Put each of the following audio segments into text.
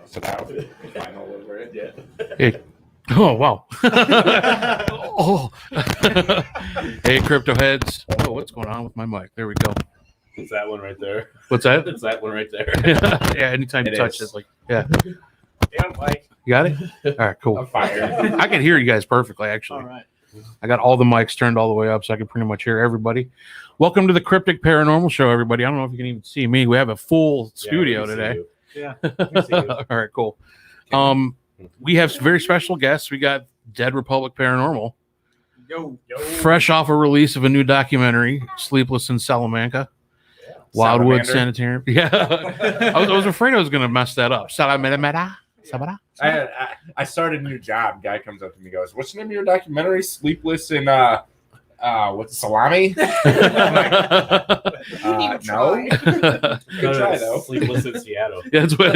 So that was final over it. Yeah. Hey. Oh, wow. Oh. Hey, crypto heads. Oh, what's going on with my mic? There we go. It's that one right there. What's that? It's that one right there. Yeah, anytime you touch it, like, yeah. Damn, Mike. You got it? All right, cool. I'm fired. I can hear you guys perfectly, actually. All right. I got all the mics turned all the way up so I can pretty much hear everybody. Welcome to the Cryptic Paranormal Show, everybody. I don't know if you can even see me. We have a full studio today. Yeah. All right, cool. We have very special guests. We got Dead Republic Paranormal, Yo. fresh off a release of a new documentary, Sleepless in Salamanca. Wildwood Sanitarium. Yeah. I was afraid I was going to mess that up. Salamanca. I started a new job. Guy comes up to me and goes, "What's the name of your documentary? Sleepless in what's salami?" I'm like, no. Good try though. Sleepless in Seattle. Yeah, that's what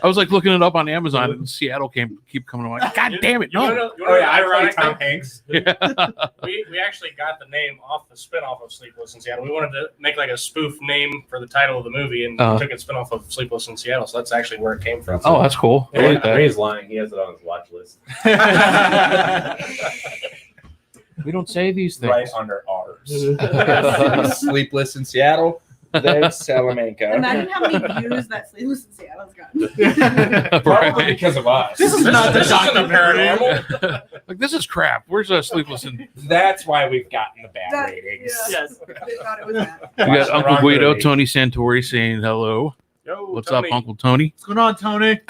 I was like looking it up on Amazon, and Seattle keep coming. I'm like, God damn it, no. Oh yeah, I write Tom Hanks. We actually got the name off the spinoff of Sleepless in Seattle. We wanted to make like a spoof name for the title of the movie, and took it spinoff of Sleepless in Seattle. So that's actually where it came from. Oh, that's cool. I like that. Ray's lying. He has it on his watch list. We don't say these things. Right under ours. Sleepless in Seattle. Then Salamanca. Imagine how many views that Sleepless in Seattle's gotten. Probably Right. because of us. This is not the This isn't a documentary. paranormal. Like, this is crap. Where's Sleepless in? That's why we've gotten the bad That- ratings. yeah. Yes. They thought it was that. We Watch got the Uncle wrong Guido, movie. Tony Santori saying hello. Yo, What's Tony. up, Uncle Tony? What's going on, Tony?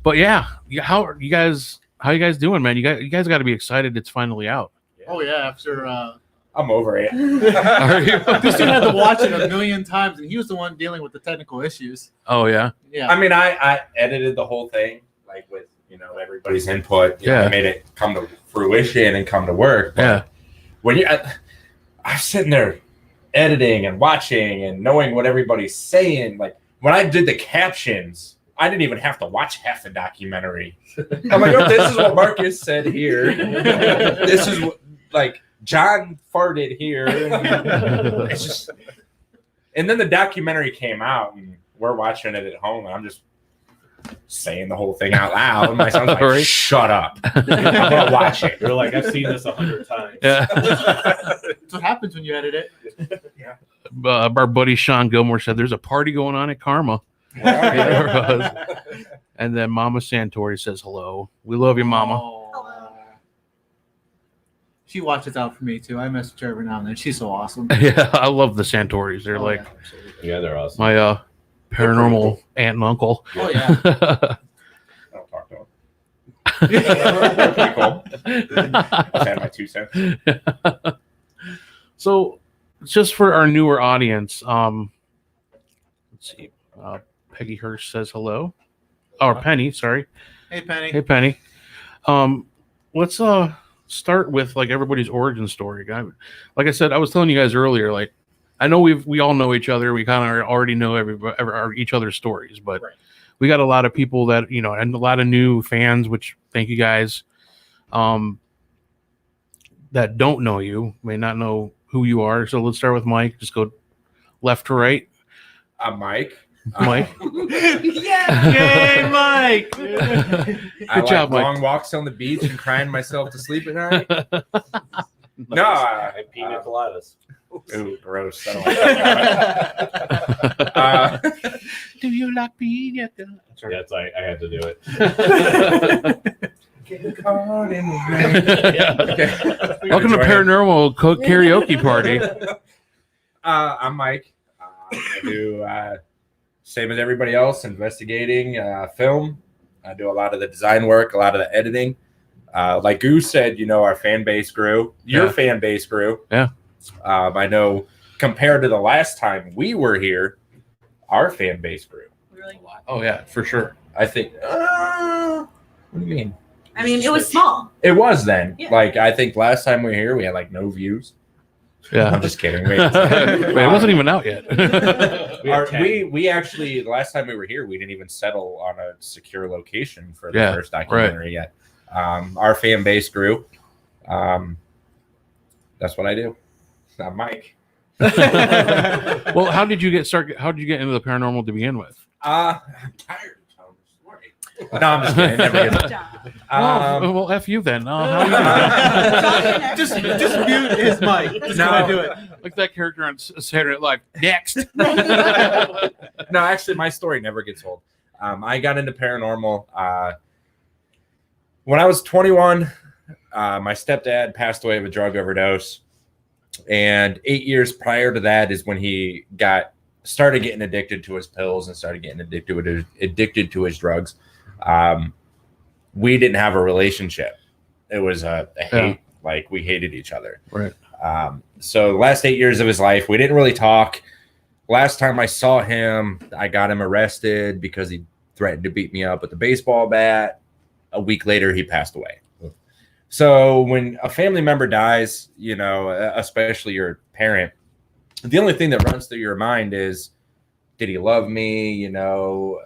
But yeah, how are you guys? How you guys doing, man? You guys got to be excited. It's finally out. Oh yeah, after I'm over it. Are you? this dude had to watch it a million times, and he was the one dealing with the technical issues. Oh yeah. Yeah. I mean, I edited the whole thing, like with everybody's input. You know, Yeah. I made it come to fruition and come to work. But Yeah. when I'm sitting there editing and watching and knowing what everybody's saying. Like when I did the captions, I didn't even have to watch half the documentary. I'm like, oh, this is what Marcus said here. This is what, like, John farted here. It's just, and then the documentary came out, and we're watching it at home, and I'm just saying the whole thing out loud. And my son's like, Right. shut up. I'm gonna watch it. You're like, I've seen this 100 times. Yeah. That's what happens when you edit it. Our buddy Sean Gilmore said there's a party going on at Karma. And then Mama Santori says hello. We love you, Mama. Oh. She watches out for me too. I message her every now and then. She's so awesome. Yeah, I love the Santoris. They're Oh, like yeah, absolutely. Yeah, they're awesome. my paranormal aunt and uncle. Oh yeah. I don't talk to him. They're pretty cool. Just had my 2 cents. So, just for our newer audience, let's see. Peggy Hirsch says hello. Or Penny, sorry. Hey Penny. Hey Penny. Let's start with like everybody's origin story. Like I said, I was telling you guys earlier, like I know we all know each other. We kind of already know each other's stories, but Right. we got a lot of people that and a lot of new fans, which thank you guys. That don't know you, may not know who you are. So let's start with Mike. Just go left to right. I'm Mike. Mike. Yeah. Yay, Mike. I Good job, like Mike. long walks on the beach and crying myself to sleep at night. No, I pina coladas. Ooh, gross. I don't like that. Do you like pina colada? That's I had to do it. Get caught in the rain. Yeah. Okay. Welcome to Paranormal Karaoke Party. I'm Mike. I do same as everybody else, investigating film. I do a lot of the design work, a lot of the editing. Like Goose said, our fan base grew. Your Yeah. fan base grew. Yeah. I know compared to the last time we were here, our fan base grew. Really? Oh yeah, for sure. I think. What do you mean? I mean, it was small. It was then. Yeah. Like I think last time we were here, we had like no views. Yeah. I'm just kidding. Wait, Wait, it wasn't even out yet. We actually last time we were here, we didn't even settle on a secure location for the Yeah, first documentary yet. Our fan base grew. That's what I do. I'm Mike. Well, how did you get into the paranormal to begin with? I'm tired of No, I'm just kidding. It never gets Good job. Well, F you then. How you doing? Just mute his mic. Just No. gonna do it. Like that character on Saturday Night Live. Next. No, actually, my story never gets old. I got into paranormal when I was 21. My stepdad passed away of a drug overdose, and 8 years prior to that is when he started getting addicted to his pills and started getting addicted to his drugs. We didn't have a relationship. It was a hate, like we hated each other. Right. So the last 8 years of his life, we didn't really talk. Last time I saw him, I got him arrested because he threatened to beat me up with a baseball bat. A week later, he passed away. So when a family member dies, especially your parent, the only thing that runs through your mind is, did he love me? How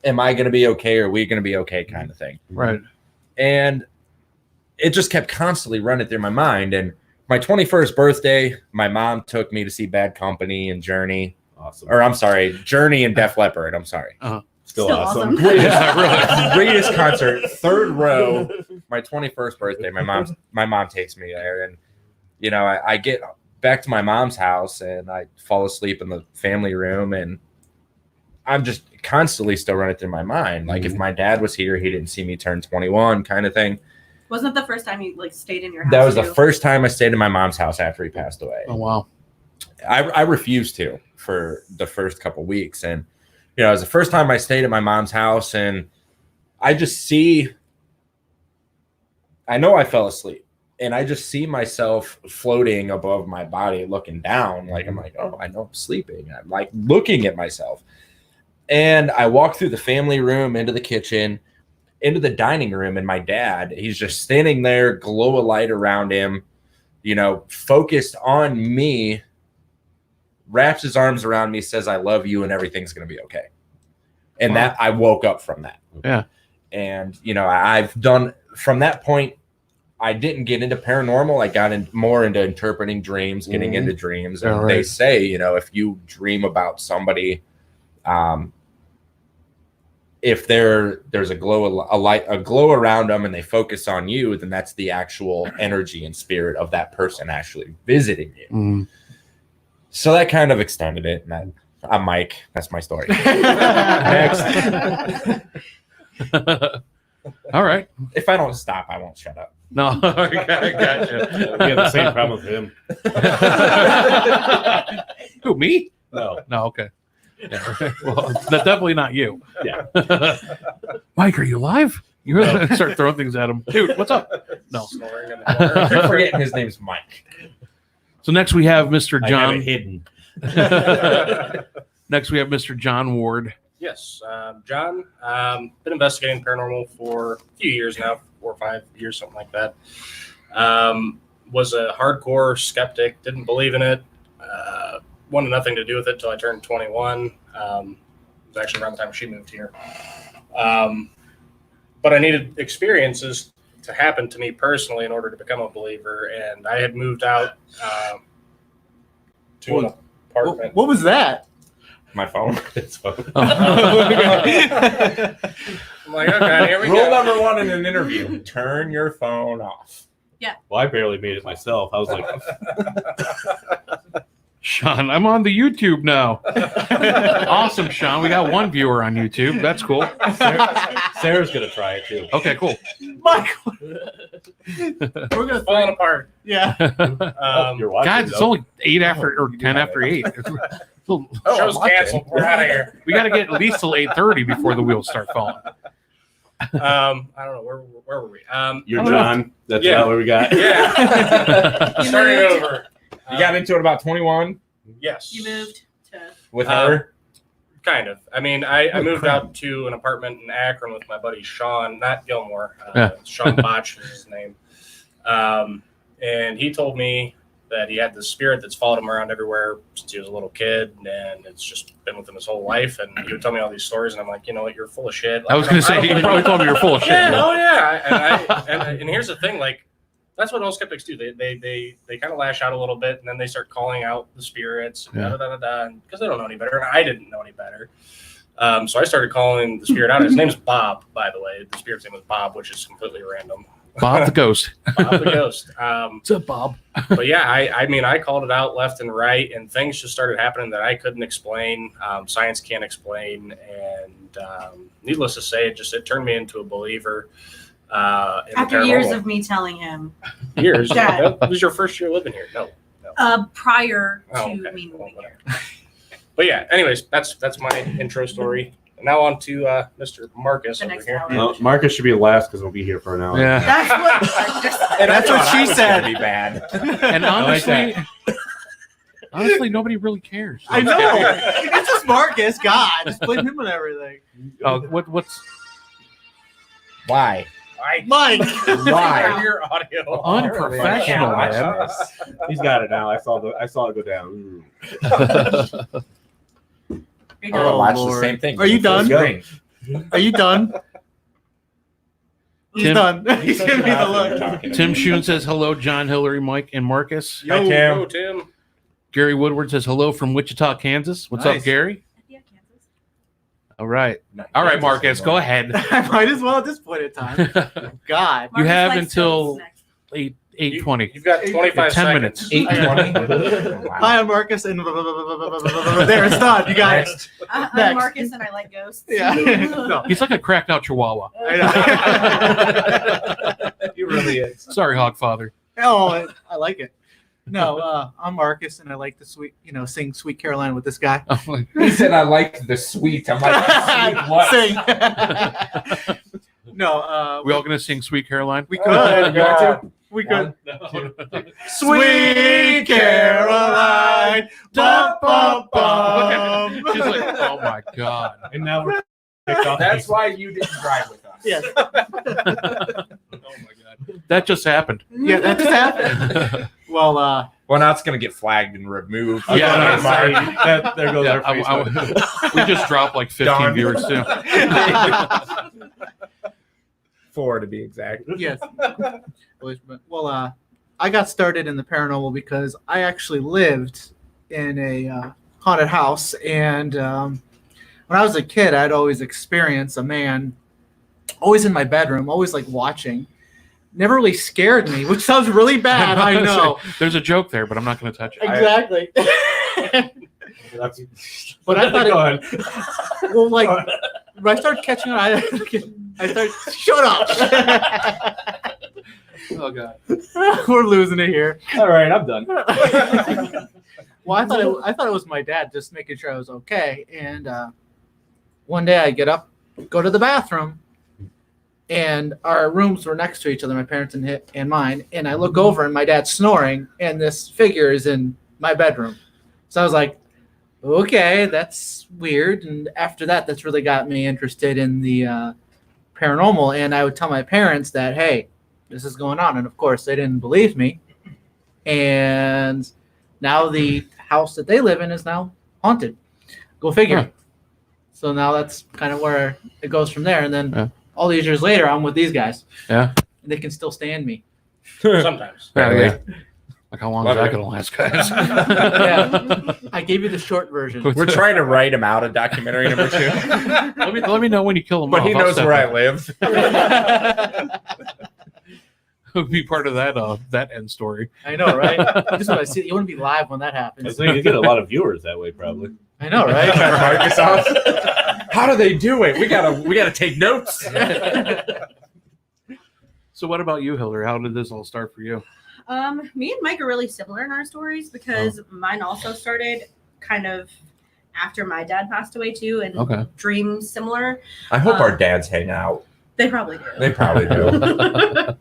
am I going to be okay? Are we going to be okay? Kind of thing. Right. And it just kept constantly running through my mind. And my 21st birthday, my mom took me to see Bad Company and Journey. Awesome. Or I'm sorry, Journey and Def Leppard. I'm sorry. Still awesome. Yeah, Greatest concert, third row. My 21st birthday, my mom takes me there, and I get back to my mom's house and I fall asleep in the family room, and I'm just constantly still running through my mind. Like if my dad was here, he didn't see me turn 21, kind of thing. Wasn't that the first time you stayed in your house? That was too? the first time I stayed in my mom's house after he passed away. Oh wow. I refused to for the first couple weeks, and it was the first time I stayed at my mom's house, and I know I fell asleep, and I just see myself floating above my body, looking down. Like I'm like, oh, I know I'm sleeping. I'm like looking at myself, and I walk through the family room, into the kitchen, into the dining room, and my dad, he's just standing there, glow of light around him, focused on me, wraps his arms around me, says, I love you, and everything's going to be okay. And that I woke up from that. Yeah. And, I've done from that point, I didn't get into paranormal. I got more into interpreting dreams, getting into dreams. And they say, if you dream about somebody, if there's a glow around them and they focus on you, then that's the actual energy and spirit of that person actually visiting you. Mm. So that kind of extended it. And I'm Mike. That's my story. Next. All right. If I don't stop, I won't shut up. No, I gotcha. We have the same problem with him. Who, me? No. No, okay. Yeah. Well, that's definitely not you. Yeah. Mike, are you alive? You really start throwing things at him. Dude, what's up? No. Snoring in the corner. I'm forgetting his name's Mike. So next we have Mr. I have John. it hidden. Next we have Mr. John Ward. Yes, John. Been investigating paranormal for a few years now, 4 or 5 years, something like that. Was a hardcore skeptic, didn't believe in it. Wanted nothing to do with it until I turned 21. It was actually around the time she moved here. But I needed experiences to happen to me personally in order to become a believer. And I had moved out to an apartment. What was that? My phone. I'm like, okay, here we Rule go. number 1 in an interview: turn your phone off. Well, I barely made it myself. I was like, Sean, I'm on the YouTube now. Awesome, Sean. We got one viewer on YouTube. That's cool. Sarah's going to try it too. Okay, cool. Michael. We're gonna Falling apart. Yeah. You're watching. God, it's only 8 after or 10 after 8. Show's canceled. We're out of here. We got to get at least till 8:30 before the wheels start falling. I don't know. Where were we? You're I don't John. That's Yeah. not what we got. Yeah. Starting over. You got into it about 21 Yes. You moved to. with her. Kind of. I mean, I moved out to an apartment in Akron with my buddy Sean, not Gilmore. Yeah. Sean Botch is his name. And he told me that he had this spirit that's followed him around everywhere since he was a little kid, and it's just been with him his whole life. And he would tell me all these stories, and I'm like, you know what, you're full of shit. Like, I was going to say, you probably told me you're full of shit. Yeah, man. oh yeah. And here's the thing, like, that's what all skeptics do. They kind of lash out a little bit, and then they start calling out the spirits, and because they don't know any better, and I didn't know any better. So I started calling the spirit out. His name's Bob, by the way. The spirit's name was Bob, which is completely random. Bob the ghost. Bob the ghost. What's up, Bob? But yeah, I mean, I called it out left and right, and things just started happening that I couldn't explain. Science can't explain, and needless to say, it turned me into a believer. After years of me telling him. Years. Dad. That was your first year living here. No. Prior to Oh, okay. me Well, moving here. But yeah, anyways, that's my intro story. Now on to Mr. Marcus The over next here. hour. No, Marcus should be last because we'll be here for an hour. Yeah. That's what I just said. And I That's what thought she I was said. gonna Be bad. And like honestly, nobody really cares. I know. It's just Marcus. God, just blame him on everything. What's Why? Mike. Why? Your audio. unprofessional, Watch man? us. He's got it now. I saw it go down. Are you I'm gonna done? watch Lord. the same thing. Are you Full done? screen. Are you done? He's Tim- done. He's giving me the look. Talking to Tim me. Shune says hello, John, Hillary, Mike, and Marcus. Hi, Tim. Yo, Tim. Gary Woodward says hello from Wichita, Kansas. What's up, Nice. Gary? Yeah, Kansas. All right. Not All right, Kansas Marcus, go anymore. ahead. I might as well at this point in time. God. You Marcus have likes until those next. 8:20. You've got 25 10 seconds. minutes. 8:20. Hi, I'm Marcus, and there it's done. You got it. Next. I'm Next. Marcus and I like ghosts. Yeah. No. He's like a cracked out chihuahua. I know. He really is. Sorry, Hogfather. Oh, I like it. No, I'm Marcus, and I like to sing "Sweet Caroline" with this guy. I'm like, He said I liked the sweet. I'm like, sweet what? Sing. No, we all gonna sing "Sweet Caroline"? we You could. want to? We could. One, Sweet Caroline. Bum, bum, bum. She's like, oh my god. And now we're kicked off. That's why you didn't drive with us. Yes. Oh my god. That just happened. Yeah, that just happened. Well, Well, now it's gonna get flagged and removed. Yeah, Sorry. There goes Yeah, our Facebook. we just dropped like 15 Darn. viewers too. 4 to be exact. yes. Well, I got started in the paranormal because I actually lived in a haunted house, and when I was a kid, I'd always experience a man, always in my bedroom, always like watching. Never really scared me, which sounds really bad. I know. There's a joke there, but I'm not going to touch it. Exactly. But I thought Go it, ahead. well, like when I started catching on, I started. Shut up. Oh god. We're losing it here. All right, I'm done. Well, I thought it was my dad just making sure I was okay. And one day I get up, go to the bathroom, and our rooms were next to each other, my parents and mine. And I look over, and my dad's snoring, and this figure is in my bedroom. So I was like, okay, that's weird. And after that, that's really got me interested in the paranormal. And I would tell my parents that, hey, this is going on. And of course, they didn't believe me. And now the house that they live in is now haunted. Go figure. Huh. So now that's kind of where it goes from there. And then Yeah. all these years later, I'm with these guys. Yeah. And they can still stand me. Sometimes. Yeah. Like how long Love is that it. going to last, guys? Yeah. I gave you the short version. We're trying to write him out a documentary number 2. let me know when you kill him But off. he I'll knows step where I in. live. Would be part of that end story. I know, right? This is what I see. You want to be live when that I happens. think you get a lot of viewers that way, probably. I know, right? Marcus off. How do they do it? We gotta take notes. So what about you, Hillary? How did this all start for you? Me and Mike are really similar in our stories because mine also started kind of after my dad passed away too, and Okay. dreams similar. I hope our dads hang out. They probably do. They probably do.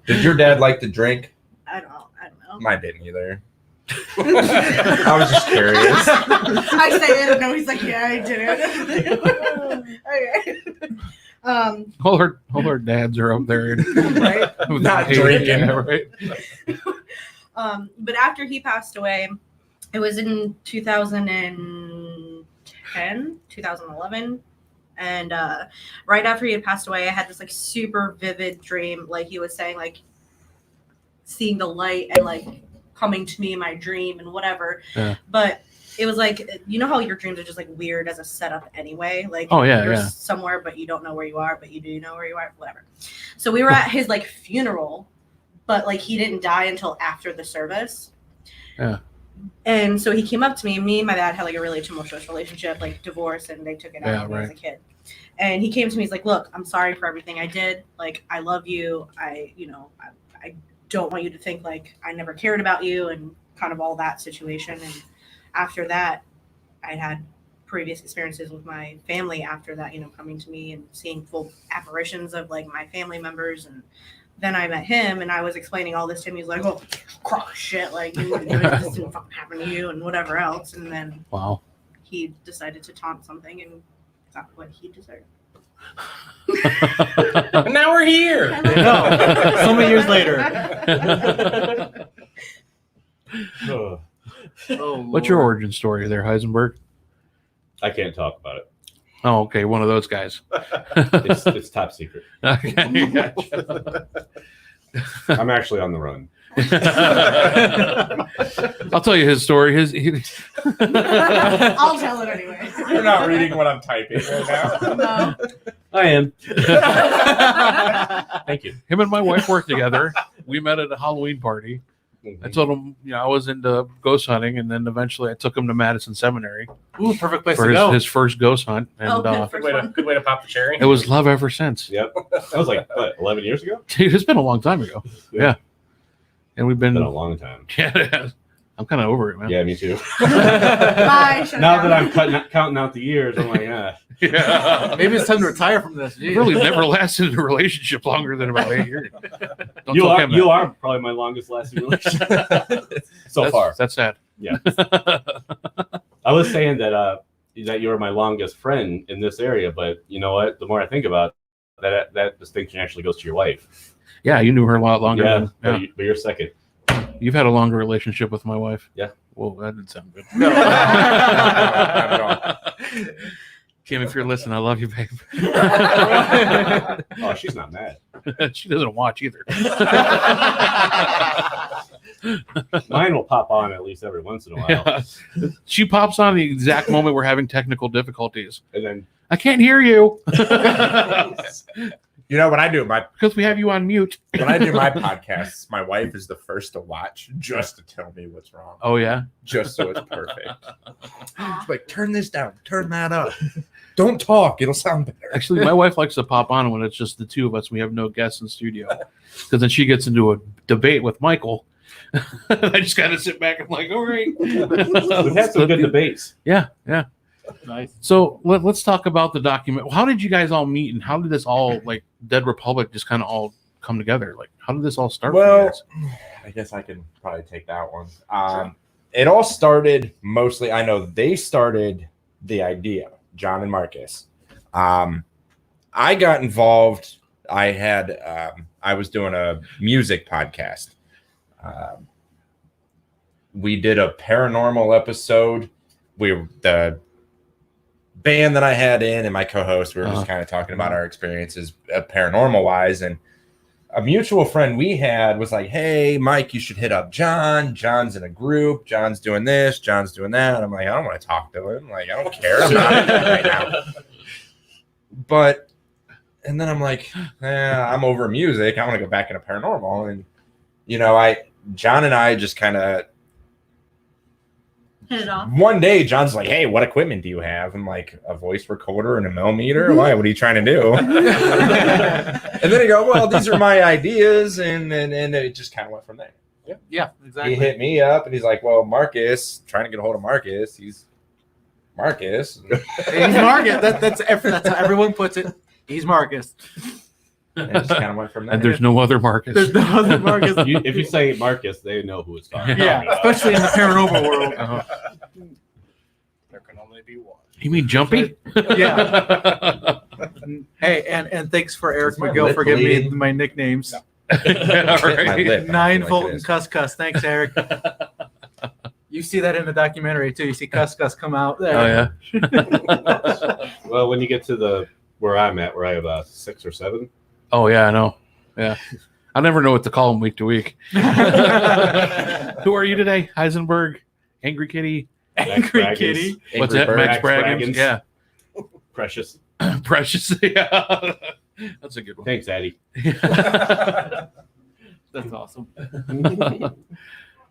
Did your dad like to drink? I don't know. Mine didn't either. I was just curious. I say I don't know. He's like, yeah, I did it. Okay. All our dads are up there. Right. Not Hey, drinking. yeah, right? But after he passed away, it was in 2011. And right after he had passed away, I had this like super vivid dream. Like he was saying, like seeing the light and like coming to me in my dream and whatever. Yeah. But it was like, you know how your dreams are just like weird as a setup anyway. Like, Oh, yeah, you're yeah. somewhere, but you don't know where you are, but you do know where you are. Whatever. So we were at his like funeral, but like he didn't die until after the service. Yeah. And so he came up to me. Me and my dad had like a really tumultuous relationship, like divorce, and they took it out on me as a kid. And he came to me. He's like, "Look, I'm sorry for everything I did. Like, I love you. I don't want you to think like I never cared about you," and kind of all that situation. And after that, I had previous experiences with my family after that, coming to me and seeing full apparitions of like my family members. And then I met him and I was explaining all this to him. He's like, "Oh, crock shit. Like, this didn't fucking happen to you," and whatever else. And then he decided to taunt something and got what he deserved. And now we're here. I know. So many years later. Oh, What's your Lord. origin story there, Heisenberg? I can't talk about it. Oh, okay, one of those guys. It's top secret. Okay, gotcha. I'm actually on the run. I'll tell you his story. I'll tell it anyway. You're not reading what I'm typing right now. No. I am. Thank you. Him and my wife worked together. We met at a Halloween party. I told him, I was into ghost hunting, and then eventually I took him to Madison Seminary Ooh, perfect place for to go. his first ghost hunt, and Good way to pop the cherry. it was love ever since. Yep. That was like, what, 11 years ago? Dude, it's been a long time ago. Yeah, and we've It's been a been. long time. Yeah, I'm kind of over it, man. Yeah, me too. Bye. Shut Now down. that I'm counting out the years, I'm like, Yeah. Maybe it's time to retire from this. I've Jeez. really never lasted in a relationship longer than about 8 years. Don't tell him that. you are probably my longest lasting relationship so That's- far. That's sad. Yeah. I was saying that you're my longest friend in this area, but you know what? The more I think about it, that distinction actually goes to your wife. Yeah, you knew her a lot longer. Yeah, Than, but you're second. You've had a longer relationship with my wife. Yeah. Whoa, that didn't sound good. No. Not at all. Kim, if you're listening, I love you, babe. Oh, she's not mad. She doesn't watch either. Mine will pop on at least every once in a while, Yeah. She pops on the exact moment we're having technical difficulties. and then I can't hear you You know, when I do my because we have you on mute. podcasts, my wife is the first to watch just to tell me what's wrong, Oh, yeah. just so it's perfect. She's like, turn this down, turn that up. Don't talk, it'll sound better. Actually, my wife likes to pop on when it's just the two of us. We have no guests in studio because then she gets into a debate with Michael. I just kind of sit back and like, all right. we've had some good debates. Yeah, yeah. Nice. So let's talk about the document. How did you guys all meet, and how did this all, like, Dead Republic just kind of all come together? Like, how did this all start? for you Well, guys? I guess I can probably take that one. It all started mostly, I know they started the idea, John and Marcus. I got involved. I was doing a music podcast. We did a paranormal episode. The band that I had in and my co-host, we were just kind of talking about our experiences paranormal wise. And a mutual friend we had was like, "Hey, Mike, you should hit up John. John's in a group. John's doing this. John's doing that." I'm like, "I don't want to talk to him. Like, I don't care. I'm not in it right now." But, and then I'm like, I'm over music. I want to go back into paranormal. And, John and I just kind of, Hit it off. one day, John's like, "Hey, what equipment do you have?" I'm like, "A voice recorder and a millimeter. Why? What are you trying to do?" And then he go, "Well, these are my ideas," and it just kind of went from there. Yeah, exactly. He hit me up and he's like, "Well, Marcus, trying to get a hold of Marcus. He's Marcus." He's Marcus. That's how everyone puts it. He's Marcus. And it just kind of went from there. And there's no other Marcus. There's no other Marcus. If you say Marcus, they know who it's talking Yeah, about. especially in the paranormal world. Uh-huh. There can only be one. You mean Jumpy? Yeah. Hey, and thanks for Eric Is my McGill lip for giving me bleeding? my nicknames. All Hit my right. lip. 9-volt Like and Cuss. Thanks, Eric. You see that in the documentary too. You see Cuss come out there. Oh yeah. Well, when you get to where I'm at, where I have 6 or 7. Oh yeah, I know. Yeah. I never know what to call him week to week. Who are you today? Heisenberg, Angry Kitty, Angry Braggins. Kitty. What's Angry that? Bird. Max Max Braggins? Braggins. Yeah. Precious. Precious. Yeah. That's a good one. Thanks, Addie. That's awesome.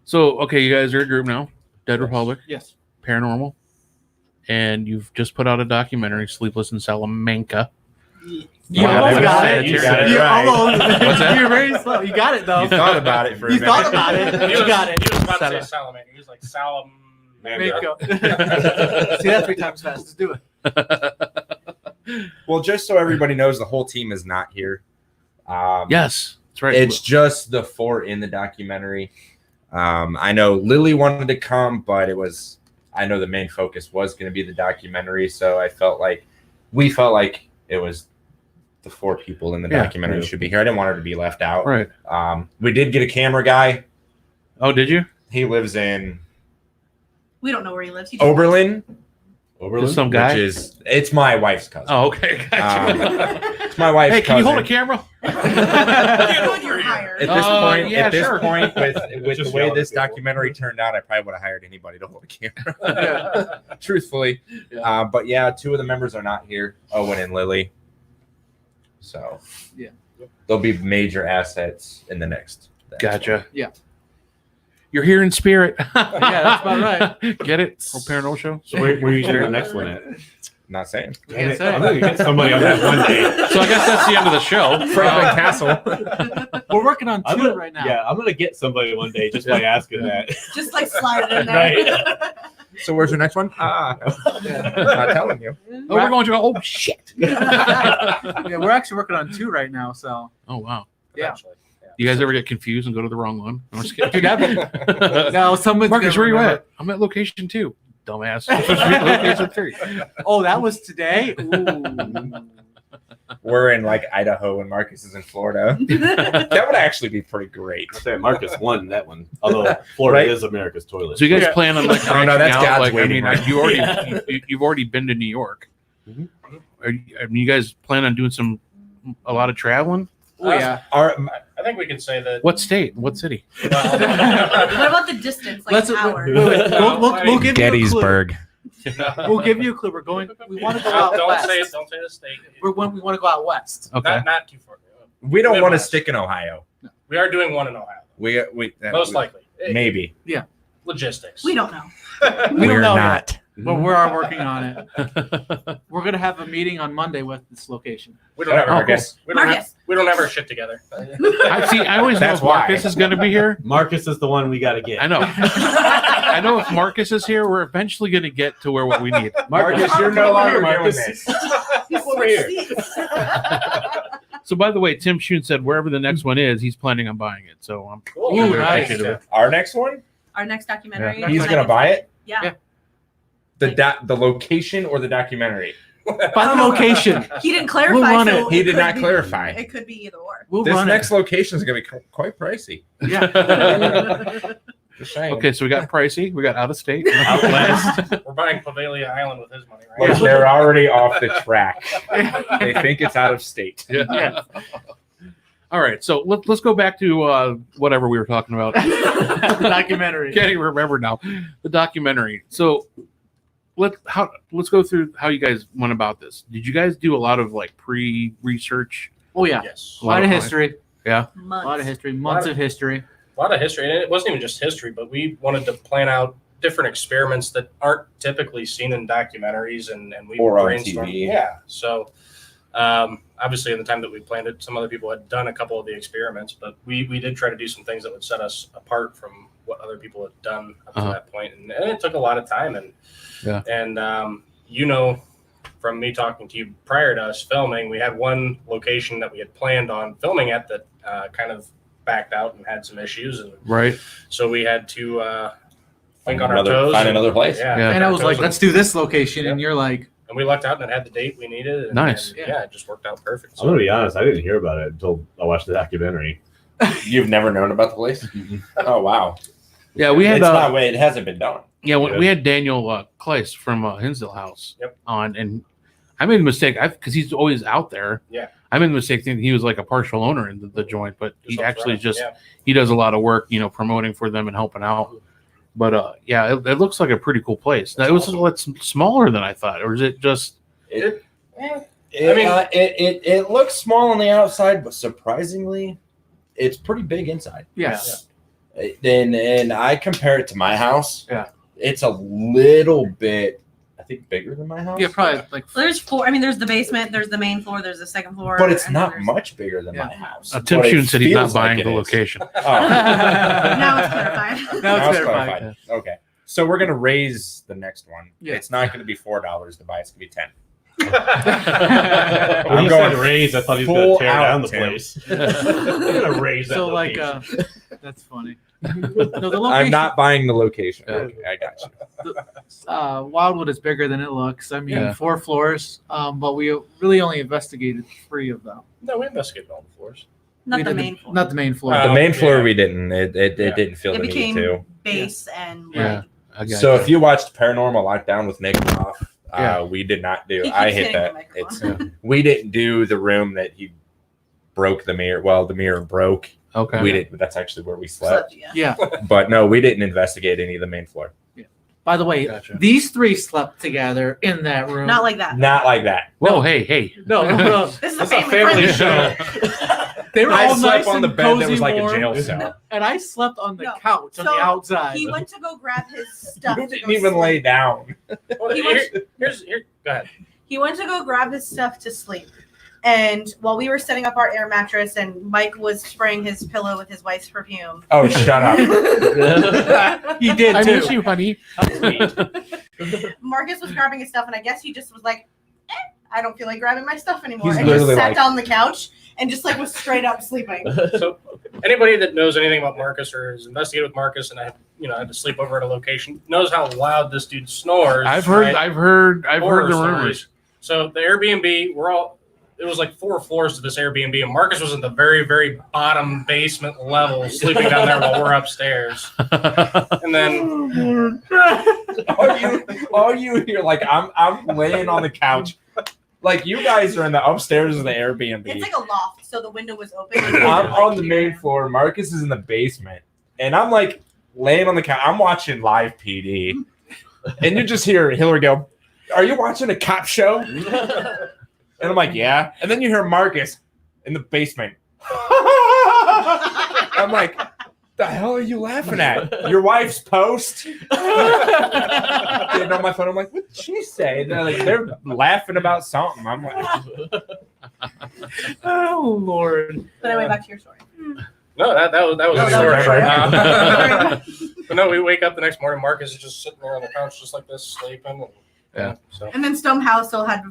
So, okay, you guys are a group now. Dead Republic, Yes. Paranormal. And you've just put out a documentary, Sleepless in Salamanca. You Wow, almost never got said it. you got it You right. almost. What's that? You're very slow. You got it though. You thought about it for a You minute. thought about it. He You was, got it. He was about to Salam- say salamander. He was like Salam. Mango. See that 3 times fast. Let's do it. Well, just so everybody knows, the whole team is not here. Yes, that's right. It's just the 4 in the documentary. I know Lily wanted to come, but I know the main focus was going to be the documentary. So we felt like it was the 4 people in the documentary should be here. I didn't want her to be left out. Right. We did get a camera guy. Oh, did you? He lives in We don't know where he lives. He just- Oberlin, Just some guy? it's my wife's cousin. Oh, okay. Gotcha. It's my wife's Hey, can you cousin. hold a camera? Good, you're hired. At this point, yeah, at this sure. point, with Just the way yell at this people. documentary turned out, I probably would have hired anybody to hold a camera. Yeah. Truthfully, Yeah. but yeah, 2 of the members are not here, Owen and Lily. So Yeah. they'll be major assets in the next. Gotcha. Yeah. You're here in spirit. Yeah, that's about right. Get it? For Paranormal Show? So where are you doing the next one at? Not saying Can't say. I'm gonna get somebody on that one day. So I guess that's the end of the show. Franklin Castle. We're working on 2 I'm gonna, right now. Yeah, I'm gonna get somebody one day just by asking that. Just like slide it in there. So where's your next one? Yeah. Not telling you. Oh, we're going to oh shit. Yeah, we're actually working on 2 right now. So Oh wow. Yeah. Eventually. You guys ever get confused and go to the wrong one? I'm just kidding. Dude, no, someone's Marcus, gonna where you remember. at? I'm at location 2. Dumbass. It's supposed to be location 3. Oh, that was today. Ooh. We're in like Idaho and Marcus is in Florida. That would actually be pretty great. I say Marcus won that one. Although Florida Right. is America's toilet. So you guys Yeah. plan on like Oh, no, branching that's out? God's Like, I waiting mean, room. you've already been to New York. Mhm. You guys plan on doing a lot of traveling? Oh yeah. I think we can say that. What state? What city? What about the distance? Like Let's an hour? we'll give you a clue. No. We'll give you a clue. We're going. We want to go out Don't west. say it. Don't say the state. We want to go out west. Okay. Not too far. We don't want to Midwest. stick in Ohio. We are doing one in Ohio. Most Likely. maybe. Logistics. We don't know. We don't know yet, not. but we are working on it. We're gonna have a meeting on Monday with this location. We don't have our Marcus. we don't have our shit together. I always know That's if Marcus why. is going to be here. Marcus is the one we got to get. I know. I know if Marcus is here, we're eventually going to get to what we need. Marcus, you're no longer doing this. Over here. So, by the way, Tim Schoen said wherever the next one is, he's planning on buying it. So I'm Cool. Ooh, very nice. appreciative of it. Our next one, Our next documentary. he's gonna buy it. Yeah. The location or the documentary. By the location, He didn't clarify. We'll run so it. He it did could not be- clarify. It could be either or. we'll This run next location is gonna be quite pricey. it. Yeah. Just saying. Okay, so we got pricey, we got out of state. Out west. We're buying Pavelia Island with his money, Like, right? they're already off the track. They think it's out of state. Yeah. All right, so let's go back to whatever we were talking about. Documentary. Can't even remember now. The documentary. So let's go through how you guys went about this. Did you guys do a lot of like pre-research? Oh yeah. Yes. A lot of history. Yeah. A lot of history. Months of history. A lot of history, and it wasn't even just history, but we wanted to plan out different experiments that aren't typically seen in documentaries, and we Or on brainstormed. TV. Yeah, so obviously, in the time that we planned it, some other people had done a couple of the experiments, but we did try to do some things that would set us apart from what other people had done up to that point, and it took a lot of time, and from me talking to you prior to us filming, we had one location that we had planned on filming at that kind of backed out and had some issues, and Right. so we had to think on our Another- toes. find another place. Yeah. And I was like, let's do this location, and you're like, and we lucked out and it had the date we needed. And, Nice. and, yeah, it just worked out perfect. I'm gonna be honest. I didn't hear about it until I watched the documentary. You've never known about the place? Oh wow. Yeah, we had It's not way it hasn't been done. we had Daniel Kleiss from Hinsdale House on, and I made a mistake because he's always out there. Yeah. I made the mistake thinking he was like a partial owner in the joint, but he Just actually upfront, he does a lot of work, promoting for them and helping out. But yeah, it looks like a pretty cool place. Now, it's smaller than I thought, or is it just? It looks small on the outside, but surprisingly, it's pretty big inside. Yes. And I compare it to my house. Yeah. It's a little bit, I think, bigger than my house. Yeah, probably like. So there's 4. I mean, there's the basement, there's the main floor, there's the second floor. But it's and then not there's- much bigger than my house. Tim But it Shune said he's not feels like buying it the is. location. Oh. Now it's clarified. Now it's clarified. Okay. So we're going to raise the next one. Yeah. It's not going to be $4 to buy. It's going to be 10. When I'm you going said raise, I thought he was full going to tear out, down the Tim. place. They're going to raise that So like, location. that's funny. No, the location, I'm not buying the location. Yeah. Okay, I got you. Wildwood is bigger than it looks. I mean, Yeah. 4 floors, but we really only investigated 3 of them. No, we investigated all the floors. Not We the did main floor. Not the main floor. The main floor yeah. we didn't. It Yeah. didn't feel It the need became to. base and Yeah. like, I got So you. if you watched Paranormal Lockdown with Nick off, Yeah. we did not do. He I keeps hit hitting the that. microphone. It's we didn't do the room that he broke the mirror. Well, the mirror broke. okay. We didn't. That's actually where we slept. yeah. Yeah. But no, we didn't investigate any of the main floor. By the way, Gotcha. these 3 slept together in that room. Not like that. Not like that. Whoa, hey. no. This is a That's a family, family friendly show. They were I all slept nice on the and bed that cozy was like warm, a jail cell. and I slept on the No. couch on So, the outside. He went to go grab his stuff. You to didn't go even sleep. lay down. Well, He here, go ahead. He went to go grab his stuff to sleep. And while we were setting up our air mattress and Mike was spraying his pillow with his wife's perfume. Oh, shut up. He did I too. miss you, honey. Marcus was grabbing his stuff, and I guess he just was like, I don't feel like grabbing my stuff anymore. He's And just literally sat like- down on the couch and just like was straight up sleeping. So, anybody that knows anything about Marcus or has investigated with Marcus, and I had to sleep over at a location, knows how loud this dude snores. I've heard right? Horror the stories. rumors. So the Airbnb, it was like 4 floors to this Airbnb, and Marcus was in the very, very bottom basement level, sleeping down there while we're upstairs. And then all you hear, like I'm laying on the couch, like you guys are in the upstairs of the Airbnb. It's like a loft, so the window was open. I'm on the main floor. Marcus is in the basement, and I'm like laying on the couch. I'm watching live PD, and you just hear Hillary go, "Are you watching a cop show?" And I'm like, "Yeah." And then you hear Marcus in the basement. I'm like, "The hell are you laughing at? Your wife's post?" Getting on my phone, I'm like, "What did she say?" And they're laughing about something. I'm like, Oh Lord. But anyway, back to your story. no, that was No, the that story. was Right? But no, we wake up the next morning. Marcus is just sitting there on the couch, just like this, sleeping. And, Yeah. So And then Stonehouse still had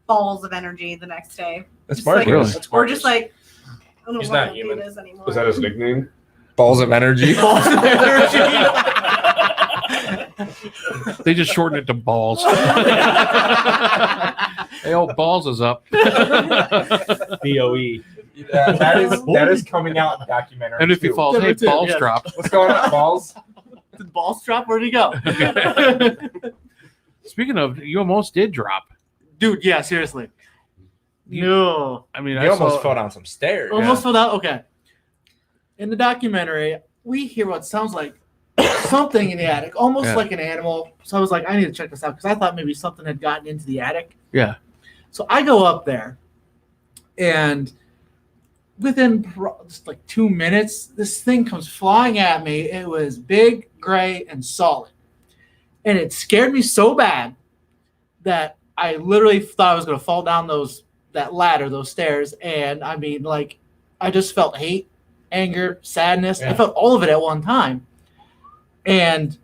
balls of energy the next day. "That's Just like- Really? that's We're Marcus. just like, I don't He's want not to do human. this anymore. Is that his nickname? balls of energy." They just shorten it to balls. Hey, old balls is up. BOE. that is coming out in the documentary. And if he too. falls, hey, Number 2, balls yes. drop. What's going on, balls? Did the balls drop? Where'd he go? Speaking of, you almost did drop. Dude, yeah, seriously. No. I mean, You I almost saw, fell down some stairs. Almost fell out. Okay. In the documentary, we hear what sounds like something in the attic, almost Yeah. like an animal. So I was like, I need to check this out because I thought maybe something had gotten into the attic. Yeah. So I go up there, and within just like 2 minutes, this thing comes flying at me. It was big, gray, and solid. And it scared me so bad that I literally thought I was going to fall down that ladder, those stairs. And I mean, like, I just felt hate, anger, sadness. I Yeah. felt all of it at one time. And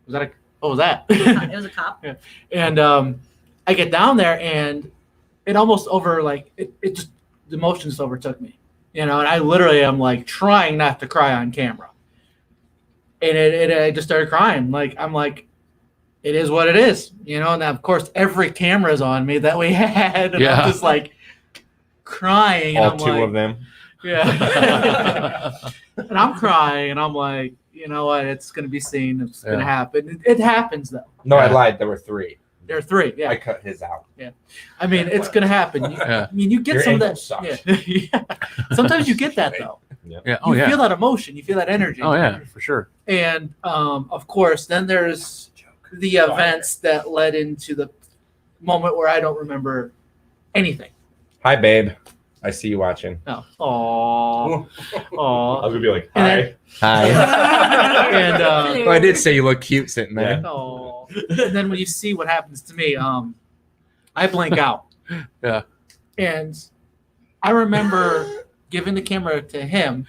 what was that? It was a cop. And I get down there, and it almost it just, the emotions overtook me, and I literally am like trying not to cry on camera. And I just started crying. I'm like, it is what it is, and of course every camera is on me that we had. And Yeah. I'm just like crying. All and I'm two like, of them. Yeah. And I'm crying, and I'm like, you know what? It's going to be seen. It's going to happen. It happens, though. No, I Yeah. lied. There were 3. There are 3. Yeah. I cut his out. I mean, it's going to happen. Yeah. I mean, you get Your some of ankle that. sucks. Yeah. Yeah. Sometimes you get that, though. Yeah. Oh you yeah. feel that emotion, you feel that energy. Oh yeah, for sure. And of course, then there's the events that led into the moment where I don't remember anything. Hi, babe. I see you watching. No. Aww. I was Aww. gonna be like, And hi. Hi. And Well, I did say you look cute sitting there. oh. And then when you see what happens to me, I blank out. Yeah. And I remember giving the camera to him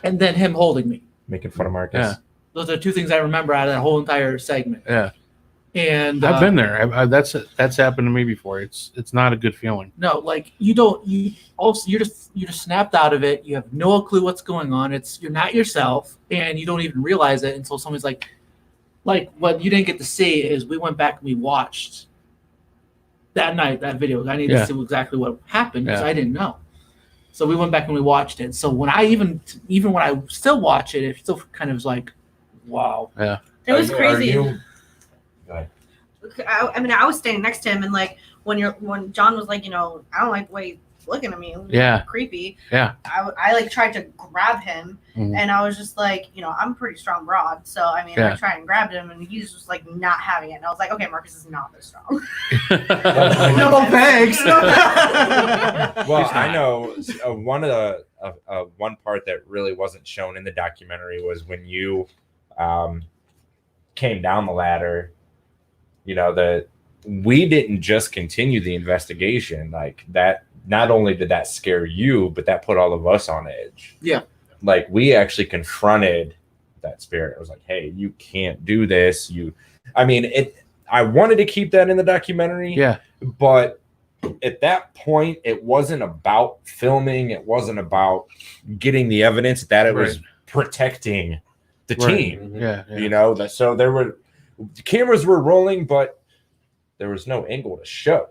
and then him holding me. Making fun of Marcus. Yeah. Those are two things I remember out of that whole entire segment. Yeah. And I've been there. That's happened to me before. It's not a good feeling. No, like you just snapped out of it. You have no clue what's going on. You're not yourself, and you don't even realize it until somebody's like what you didn't get to see is we went back and we watched that night that video. I needed to see exactly what happened because I didn't know. So we went back and we watched it. So when I even when I still watch it, it still kind of was like, wow. Yeah. It was crazy. Go ahead. I mean, I was standing next to him, and like when John was like, I don't like the way he's looking at me. It was creepy. Yeah. I like tried to grab him, and I was just like, I'm a pretty strong broad, so I mean, I tried and grabbed him, and he's just like not having it. And I was like, okay, Marcus is not this strong. No thanks. Well, I know one part that really wasn't shown in the documentary was when you came down the ladder. We didn't just continue the investigation like that. Not only did that scare you, but that put all of us on edge. Yeah. Like we actually confronted that spirit. I was like, hey, you can't do this. I wanted to keep that in the documentary. Yeah. But at that point, it wasn't about filming. It wasn't about getting the evidence. That it was protecting the team. Yeah. So the cameras were rolling, but there was no angle to show.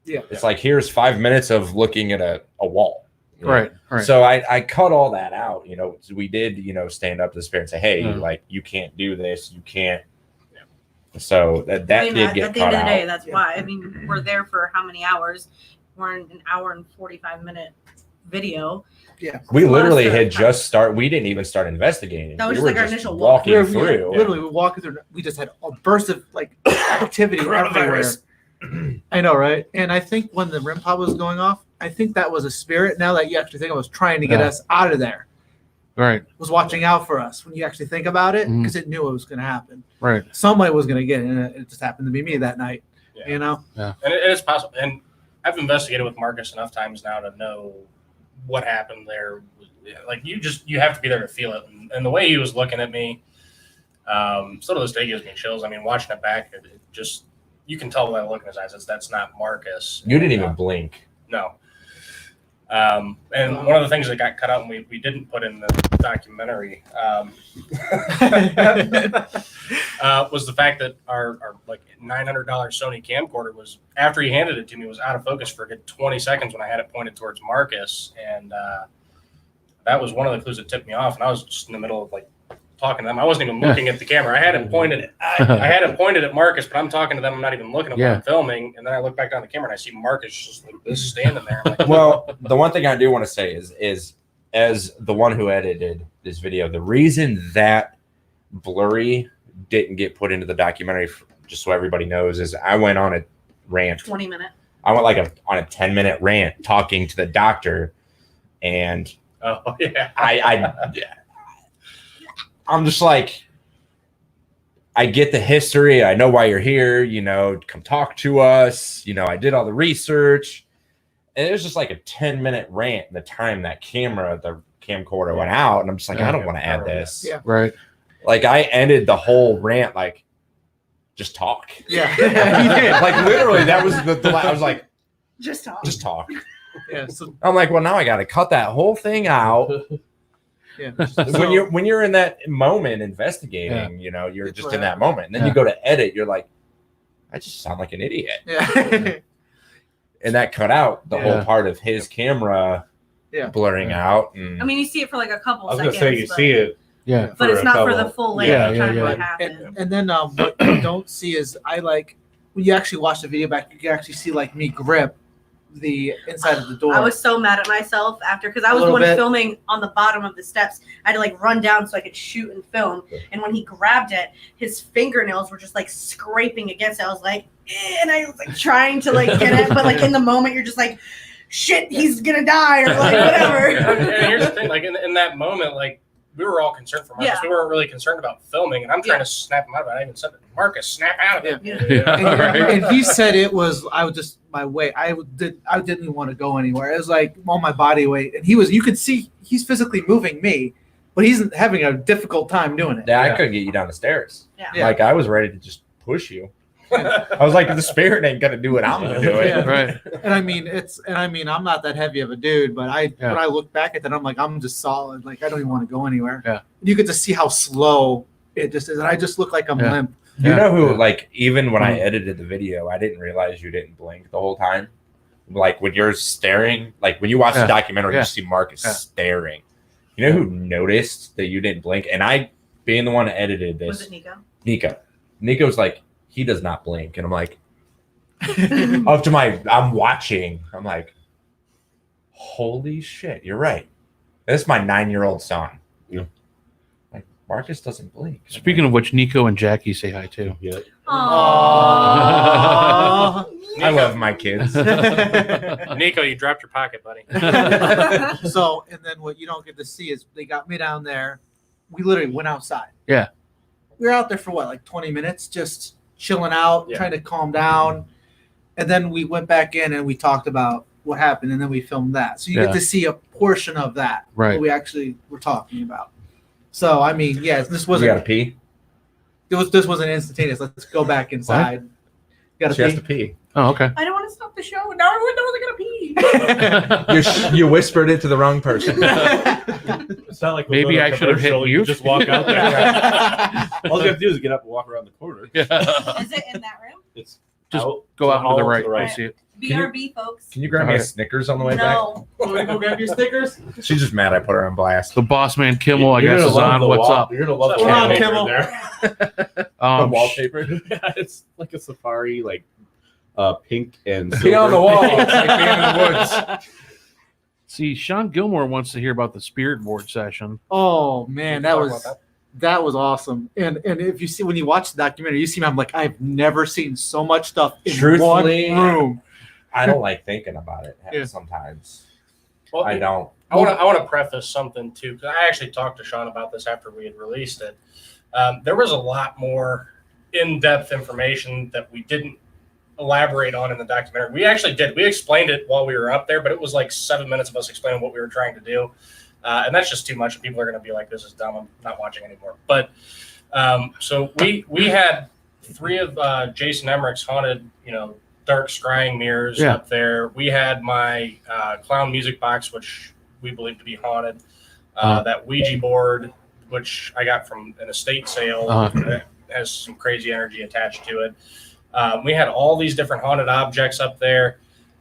Yeah. It's like, here's 5 minutes of looking at a wall. Right. So I cut all that out. We did, stand up to the spirit and say, hey, like, you can't do this. You can't. So that did get cut out. At the end of the day, that's why. I mean, we're there for how many hours? We're in an hour and 45-minute video. Yeah. We literally had just started. We didn't even start investigating. That was we just were our initial walk. walking through. Literally, we walking through. We just had a burst of like activity everywhere. I know, right? And I think when the REM pod was going off, I think that was a spirit. Now that you actually think, it was trying to get us out of there. Right. It was watching out for us when you actually think about it, because it knew it was going to happen. Right. Somebody was going to get it, and it just happened to be me that night. Yeah. Yeah. And it is possible. And I've investigated with Marcus enough times now to know what happened there. Like you have to be there to feel it. And the way he was looking at me, still to this day gives me chills. I mean, watching it back, it just, you can tell by the look in his eyes that's not Marcus. You didn't even blink. No. And one of the things that got cut out and we didn't put in the documentary was the fact that our like $900 Sony camcorder was, after he handed it to me, was out of focus for a good 20 seconds when I had it pointed towards Marcus. And that was one of the clues that tipped me off. And I was just in the middle of like talking to them. I wasn't even looking at the camera. I had it pointed. I had it pointed at Marcus, but I'm talking to them. I'm not even looking at what I'm filming. And then I look back down the camera and I see Marcus just like this standing there. Like, well, the one thing I do want to say is as the one who edited this video, the reason that blurry didn't get put into the documentary, just so everybody knows, is I went on a rant. 20 minute. I went on a 10-minute rant talking to the doctor, and I'm just like, I get the history. I know why you're here. Come talk to us. I did all the research. And it was just like a 10-minute rant in the time that the camcorder went out. And I'm just like, I don't want to add this. Yeah. Right. Like, I ended the whole rant like, just talk. Yeah. You did. Like, literally, that was I was like, just talk. Just talk. Yeah. So I'm like, well, now I got to cut that whole thing out. yeah. When you're in that moment investigating, you're It's just in that moment, and then you go to edit, you're like, I just sound like an idiot. Yeah. And that cut out the whole part of his camera blurring out. And I mean, you see it for like a couple I was seconds. gonna say you see it, but it's not for the full length Yeah, of yeah, time yeah. what happened. And then what you don't see is when you actually watch the video back, you can actually see like me grip the inside of the door. I was so mad at myself after because I was the little one bit. filming on the bottom of the steps. I had to like run down so I could shoot and film. And when he grabbed it, his fingernails were just like scraping against it. I was like, and I was like trying to like get it, but like in the moment you're just like, shit, he's gonna die or like whatever. And here's the thing, like in that moment, like we were all concerned for Marcus. Yeah. We weren't really concerned about filming, and I'm trying to snap him out of it. I even said, "Marcus, snap out of it." And he said it was I was just my weight. I didn't even want to go anywhere. It was like all my body weight, and you could see he's physically moving me, but he's having a difficult time doing it. Yeah, I couldn't get you down the stairs. Yeah. Like I was ready to just push you. I was like, if the spirit ain't gonna do it, I'm gonna do it. Yeah. Right. And I mean I'm not that heavy of a dude, but when I look back at that, I'm like, I'm just solid. Like I don't even want to go anywhere. Yeah. You get to see how slow it just is, and I just look like I'm Yeah. limp. You know who, like, even when I edited the video, I didn't realize you didn't blink the whole time. Like when you're staring, like when you watch the documentary, you see Marcus staring. You know who noticed that you didn't blink? And I, being the one that edited this, Was it Nico? Nico's like, he does not blink, and I'm like, I'm watching. I'm like, holy shit, you're right. That's my 9-year-old son. Yeah. Like Marcus doesn't blink. Speaking of which, Nico and Jackie say hi too. Yeah. Aww. I love my kids. Nico, you dropped your pocket, buddy. So, and then what you don't get to see is they got me down there. We literally went outside. Yeah. We were out there for what, like 20 minutes, just chilling out, Yeah. trying to calm down. And then we went back in and we talked about what happened, and then we filmed that. So you get to see a portion of that Right. what we actually were talking about. So I mean, yes, this You gotta wasn't pee. this wasn't instantaneous. Let's go back inside. Gotta She has pee. to pee. Oh, okay. I don't want to stop the show. Now everyone knows I gotta pee. You whispered it to the wrong person. It's not like Maybe I should have hit commercial, you mute. just walk out there. All you have to do is get up and walk around the corner. Yeah. Is it in that room? It's Just out go to out to the right. right. I see it. BRB, folks. Can you grab me a Alright. Snickers on the way No. Want to go grab your stickers? back? She's just mad I put her on blast. The boss man Kimmel, I You're guess, gonna is love on. the What's up? You're gonna love What's the up, wallpaper Kimmel? in there. The wallpaper. Yeah, it's like a safari, like pink and Be on the silver. wall. It's like being in the woods. See, Sean Gilmore wants to hear about the spirit board session. Oh man, that Talk was about that was awesome. And if you see when you watch the documentary, you see me. I'm like, I've never seen so much stuff in Truthfully, one room. I don't like thinking about it Yeah. sometimes. Well, I don't. I want to preface something too, because I actually talked to Sean about this after we had released it. There was a lot more in-depth information that we didn't elaborate on in the documentary. We actually did. We explained it while we were up there, but it was like 7 minutes of us explaining what we were trying to do, and that's just too much. People are going to be like, "This is dumb. I'm not watching anymore." But so we had 3 of Jason Emmerich's haunted, dark scrying mirrors up there. We had my clown music box, which we believe to be haunted. That Ouija board, which I got from an estate sale, that has some crazy energy attached to it. We had all these different haunted objects up there.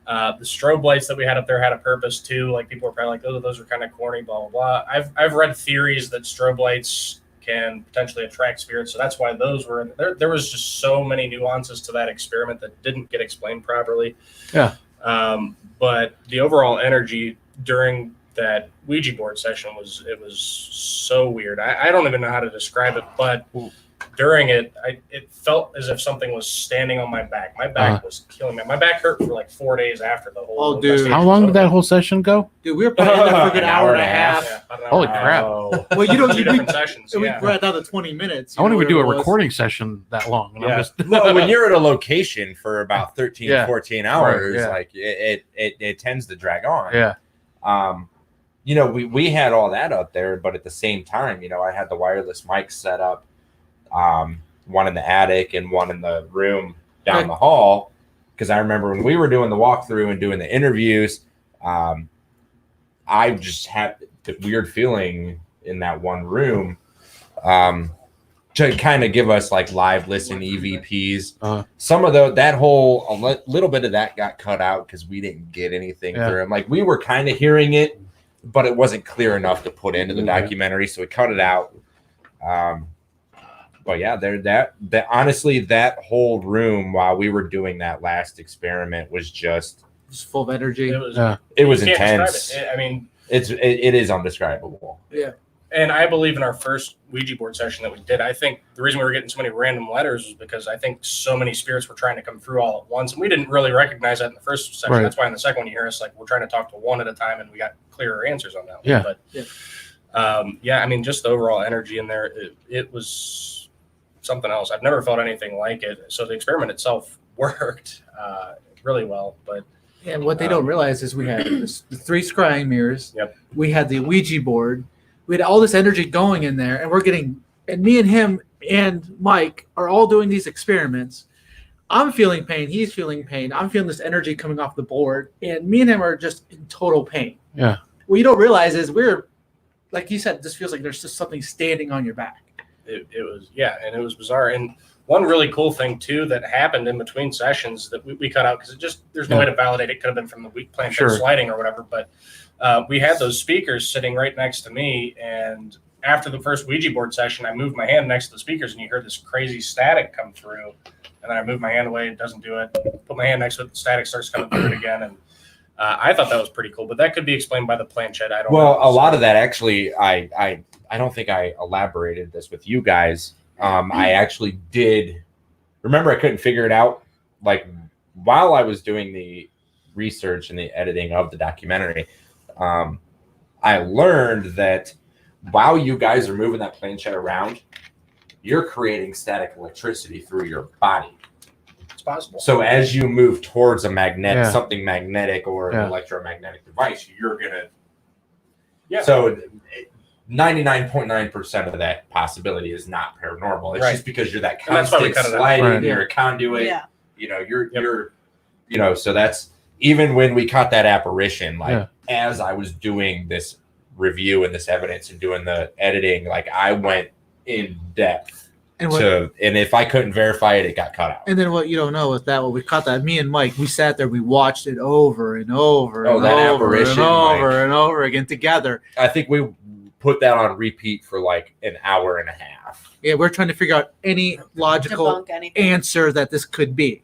The strobe lights that we had up there had a purpose too. Like people were probably like, "Oh, those are kind of corny." Blah blah blah. I've read theories that strobe lights can potentially attract spirits, so that's why those were in there. There was just so many nuances to that experiment that didn't get explained properly. Yeah. But the overall energy during that Ouija board session was so weird. I don't even know how to describe it, but during it, it felt as if something was standing on my back. My back was killing me. My back hurt for like 4 days after the whole. Oh, dude. investigation How was long over. did that whole session go? Dude, we were playing there for a good An hour hour and a and a half. half. Yeah, about an Holy hour. crap. Oh. Well, you don't. 2 different sessions. We Yeah. brought down to 20 minutes. I wouldn't even do a whatever it was. recording session that long. And I'm Yeah. just Well, when you're at a location for about 13, Yeah. 14 hours, Right, yeah. like it tends to drag on. yeah. We had all that up there, but at the same time, I had the wireless mics set up, one in the attic and one in the room down the hall. Because I remember when we were doing the walkthrough and doing the interviews, I just had the weird feeling in that one room to kind of give us like live listen EVPs. Some of that whole little bit of that got cut out because we didn't get anything through them. Like we were kind of hearing it, but it wasn't clear enough to put into the documentary, so we cut it out. But yeah, honestly, that whole room while we were doing that last experiment was just just full of energy. It was. Yeah. It was you can't intense. describe it. I mean, It is undescribable. and I believe in our first Ouija board session that we did, I think the reason we were getting so many random letters was because I think so many spirits were trying to come through all at once. And we didn't really recognize that in the first session. Right. That's why in the second one you hear us like we're trying to talk to one at a time and we got clearer answers on that one. Yeah. But I mean, just the overall energy in there, it was something else. I've never felt anything like it. So the experiment itself worked really well. But And what they don't realize is we had the 3 scrying mirrors. Yep. We had the Ouija board. We had all this energy going in there, and and me and him and Mike are all doing these experiments. I'm feeling pain. He's feeling pain. I'm feeling this energy coming off the board, and me and him are just in total pain. Yeah. What you don't realize is we're, like you said, it just feels like there's just something standing on your back. it was, and it was bizarre. And one really cool thing too that happened in between sessions that we cut out because there's no way to validate it. Could have been from the weak planchette Sure. sliding or whatever, but we had those speakers sitting right next to me, and after the first Ouija board session, I moved my hand next to the speakers, and you heard this crazy static come through, and then I moved my hand away, it doesn't do it. Put my hand next to it, the static starts coming through it again, and I thought that was pretty cool, but that could be explained by the planchette. I don't know. Well, a lot of that actually, I don't think I elaborated this with you guys. I actually did. Remember, I couldn't figure it out. Like while I was doing the research and the editing of the documentary, I learned that while you guys are moving that planchette around, you're creating static electricity through your body. It's possible. So as you move towards a magnet, Yeah. something magnetic or Yeah. an electromagnetic device, you're gonna. Yeah. So 99.9% of that possibility is not paranormal. It's Right. just because you're that And that's why we constant cut it out. sliding. Right. You're a conduit. Yeah. You're. So that's even when we caught that apparition. Like Yeah. as I was doing this review and this evidence and doing the editing, like I went in depth. And And if I couldn't verify it, it got cut out. And then what you don't know is that when we caught that, me and Mike, we sat there, we watched it over and over Oh, and that over apparition, and over Mike. and over again together. I think we put that on repeat for like an hour and a half. Yeah, we're trying to figure out any logical Debunk anything. answer that this could be.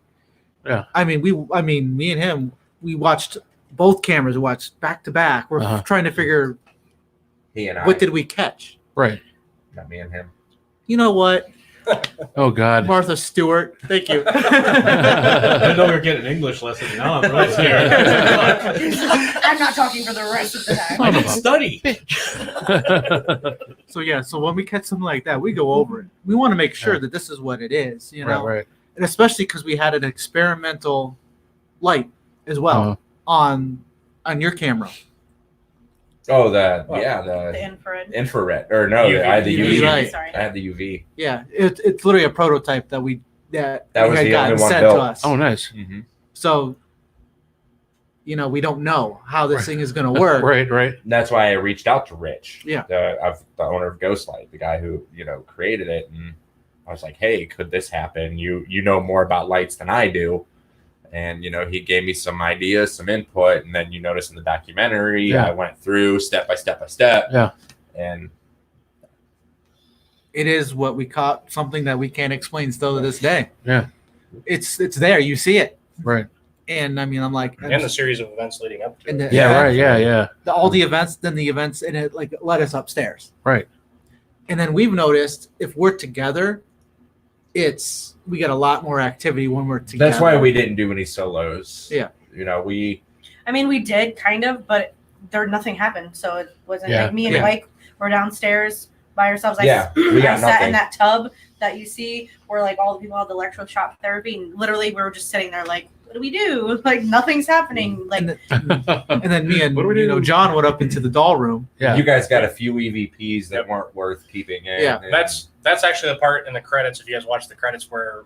Yeah. I mean, me and him, we watched both cameras, we watched back to back. We're Uh-huh. trying to figure He and I. what did we catch. Right. Not me and him. You know what, Oh God. Martha Stewart, thank you. I didn't know we were getting an English lesson. Now I'm really scared. I'm not talking for the rest of the time. I didn't study. So when we catch something like that, we go over it. We want to make sure Yeah. that this is what it is, you know, Right. and especially because we had an experimental light as well Uh-huh. on your camera. Oh, The the infrared. infrared. Or no, UV. I had the UV. Right. Sorry. I had the UV. Yeah, it's literally a prototype that That we was had the gotten only one sent built. to us. Oh, nice. Mm-hmm. So, we don't know how this thing is going to work. Right. That's why I reached out to Rich. Yeah. The owner of Ghostlight, the guy who created it, and I was like, "Hey, could this happen? You know more about lights than I do." And he gave me some ideas, some input, and then you notice in the documentary, Yeah. I went through step by step by step. Yeah. And It is what we caught, something that we can't explain still to this day. Yeah. It's there. You see it. Right. And I mean, I'm like, And the series of events leading up to And it. the- Yeah. Yeah. Right. Yeah. all the events, then the events, and it like led us upstairs. Right. And then we've noticed if we're together, we get a lot more activity when we're together. that's why we didn't do any solos. Yeah. We I mean, we did kind of, but nothing happened. So it wasn't Yeah. like me and Yeah. Mike were downstairs by ourselves. we I got sat nothing. in that tub that you see where like all the people had the electroshock therapy, and literally we were just sitting there like, what do we do? Like nothing's happening. Like and then me and What do we do? John went up into the doll room. Yeah. You guys got a few EVPs that weren't worth keeping in. Yeah. and- That's actually the part in the credits. If you guys watch the credits, where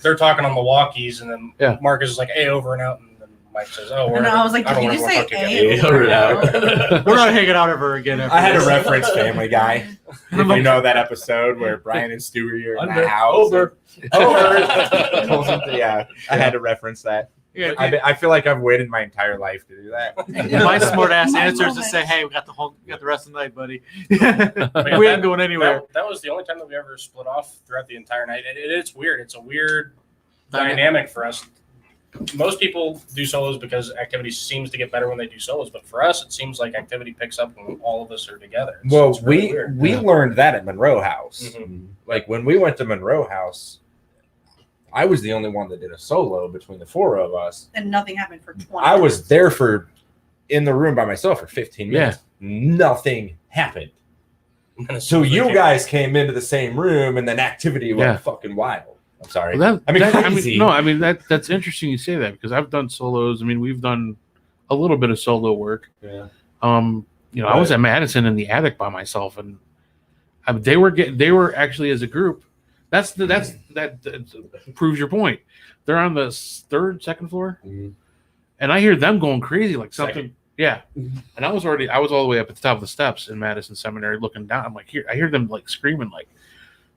they're talking on the walkies, and then Yeah. Marcus is like, "Hey, over and out," and then Mike says, "Oh, we're." and I was like, did you just say A? A? over and out? We're not hanging out ever again. After I had to this. reference Family Guy. And I'm If you like, know that episode where Brian and Stewie are in Under, the house. over. Yeah, I had to reference that. yeah, I feel like I've waited my entire life to do that. and my smart ass My answer is to moment. say, "Hey, we got the rest of the night, buddy. yeah, we ain't going anywhere." That was the only time that we ever split off throughout the entire night. It's weird. It's a weird dynamic for us. most people do solos because activity seems to get better when they do solos, but for us, it seems like activity picks up when all of us are together. It's really weird. we learned that at Monroe House. Mhm. Like when we went to Monroe House, I was the only one that did a solo between the four of us. And nothing happened for 20 I was minutes. there in the room by myself for 15 minutes. Nothing happened. So you guys came into the same room and then activity went fucking wild. I'm sorry. Well, crazy. That's interesting you say that because I've done solos. I mean, we've done a little bit of solo work. Yeah. I was at Madison in the attic by myself, and they were actually as a group. That proves your point. They're on the second floor, and I hear them going crazy like something. Second. Yeah, and I was all the way up at the top of the steps in Madison Seminary looking down. I'm like, I hear them like screaming like,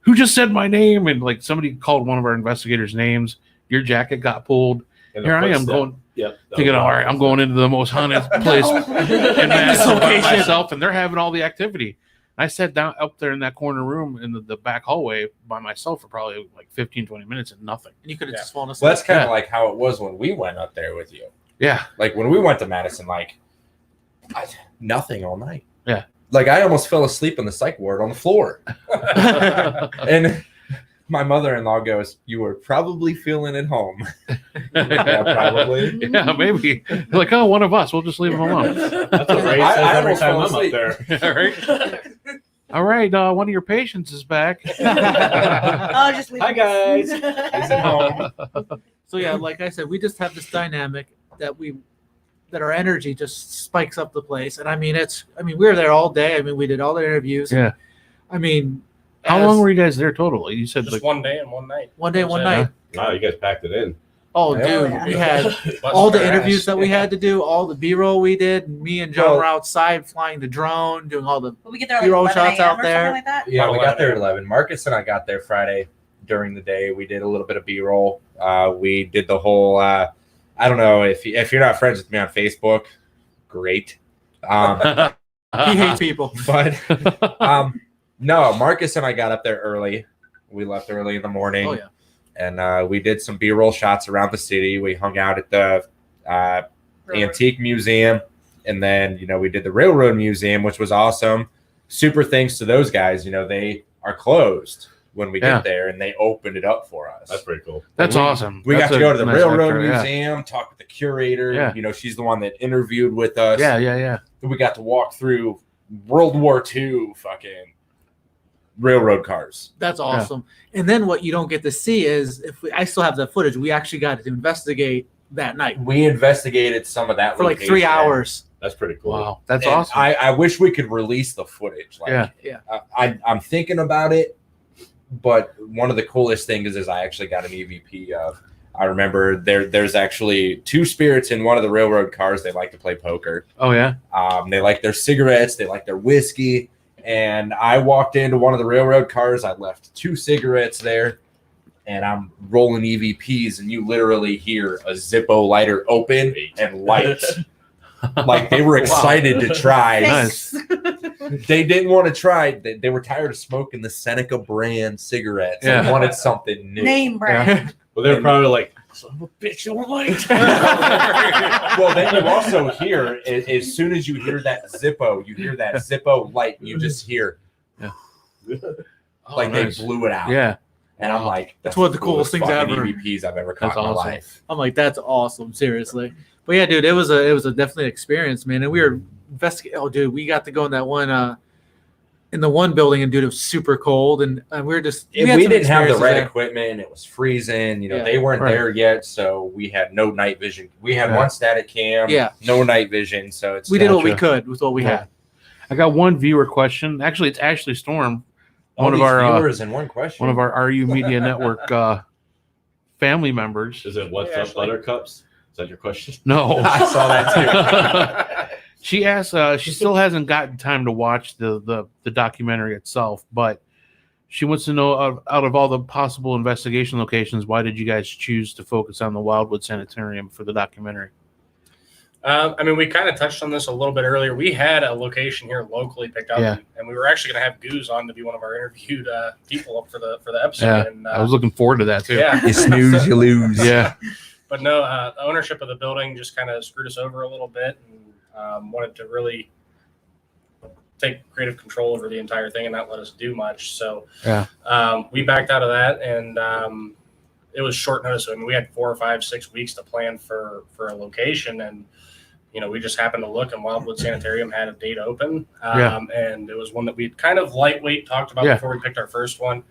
who just said my name? And like somebody called one of our investigators' names. Your jacket got pulled. Here I am going, thinking, all right, I'm going into the most haunted place in Madison by myself, and they're having all the activity. I sat down up there in that corner room in the back hallway by myself for probably like 15, 20 minutes and nothing. And you could have just fallen asleep. Well, that's kind of like how it was when we went up there with you. Yeah. Like when we went to Madison, like nothing all night. Yeah. Like I almost fell asleep in the psych ward on the floor. And my mother-in-law goes, "You were probably feeling at home." Yeah, probably. Yeah, maybe. Like, oh, one of us. We'll just leave him alone. That's what Ray says every time I'm up there. All right. All right. One of your patients is back. Oh, just leave Hi, guys. He's at home. So yeah, like I said, we just have this dynamic that our energy just spikes up the place. And I mean, we were there all day. I mean, we did all the interviews. Yeah. I mean, how long were you guys there totally? You said just like one day and one night. One day, one night. Wow, you guys packed it in. Oh, Yeah. dude, Yeah. we had Bust all the our interviews ass. that we had to do, all the B-roll we did. Me and John Well- were outside flying the drone, doing all the. But we get there like Hero 11 shots a.m. out or there. something like that. Yeah, we got there at 11. Marcus and I got there Friday during the day. We did a little bit of B-roll. We did the whole, I don't know, if you're not friends with me on Facebook, great. He hates people. But no, Marcus and I got up there early. We left early in the morning. Oh yeah. And we did some B-roll shots around the city. We hung out at the Antique Museum. And then, we did the Railroad Museum, which was awesome. Super thanks to those guys. They are closed when we get there, and they opened it up for us. That's pretty cool. That's awesome. We That's got to go to the nice Railroad extra, Museum, talk with the curator. Yeah. She's the one that interviewed with us. Yeah. We got to walk through World War II fucking railroad cars. That's awesome. And then what you don't get to see is I still have the footage. We actually got to investigate that night We investigated some of that for like 3 location. hours. That's pretty cool. Wow. That's And awesome. I wish we could release the footage. Like, Yeah. I'm thinking about it, but one of the coolest things is I actually got an EVP of. I remember there's actually two spirits in one of the railroad cars. They like to play poker. Oh yeah. They like their cigarettes. They like their whiskey. And I walked into one of the railroad cars. I left 2 cigarettes there, and I'm rolling EVPs, and you literally hear a Zippo lighter open and light. Like they were excited to try. Nice. They didn't want to try. They were tired of smoking the Seneca brand cigarettes and Yeah. wanted something new. Name brand. Well, they're probably like, son of a bitch, you want light? Well, then you also hear, as soon as you hear that Zippo light, you just hear like nice. they blew it out. Yeah. And I'm like, That's one of the coolest things fucking ever. EVPs I've ever caught That's in my awesome. life. I'm like, that's awesome, seriously. But yeah, dude, it was a definitely experience, man. And we were investigating. Oh, dude, we got to go in that one in the one building, and dude, it was super cold, and we were just We had some didn't have the experiences right there. equipment. It was freezing. Yeah. They weren't Right. there yet, so we had no night vision. We had Yeah. one static cam. Yeah. No night vision. So it's We did what we Gotcha. could with what we Yeah. had. I got one viewer question. Actually, it's Ashley Storm, all one of these our viewers in one question. one of our RU Media Network family members. Is it what's Yeah, up, Ashley. Buttercups? Is that your question? No. I saw that too. She asked. She still hasn't gotten time to watch the documentary itself, but she wants to know out of all the possible investigation locations, why did you guys choose to focus on the Wildwood Sanitarium for the documentary? We kind of touched on this a little bit earlier. We had a location here locally picked up, Yeah. and we were actually going to have Goose on to be one of our interviewed people for the episode. Yeah, And, I was looking forward to that too. yeah, You snooze, you lose. Yeah. But no, the ownership of the building just kind of screwed us over a little bit, and wanted to really take creative control over the entire thing and not let us do much. So we backed out of that, and it was short notice. I mean, we had 4 or 5, 6 weeks to plan for a location, and we just happened to look, and Wildwood Sanitarium had a date open, and it was one that we kind of lightweight talked about before we picked our first one.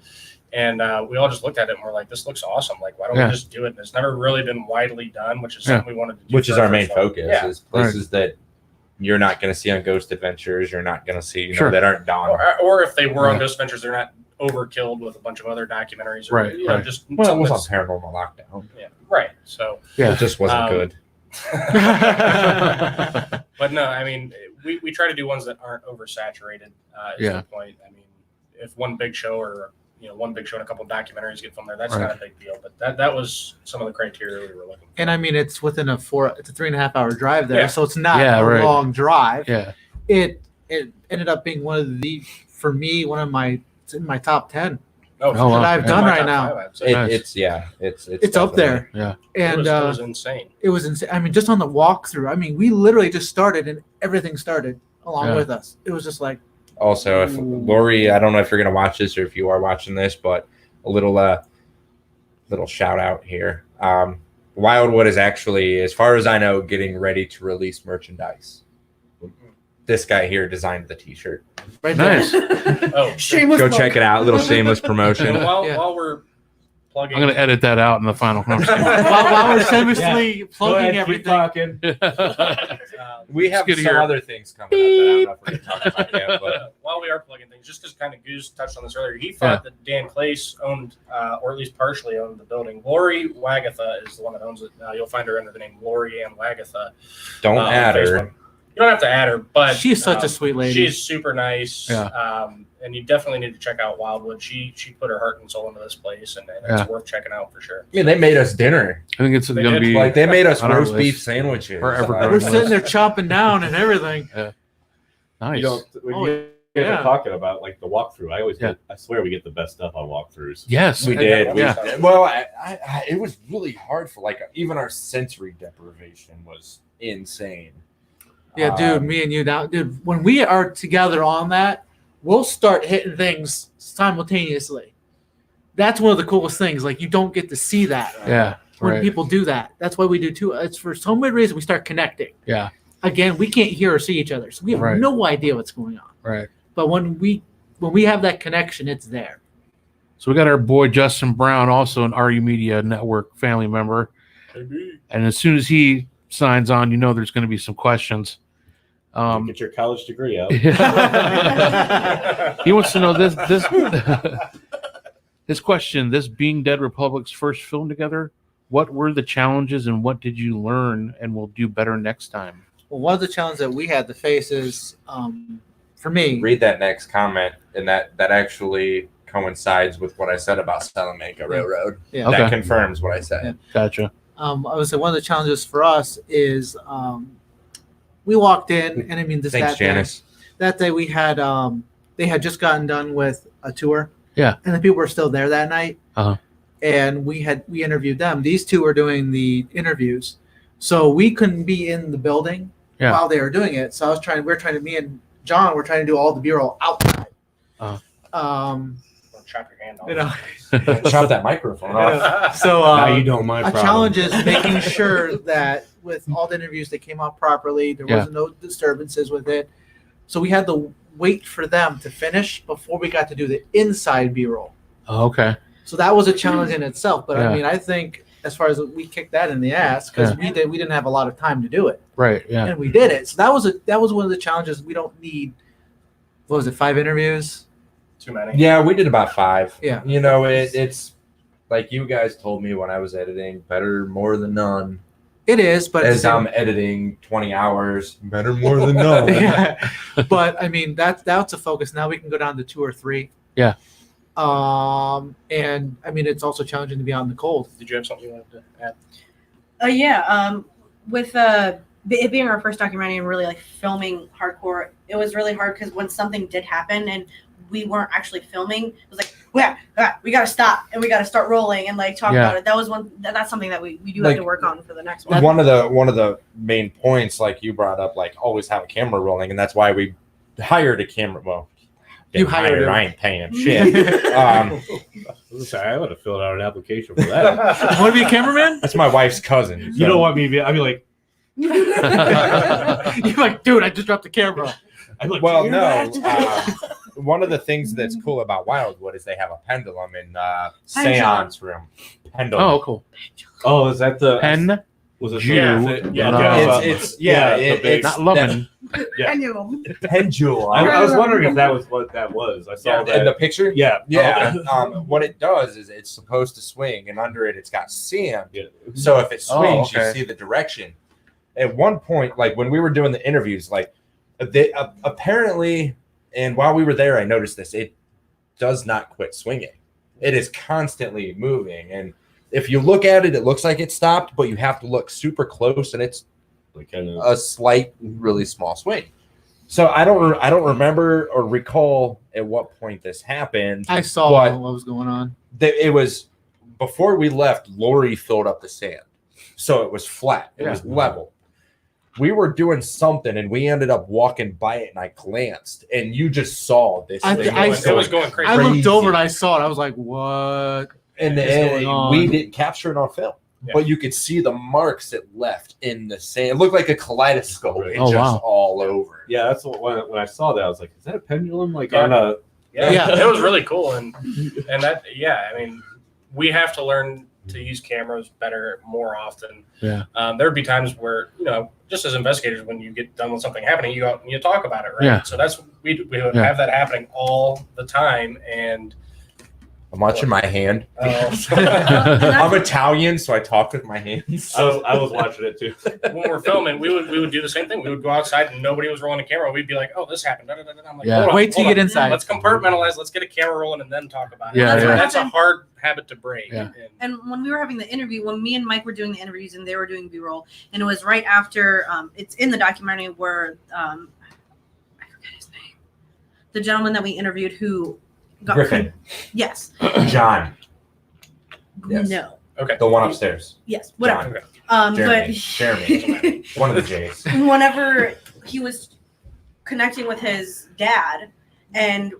And we all just looked at it and we're like, this looks awesome. Like, why don't we just do it? And it's never really been widely done, which is something we wanted to do. Which is our main focus, is places that you're not going to see on Ghost Adventures. You're not going to see, that aren't done. Or if they were on Ghost Adventures, they're not overkilled with a bunch of other documentaries. Or, just it was on Paranormal Lockdown. Yeah, right. So it just wasn't good. But no, I mean, we try to do ones that aren't oversaturated. Is the point. I mean, if one big show or one big show and a couple of documentaries get from there, that's not a big deal. But that was some of the criteria we were looking for. And I mean, it's within it's a 3.5 hour drive there, so it's not a long drive. Yeah, it ended up being one of my top 10 that I've done right now. It's up there. Yeah, and it was insane. It was insane. I mean, just on the walkthrough. I mean, we literally just started and everything started along with us. It was just like. Also, if Lori, I don't know if you're going to watch this or if you are watching this, but a little shout out here. Wildwood is actually, as far as I know, getting ready to release merchandise. This guy here designed the T-shirt. Right nice. Shameless Go plug. check it out. A little shameless promotion. While we're plugging, I'm going to edit that out in the final. while we're shamelessly plugging everything. We have some other things coming up that I don't know if we're going to talk about yet. But while we are plugging things, just because kind of Goose touched on this earlier, he thought that Dan Clace owned, or at least partially owned the building. Lori Wagatha is the one that owns it. You'll find her under the name Lori Ann Wagatha. Don't add her. You don't have to add her, but she's such a sweet lady. She's super nice. Yeah. And you definitely need to check out Wildwood. She put her heart and soul into this place, and it's worth checking out for sure. I mean, they made us dinner. I think it's going to be like they made us roast beef sandwiches. We're sitting there chopping down and everything. Nice. You guys are talking about like the walkthrough. I always I swear we get the best stuff on walkthroughs. Yes, we did. Well, it was really hard for even our sensory deprivation was insane. Yeah, dude, me and you now, dude. When we are together on that, we'll start hitting things simultaneously. That's one of the coolest things. Like, you don't get to see that. Yeah. When people do that, that's why we do too. It's for some weird reason we start connecting. Yeah. Again, we can't hear or see each other, so we have no idea what's going on. Right. But when we have that connection, it's there. So we got our boy Justin Brown, also an RU Media Network family member, and as soon as he signs on, there's going to be some questions. Get your college degree out. He wants to know this question. This being Dead Republic's first film together, what were the challenges and what did you learn and will do better next time? Well, one of the challenges that we had to face is, for me. Read that next comment, and that actually coincides with what I said about Salamanca Railroad. Yeah. That confirms what I said. Yeah. Gotcha. I would say one of the challenges for us is we walked in, and I mean, that day we had they had just gotten done with a tour. Yeah. And the people were still there that night. Uh-huh. And we interviewed them. These two were doing the interviews, so we couldn't be in the building while they were doing it. So me and John were trying to do all the B-roll outside. Chop your hand off. Chop that microphone off. So now you don't mind. A challenge is making sure that with all the interviews they came out properly. There wasn't no disturbances with it. So we had to wait for them to finish before we got to do the inside B-roll. Oh, okay. So that was a challenge in itself. But I mean, I think as far as we kicked that in the ass because we didn't have a lot of time to do it. Right. Yeah. And we did it. So that was one of the challenges. We don't need. What was it? 5 interviews. Too many. Yeah, we did about 5. Yeah. It's like you guys told me when I was editing, better more than none. It is, but as I'm editing 20 hours, better more than none. Yeah. But I mean, that's a focus. Now we can go down to 2 or 3. Yeah. And I mean, it's also challenging to be out in the cold. Did you have something you wanted to add? With it being our first documentary and really like filming hardcore, it was really hard because when something did happen and we weren't actually filming, it was like we gotta stop and we gotta start rolling and like talk about it. That was that's something that we do have to work on for the next one. One of the main points, like you brought up, like always have a camera rolling, and that's why we hired a camera. Well, You hired him. I ain't paying shit. Sorry, I would have filled out an application for that. Want to be a cameraman? That's my wife's cousin. You don't want me to be? I'd be like, You're like, dude, I just dropped the camera. I'm like, Well, "You're no. not." One of the things that's cool about Wildwood is they have a pendulum in Pendulum. seance room. Pendulum. Oh, cool. Oh, is that the Pen, Was it Jew. yeah, It's the big- not loving. Yeah. pendulum. I was wondering if that was what that was. I saw that in the picture. Yeah. Yeah. Okay. What it does is it's supposed to swing, and under it, it's got sand. Yeah. So if it swings, okay. you see the direction. At one point, like when we were doing the interviews, like they apparently, and while we were there, I noticed this. It does not quit swinging. It is constantly moving, and if you look at it, it looks like it stopped, but you have to look super close, and it's Like kind of a slight, really small swing. So I don't remember or recall at what point this happened. I saw but what was going on. it was before we left. Lori filled up the sand, so it was flat. It was level. We were doing something, and we ended up walking by it, and I glanced, and you just saw this. I- thing I going. It was going crazy. I looked Crazy. over and I saw it. I was like, what? and is going on? we didn't capture it on film. Yeah. But you could see the marks it left in the sand. It looked like a kaleidoscope. Right. It Oh, just wow. all over. yeah. That's what when I saw that I was like, is that a pendulum? Like Yeah. on a Yeah, it was really cool, and that I mean, we have to learn to use cameras better more often. Yeah. There'd be times where just as investigators, when you get done with something happening, you go out and you talk about it, right? Yeah. So that's we would Yeah. have that happening all the time, and I'm watching my hand. when I'm Italian, so I talk with my hands. I was watching it too. we're filming, we would do the same thing. We would go outside and nobody was rolling a camera. We'd be like, "Oh, this happened." Da, da, da, da. I'm like, Yeah. "Hold on, Wait till hold you get on. inside. Let's compartmentalize. Let's get a camera rolling and then talk about it." Yeah, That's yeah. what That's a happened. hard habit to break. Yeah. And when we were having the interview, when me and Mike were doing the interviews and they were doing B-roll, and it was right after, it's in the documentary where, I forget his name, the gentleman that we interviewed who got Griffin. Yes. John. Yes. No. Okay. The one upstairs. Yes. Whatever. John. But Jeremy. One of the J's. whenever he was connecting with his dad, and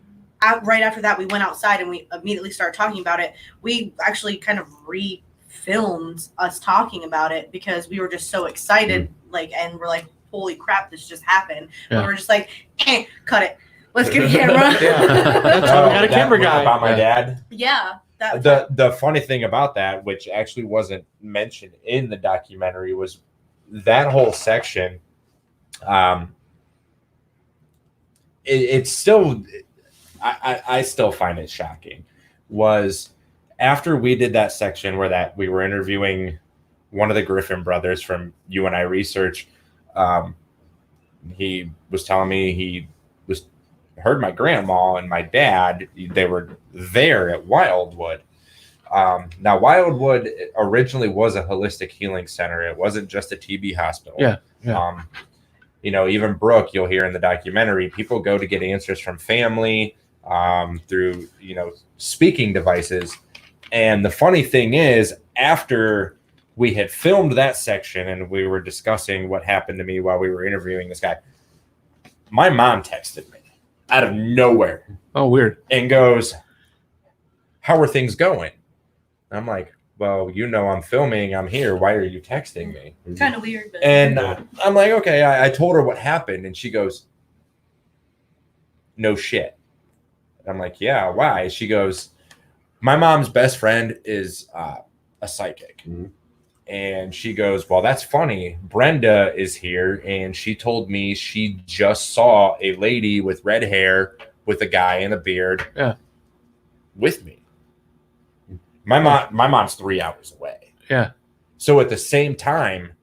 right after that we went outside and we immediately started talking about it. We actually kind of re-filmed us talking about it because we were just so excited, and we're like, holy crap, this just happened. Yeah. And we're just like, cut it, let's get a camera. That's why we got a that camera one guy. about my dad. Yeah, that The funny thing about that, which actually wasn't mentioned in the documentary, was that whole section. It's still, I still find it shocking. Was after we did that section where we were interviewing one of the Griffin brothers from UNI Research. He was telling me he heard my grandma and my dad. They were there at Wildwood. Now, Wildwood originally was a holistic healing center. It wasn't just a TB hospital. Yeah. Even Brooke, you'll hear in the documentary, people go to get answers from family through, speaking devices. And the funny thing is, after we had filmed that section and we were discussing what happened to me while we were interviewing this guy, my mom texted me out of nowhere Oh, weird. and goes, "How are things going?" I'm like, "Well, I'm filming. I'm here. Why are you texting me?" kind of weird. But And I'm like, "Okay." I told her what happened, and she goes, "No shit." I'm like, "Yeah, why?" She goes, "My mom's best friend is a psychic." Mhm. And she goes, "Well, that's funny. Brenda is here, and she told me she just saw a lady with red hair with a guy in a beard with me." My mom's 3 hours away. Yeah. So at the same time,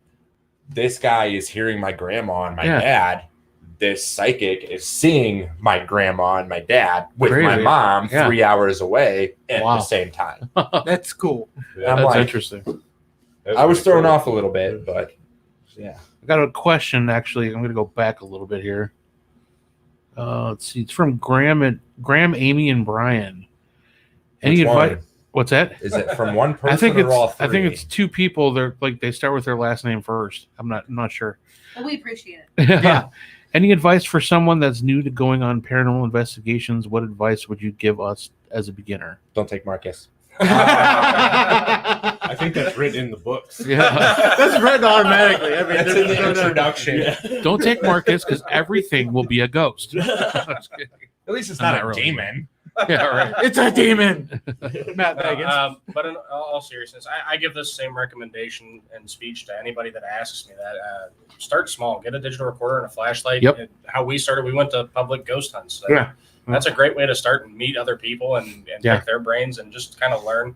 this guy is hearing my grandma and my dad. This psychic is seeing my grandma and my dad with my Crazy. mom Yeah. 3 hours away at Wow. the same time. That's cool. Yeah, I'm That's like- interesting. I was thrown off a little bit, but yeah. I got a question. Actually, I'm going to go back a little bit here. Let's see. It's from Graham, Amy, and Brian. Any Which advice? one? What's that? Is it from one person I think or all it's. three? I think it's two people. They're like they start with their last name first. I'm not sure. But we appreciate it. Yeah. Any advice for someone that's new to going on paranormal investigations? What advice would you give us as a beginner? Don't take Marcus. I think that's written in the books. Yeah. That's written automatically. I mean, That's in the introduction. Yeah. Don't take Marcus because everything will be a ghost. At least it's I'm not not a really. demon. Yeah, right. It's a demon. Matt Bagans. But in all seriousness, I give this same recommendation and speech to anybody that asks me that. Start small. Get a digital recorder and a flashlight. Yep. And how we started, we went to public ghost hunts. So Yeah. That's a great way to start and meet other people and Yeah. pick their brains and just kind of learn.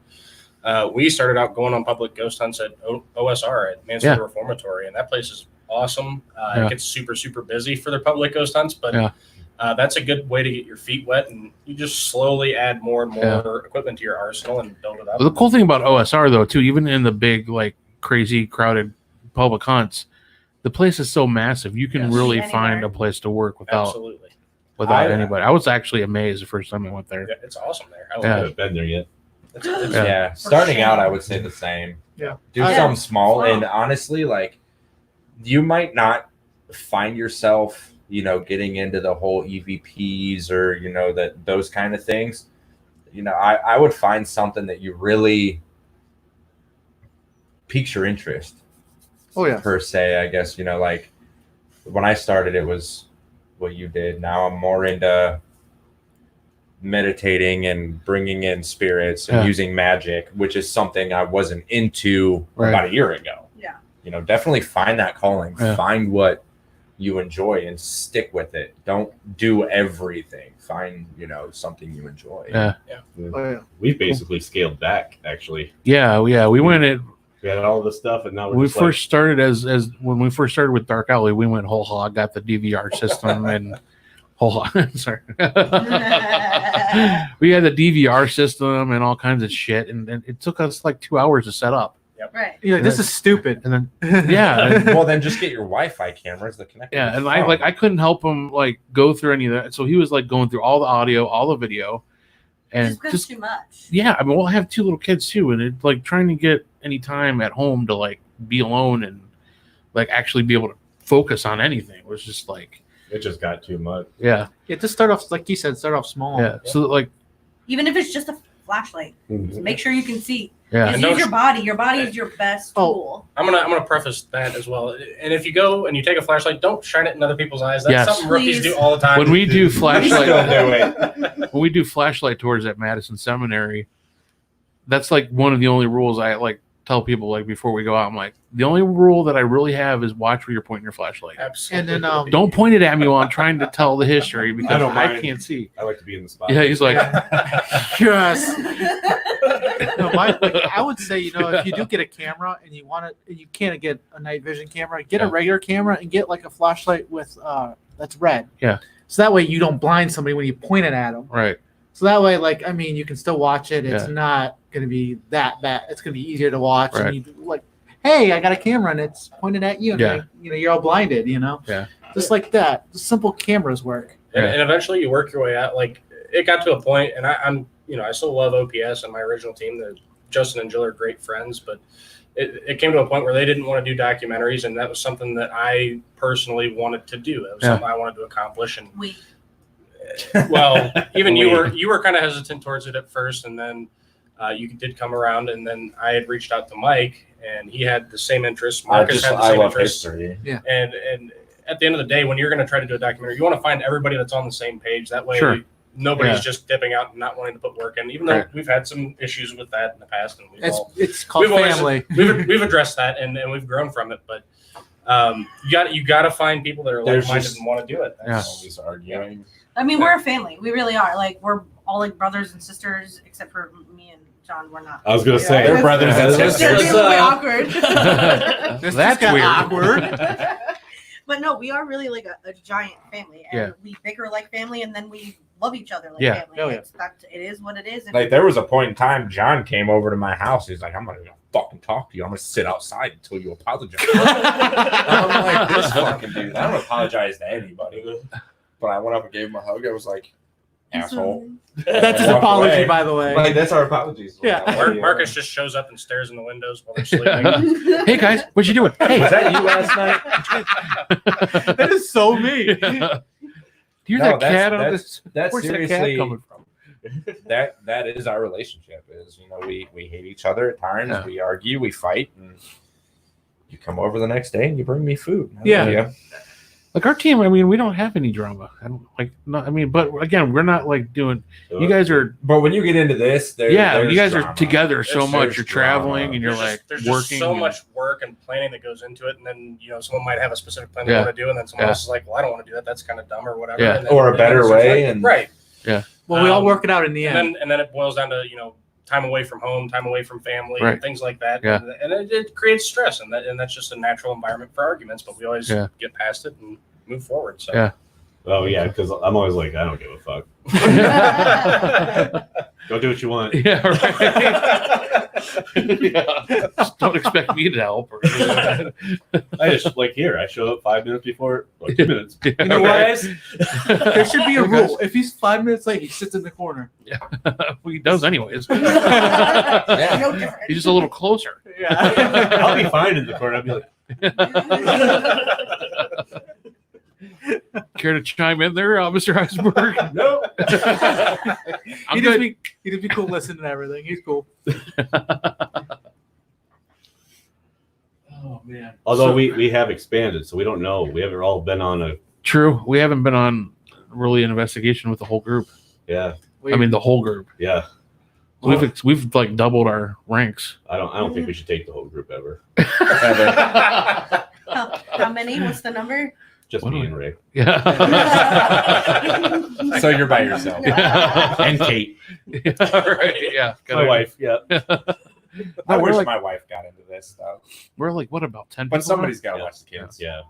We started out going on public ghost hunts at OSR at Mansfield Yeah. Reformatory, and that place is awesome. Yeah. It gets super, super busy for their public ghost hunts, but Yeah. that's a good way to get your feet wet, and you just slowly add more and more equipment to your arsenal and build it up. Well, the cool thing about OSR though, too, even in the big, like crazy crowded public hunts, the place is so massive. You can Yes. really Anywhere. find a place to work without Absolutely. anybody. I was actually amazed the first time I went there. Yeah, it's awesome there. I I love Yeah. haven't been there yet. it. Yeah. Yeah. Starting out, I would say the same. Yeah. Do Yeah. something small. Wow. And honestly, like, you might not find yourself, getting into the whole EVPs or, those kind of things. I would find something that you really piques your interest. Oh, yeah. Per se, I guess, like when I started, it was what you did. Now I'm more into meditating and bringing in spirits and Yeah. using magic, which is something I wasn't into Right. about a year ago. Yeah. Definitely find that calling, Yeah. find what you enjoy and stick with it. Don't do everything. Find, something you enjoy. Yeah. Oh, yeah. We've basically scaled back, actually. Yeah. We went at We had all this stuff, and now we just first started as when we first started with Dark Alley, we went whole hog, got the DVR system and whole hog. Sorry. We had the DVR system and all kinds of shit, and it took us like 2 hours to set up. Right. You're like, this is stupid. And then yeah, and- Well, then just get your Wi-Fi cameras that connect. yeah, to and your I phone. I couldn't help him like go through any of that. So he was like going through all the audio, all the video, and Just just too much. yeah. I mean, well, I have 2 little kids too, and it's like trying to get any time at home to like be alone and like actually be able to focus on anything was just like it just got too much. yeah, Yeah, just start off, like you said, start off small. yeah. So like Even if it's just a flashlight, just make sure you can see. yeah, Just And use don't- your body. Your body is your best Oh. tool. I'm gonna preface that as well. And if you go and you take a flashlight, don't shine it in other people's eyes. That's Yes. something rookies Please. do all the time. when we do flashlight Still do it. when we do flashlight tours at Madison Seminary, that's like one of the only rules I like tell people like before we go out. I'm like, the only rule that I really have is watch where you're pointing your flashlight. Absolutely. And then, Don't point it at me while I'm trying to tell the history because don't I mind. can't see. I like to be in the spot. Yeah, he's like, yes. No, I would say, if you do get a camera and you want it, and you can't get a night vision camera, get a Yeah. regular camera and get like a flashlight with that's red. Yeah. So that way you don't blind somebody when you point it at them. right, So that way, you can still watch it. It's Yeah. not going to be that bad. It's going to be easier to watch. Right. And you like, hey, I got a camera and it's pointed at you. And Yeah. you're all blinded. Yeah. Just like that. Just simple cameras work. And eventually you work your way out. Like it got to a point, and I'm I still love OPS and my original team. Justin and Jill are great friends, but it came to a point where they didn't want to do documentaries, and that was something that I personally wanted to do. It was Yeah. something I wanted to accomplish. And We. well, even you were kind of hesitant towards it at first, and then you did come around, and then I had reached out to Mike, and he had the same interests. Marcus had the I same love interests. history. And at the end of the day, when you're going to try to do a documentary, you want to find everybody that's on the same page. That way, Sure. nobody's Yeah. just dipping out and not wanting to put work in. Even though Right. we've had some issues with that in the past, and It's called we've always- family. we've addressed that, and we've grown from it. But you got to find people that are There's like-minded just- and want to do it. Yeah. Always arguing. I mean, we're a family. We really are. Like, we're all like brothers and sisters, except for me and John. We're not. I was gonna say They're brothers and They're sisters. really awkward. This That's got weird. awkward. But no, we are really like a giant family, and Yeah. we bicker like family, and then we love each other like Yeah. family. Oh, yeah. It is what it is. And Like there was a point in time, John came over to my house. He's like, "I'm not gonna fucking talk to you. I'm gonna sit outside until you apologize." I'm like, "This fucking dude. I don't apologize to anybody." But I went up and gave him a hug. I was like, asshole. That's his Walk apology, away. by the way. Like that's our apologies. Yeah. Marcus just shows up and stares in the windows while they're sleeping. Hey guys, what you doing? Hey, Was that you last night? That is so me. Here's No, that cat on that's- this. That's Where's that cat seriously coming from? that is our relationship. Is we hate each other at times. Yeah. We argue, we fight, and you come over the next day and you bring me food. Yeah. Like our team, I mean, we don't have any drama. I don't like. Not, I mean, but again, we're not like doing. You guys are. But when you get into this, You guys are together so There's- much. there's You're traveling drama. and you're There's like just working. so and- much work and planning that goes into it, and then someone might have a specific plan Yeah. they want to do, and then someone Yeah. else is like, "Well, I don't want to do that. That's kind of dumb or whatever." Yeah. And then- Or a better it's just way, like- and- right. Well, we all work it out in the And end. then it boils down to time away from home, time away from family, Right. and things like that. Yeah. And it creates stress, and that's just a natural environment for arguments. But we always Yeah. get past it and move forward. So Yeah. Oh yeah, because I'm always like, I don't give a fuck. Go do what you want. Yeah, right. Yeah. Just don't expect me to help. Or, I just like here. I show up 5 minutes before, like 2 minutes. Yeah, You know right. what? There should be a rule. If he's 5 minutes late, he sits in the corner. Well, he does anyways. Yeah. No different. He's just a little closer. Yeah. I'll be fine in the corner. I'll be like, Care to chime in there, Mr. Heisenberg? no. I'm He'd just good. be cool listening to everything. He's cool. Oh man. Although So- we have expanded, so we don't know. We haven't all been on a True. We haven't been on really an investigation with the whole group. yeah. I mean, the whole group. Yeah. We've like doubled our ranks. I don't think we should take the whole group ever. How many? What's the number? Just What me do and Ray. Yeah. So you're by yourself. And Kate. Yeah, right. Yeah. My wife. Yeah. I we're wish like- my wife got into this stuff. We're like, what about 10 But people? somebody's got to Yeah. watch the kids. Yeah.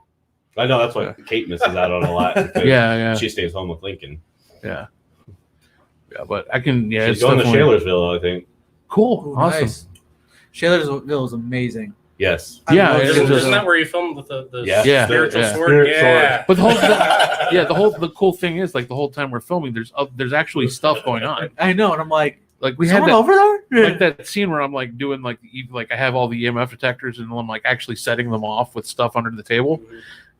I know that's what Kate misses out on a lot. Because Yeah, yeah. She stays home with Lincoln. Yeah. Yeah, but I can, yeah, She's it's going to definitely Shalersville, I think. cool. Ooh, Awesome. nice. Shalersville is amazing. Yes. Yeah, love it's Isn't, just- isn't that where you filmed with the Yeah. Yeah. spiritual Yeah. sword? Spirit Yeah. But the cool thing is, like, the whole time we're filming, there's actually stuff going on. I know, and I'm like, Like we had someone that, over there? like that scene where I'm like doing like I have all the EMF detectors and I'm like actually setting them off with stuff under the table.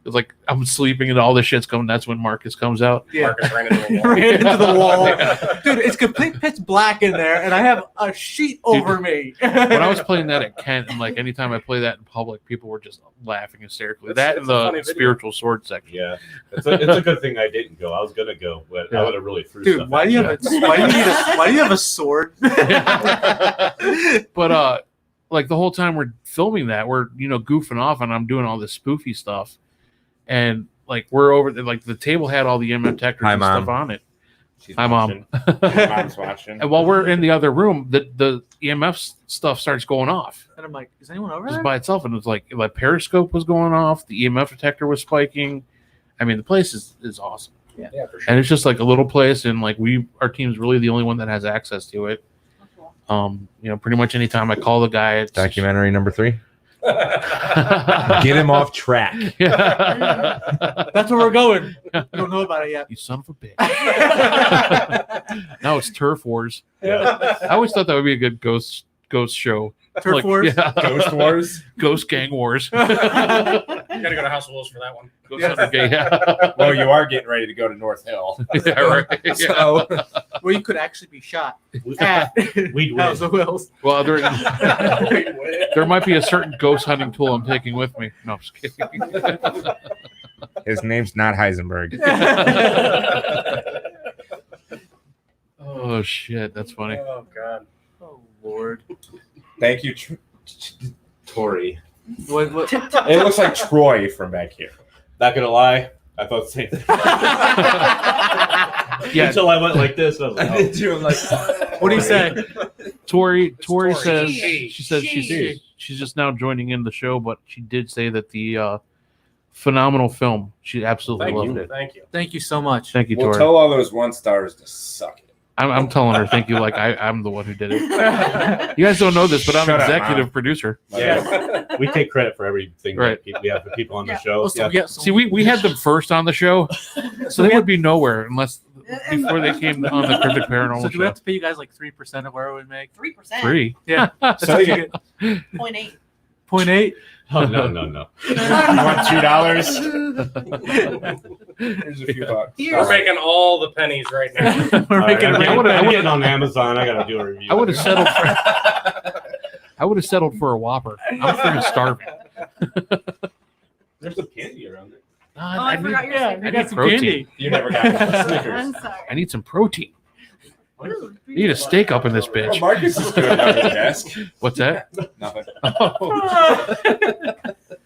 It's like I'm sleeping and all this shit's coming. That's when Marcus comes out. Yeah. Marcus ran into the wall. Ran into the wall. Yeah. Dude, it's complete pitch black in there, and I have a sheet over me. When I was playing that at Kent, and like anytime I play that in public, people were just laughing hysterically. It's That a and funny the video. spiritual sword section. Yeah. It's a good thing I didn't go. I was gonna go, but Yeah. I would have really threw Dude, stuff why at do you have why do you have a sword? But like the whole time we're filming that, we're goofing off, and I'm doing all this spoofy stuff, and like we're over like the table had all the EMF detectors Hi, and Mom. stuff on it. She's Hi, Mom. watching. Mom's watching. And while we're in the other room, the EMF stuff starts going off And I'm like, is anyone over just there? by itself, and it's like periscope was going off, the EMF detector was spiking. I mean, the place is awesome, Yeah, for sure. and it's just like a little place, and like our team's really the only one that has access to it. Pretty much anytime I call the guy, it's Documentary number 3. Get him off track. Yeah. That's where we're going. You don't know about it yet. You son of a bitch. Now it's Turf Wars. Yeah. I always thought that would be a good ghost show. Turf Like, Wars. Yeah. Ghost Wars. Ghost Gang Wars. You gotta go to House of Wolves for that one. Ghost Hunter Gang. Yeah. Well, you are getting ready to go to North Hill. Yeah, right. Yeah. So Where you could actually be shot at We'd win. House of Wills. Well, there might be a certain ghost hunting tool I'm taking with me. No, I'm just kidding. his name's not Heisenberg. Oh shit, that's funny. Oh God. Oh Lord. Thank you, Tori. What? It looks like Troy from back here. Not gonna lie, I thought the same thing. Yeah. Until I went like this, I was like, oh. I'm like, What do you say? Tori Tori. says She. she says She. she's just now joining in the show, but she did say that the phenomenal film. She absolutely Thank loved you. it. Thank you. Thank you so much. Thank you, we'll Tori. tell all those 1 stars to suck it. I'm telling her thank you. Like I'm the one who did it. You guys don't know this, but I'm Shut up, executive Mom. producer. Yeah. We take credit for everything Right. that we have for people on the Yeah. show. Also, Yeah. yeah, See, we had them first on the show, so they would be nowhere unless before they came on the Cryptic Paranormal So do we show. have to pay you guys like 3% of where we make? 3%. Free. Yeah. So you get 0.8. 0.8. Oh no. You want $2? Here's a few bucks. We're making all the pennies right now. We're making I'm rain. getting on Amazon. I gotta do a review. I would have settled for. I would have settled for a Whopper. I'm freaking starving. there's some candy around there. I forgot your Yeah, secret. you got some protein. candy. You never got Snickers. I'm sorry. I need some protein. Ooh, Need a steak up in this Oh, bitch. Marcus is good at his desk. What's that? Nothing.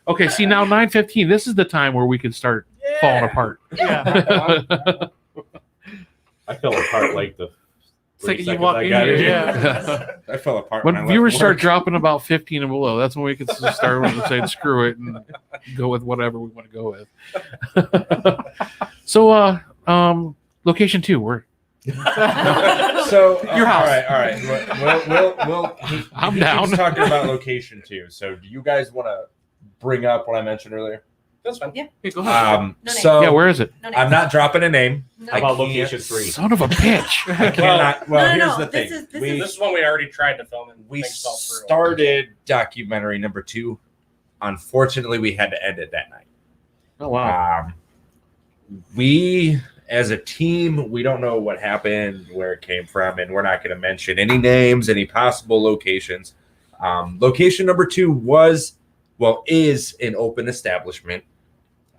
Okay, see now 9:15. This is the time where we can start falling apart. Yeah. I fell apart like the. It's like 3 you seconds walk I in got here. in. Yeah. I fell apart When I left viewers start work. dropping about 15 and below, that's when we can start with saying screw it and go with whatever we want to go with. So, location 2, we're So Your house. All right. We'll I'm he down. keeps talking about location 2. So do you guys want to bring up what I mentioned earlier? That's fine. Okay, go ahead. No name. So yeah, where is it? No name. I'm not dropping a name. No I name. How about can't- location 3? Son of a bitch. I cannot. Well, No, no, here's no. the thing. This is- we This is one we already tried to film and we things fell through. started documentary number 2. Unfortunately, we had to end it that night. Oh wow. We, as a team, we don't know what happened, where it came from, and we're not going to mention any names, any possible locations. Location number 2 is an open establishment.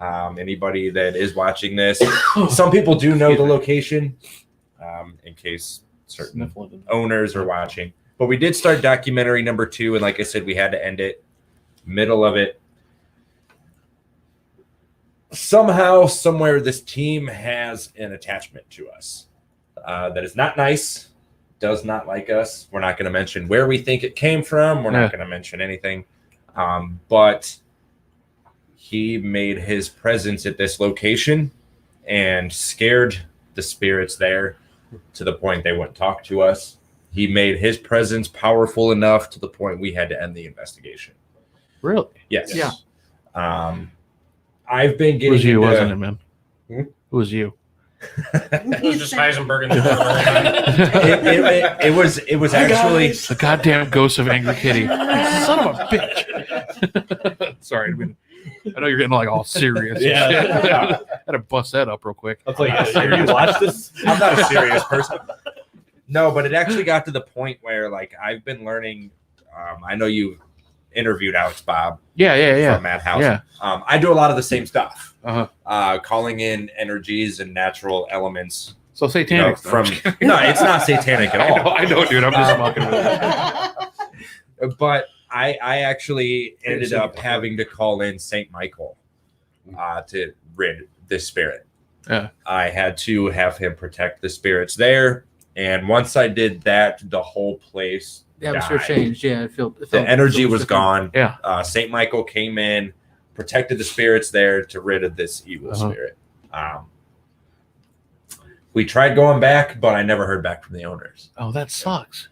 Anybody that is watching this, some people do know the location, in case certain owners are watching. But we did start documentary number 2, and like I said, we had to end it middle of it. Somehow, somewhere, this team has an attachment to us that is not nice, does not like us. We're not going to mention where we think it came from. We're not going to mention anything. But he made his presence at this location and scared the spirits there to the point they wouldn't talk to us. He made his presence powerful enough to the point we had to end the investigation. Really? Yes. Yeah. I've been It getting was you, into, wasn't it, man? Hmm? It was you. It was just Heisenberg in the it was actually The goddamn ghost of Angry Kitty. Son of a bitch. Sorry, I know you're getting like all serious. Yeah. Had to bust that up real quick. I was like, have you watched this? I'm not a serious person. No, but it actually got to the point where like I've been learning. I know you interviewed Alex Bob Yeah. from Madhouse. Yeah. I do a lot of the same stuff. Uh-huh. Calling in energies and natural elements. So satanic From stuff. no, it's not satanic at all. I know, dude. I'm just fucking with you. But I actually ended up having to call in Saint Michael to rid this spirit. Yeah. I had to have him protect the spirits there, and once I did that, the whole place The atmosphere died. changed. Yeah, it felt The energy was different. gone. Yeah. Saint Michael came in, protected the spirits there to rid of this evil Uh-huh. spirit. We tried going back, but I never heard back from the owners. Oh, that sucks.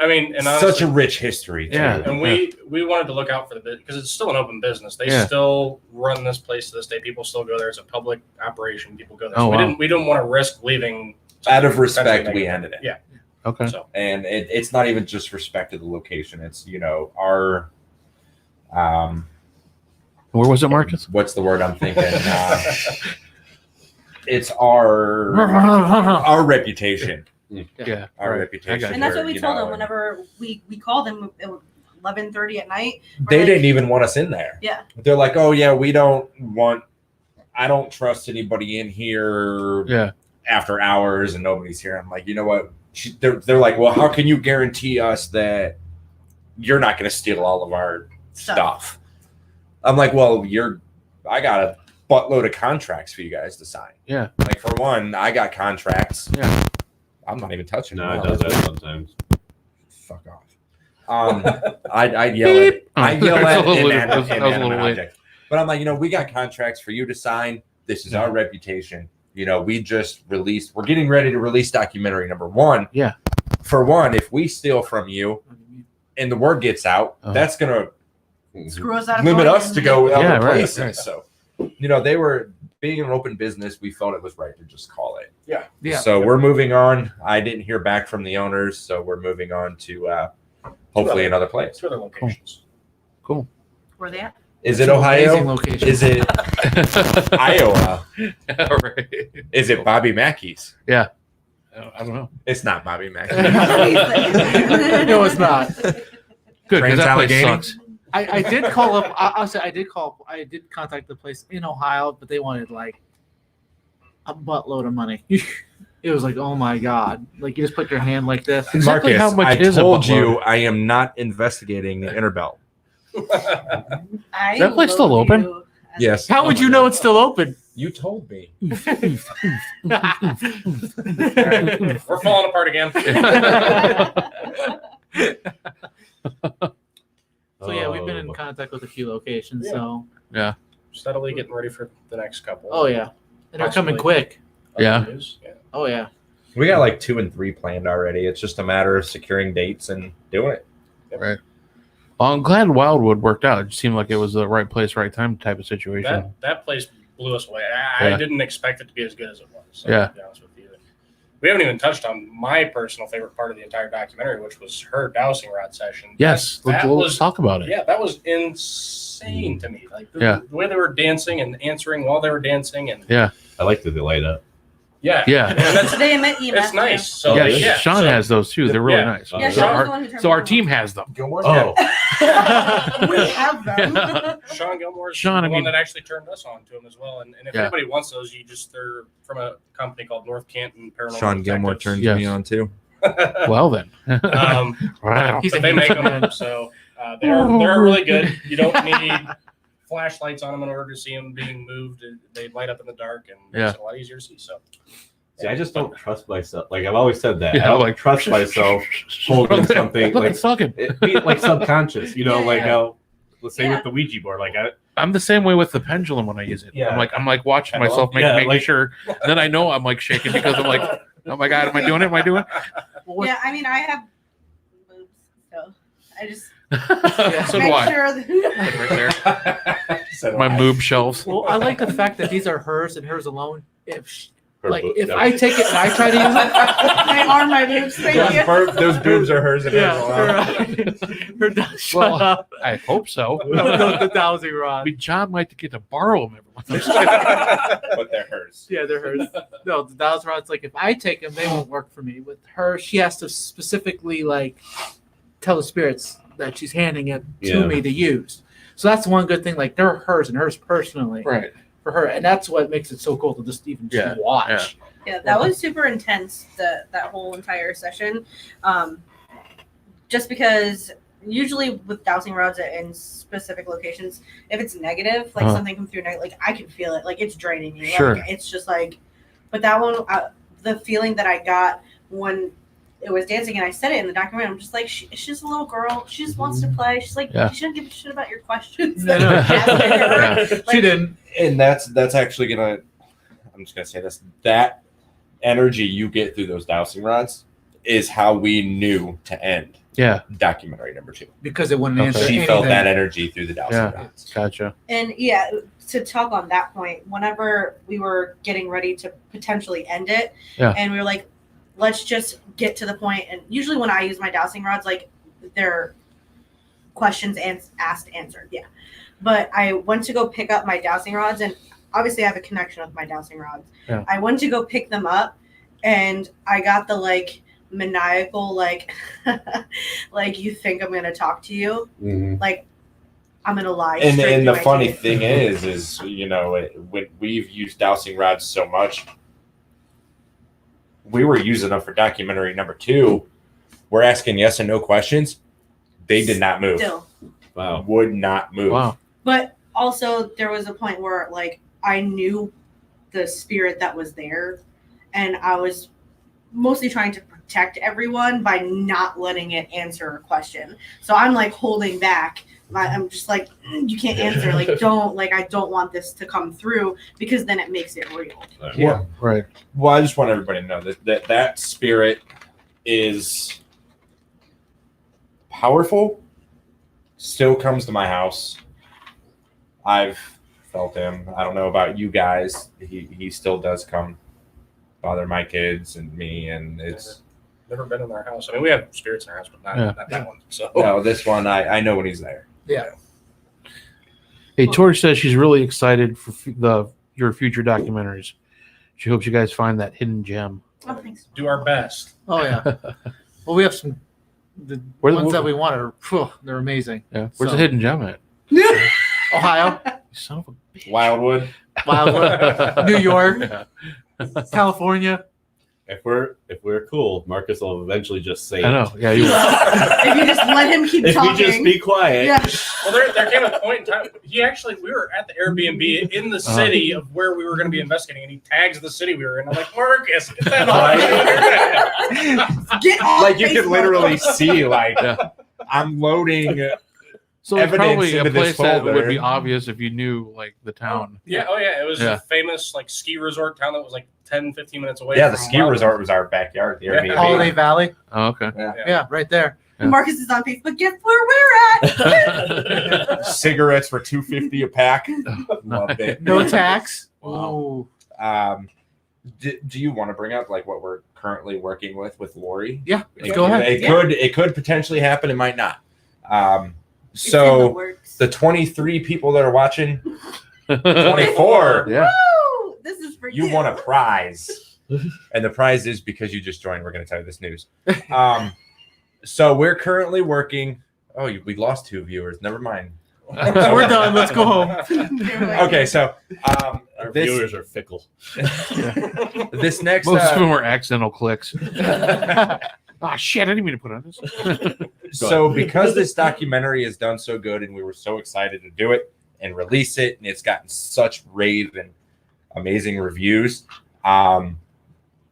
I mean, and honestly, Such a rich history, too. Yeah. and we wanted to look out for the business because it's still an open business. They Yeah. still run this place to this day. People still go there. It's a public operation. People go there. Oh, So wow. we didn't want to risk leaving. Out of respect, potentially we negative. ended it. Yeah. Okay. So And it's not even just respect to the location. It's, our, Where was it, Marcus? what's the word I'm thinking? It's our reputation. Yeah. Our right. reputation. I got And you. that's what we you told know, them whenever we called them at 11:30 at night. They like- didn't even want us in there. Yeah. They're like, oh, yeah, I don't trust anybody in here Yeah. after hours and nobody's here. I'm like, you know what? They're like, well, how can you guarantee us that you're not going to steal all of our stuff? I'm like, well, I got a buttload of contracts for you guys to sign. Yeah. Like, for one, I got contracts. Yeah. I'm not even touching No, them. it does that sometimes. Fuck off. I'd yell at That was a little late. That was a inanimate little late. object. But I'm like, we got contracts for you to sign. This is our reputation. We just released. We're getting ready to release documentary number 1. Yeah. For one, if we steal from you and the word gets out, Uh-huh. that's gonna Screw us out of limit going us in. to go Yeah, other right, places. right. So, they were being an open business, we felt it was right to just call it. Yeah. So we're moving on. I didn't hear back from the owners, so we're moving on to hopefully another place. Two other locations. Cool. Where they at? Is it Two amazing Ohio? locations. Is it Iowa? All right. Is it Bobby Mackey's? I don't know. It's not Bobby Mackey's. No, it's not. Good, because that place Trans-Allegheny? sucks. I did call up. I'll say I did contact the place in Ohio, but they wanted like a buttload of money. It was like, oh my god! Like you just put your hand like this. Exactly Marcus, how much I is a told buttload? you I am not investigating the Interbelt. Is that place still open? Yes. How would you know it's still open? You told me. We're falling apart again. So yeah, we've been in contact with a few locations. Yeah. So Steadily getting ready for the next couple. oh yeah, and they're coming Possibly. quick. Other Yeah. news? Yeah. Oh yeah. We got like 2 and 3 planned already. It's just a matter of securing dates and doing it. Right. Well, I'm glad Wildwood worked out. It seemed like it was the right place, right time type of situation. That place blew us away. I Yeah. didn't expect it to be as good as it was. So, Yeah. To be honest with you. We haven't even touched on my personal favorite part of the entire documentary, which was her dowsing rod session. Yes, That let's was talk about it. Yeah, that was insane to me. Like Yeah. the way they were dancing and answering while they were dancing, and I like that they light up. yeah, Yeah. and that's So they met EMS. it's nice. So Yeah, yeah, Sean so- has those too. They're really Yeah. nice. Yeah, So Sean was our, the one who turned so our me team on. has them. Gilmore's Oh, We have them. Sean Gilmore's Sean, the I one mean- that actually turned us on to him as well. And if Yeah. anybody wants those, they're from a company called North Canton Paranormal. Sean Gilmore Detectives. turns Yes. me on too. Well then. Um, He's but a they make handsome man. them, so they're really good. You don't need flashlights on them in order to see them being moved. They light up in the dark and makes Yeah. it a lot easier to see. So see, I just don't trust myself. Like I've always said that. Yeah, I don't like- trust myself holding something Look, like it's talking. it, be like subconscious. You know, Yeah, like yeah. how let's say Yeah. with the Ouija board. Like I'm the same way with the pendulum when I use it. Yeah. I'm like watching Pendulum? myself, Yeah, making like- sure. Then I know I'm like shaking because I'm like, oh my god, am I doing it? Am I doing it? Yeah, I mean, I have boobs, so I just So do make I. sure that Right there. So do My I. boob shelves. Well, I like the fact that these are hers and hers alone. her Like book- if no. I take it and I try to use it, my arm, my boobs. Thank you. Those boobs are hers and yeah, hers. her shut Well, up. I hope so. No, the dowsing I rod. mean, John might get to borrow them every once in a while. But they're hers. Yeah, they're hers. No, the dowsing rod's like if I take them, they won't work for me. With her, she has to specifically like tell the spirits that she's handing it to Yeah. me to use. So that's one good thing. Like they're hers and hers personally Right. for her, and that's what makes it so cool to just even Yeah, watch. Yeah, that was super intense. That whole entire session, just because usually with dowsing rods in specific locations, if it's negative, like Uh-huh. something come through, like I can feel it, like it's draining me. Sure. Like, it's just like, but that one, the feeling that I got when it was dancing, and I said it in the documentary, I'm just like, she's just a little girl. She just wants to play. She's like, Yeah. you shouldn't give a shit about your questions. No, no. Yeah. She didn't. And that's actually gonna. I'm just gonna say this. That energy you get through those dowsing rods is how we knew to end Yeah. documentary number 2. Because it wouldn't Okay. answer She anything. felt that energy through the dowsing Yeah. rods. Gotcha. And yeah, to talk on that point, whenever we were getting ready to potentially end it, Yeah. and we were like, let's just get to the point. And usually when I use my dowsing rods, like they're questions asked, answered. Yeah. But I went to go pick up my dowsing rods, and obviously I have a connection with my dowsing rods. Yeah. I went to go pick them up, and I got the like maniacal, like, like you think I'm going to talk to you. Mhm. Like, I'm gonna lie. And straight and through the my funny teeth. thing is you know when we've used dowsing rods so much, we were using them for documentary number 2. We're asking yes and no questions. They did not move. Still, Wow. Would not move. Wow. but also there was a point where like I knew the spirit that was there, and I was mostly trying to protect everyone by not letting it answer a question. So I'm like holding back. I'm just like, you can't answer. Like, don't, like, I don't want this to come through because then it makes it real. Yeah. Right. Well, I just want everybody to know that spirit is powerful. Still comes to my house. I've felt him. I don't know about you guys. He still does come bother my kids and me, and it's Never been in our house. I mean, we have spirits in our house, but not that one. So no, this one I know when he's there. Yeah. Hey, Tori says she's really excited for your future documentaries. She hopes you guys find that hidden gem. Oh, thanks. do our best. Oh yeah. Well, we have some the ones that we want are they're amazing. Yeah. Where's So- the hidden gem at? Ohio, You son of a bitch. Wildwood. Wildwood, New York, California. If we're cool, Marcus will eventually just say I know. Yeah. You, If you just let him keep If talking. we just be quiet. Yeah. Well, there came a point in time. We were at the Airbnb in the city of where we were going to be investigating, and he tags the city we were in. I'm like, Marcus, get that off. Get off Like you could Facebook. literally see, like Yeah. I'm loading. so it's Evidence probably a into this place that would folder. be obvious if you knew like the town. Yeah, oh yeah, it was Yeah. a famous like ski resort town that was like 10, 15 minutes away. Yeah, the from ski Wildwood. resort was our backyard. The Yeah. Airbnb. Holiday Valley. Oh, okay. Yeah, right there. Yeah. Marcus is on Facebook. Guess where we're at? Cigarettes for $2.50 a pack. Loved it. No tax. Wow. Ooh. Do you want to bring up like what we're currently working with Lori? Yeah, It, go ahead. It could potentially happen. It might not. It's in the So works. the 23 people that are watching, 24, Yeah. Woo! This is for you. you won a prize, and the prize is because you just joined. We're going to tell you this news. So we're currently working. Oh, we lost 2 viewers. Never mind. We're done. Let's go home. Okay, so Our this viewers are fickle. this next Most of them were accidental clicks. Yeah. Oh shit! I didn't mean to put on this. so because this documentary has done so good and we were so excited to do it and release it, and it's gotten such rave and amazing reviews,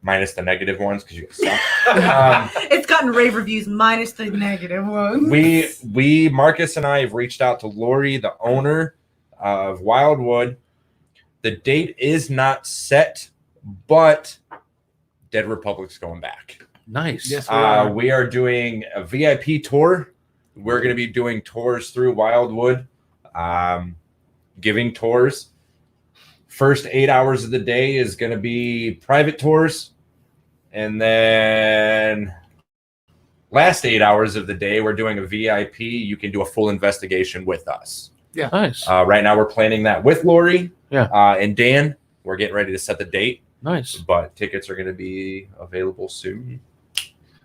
minus the negative ones because you guys suck. It's gotten rave reviews minus the negative ones. we Marcus and I have reached out to Lori, the owner of Wildwood. The date is not set, but Dead Republic's going back. Nice. Yes, we are. We are doing a VIP tour. We're going to be doing tours through Wildwood, giving tours. First 8 hours of the day is going to be private tours. And then last 8 hours of the day, we're doing a VIP. You can do a full investigation with us. Nice. Right now, we're planning that with Lori Yeah. and Dan. We're getting ready to set the date, Nice. but tickets are going to be available soon.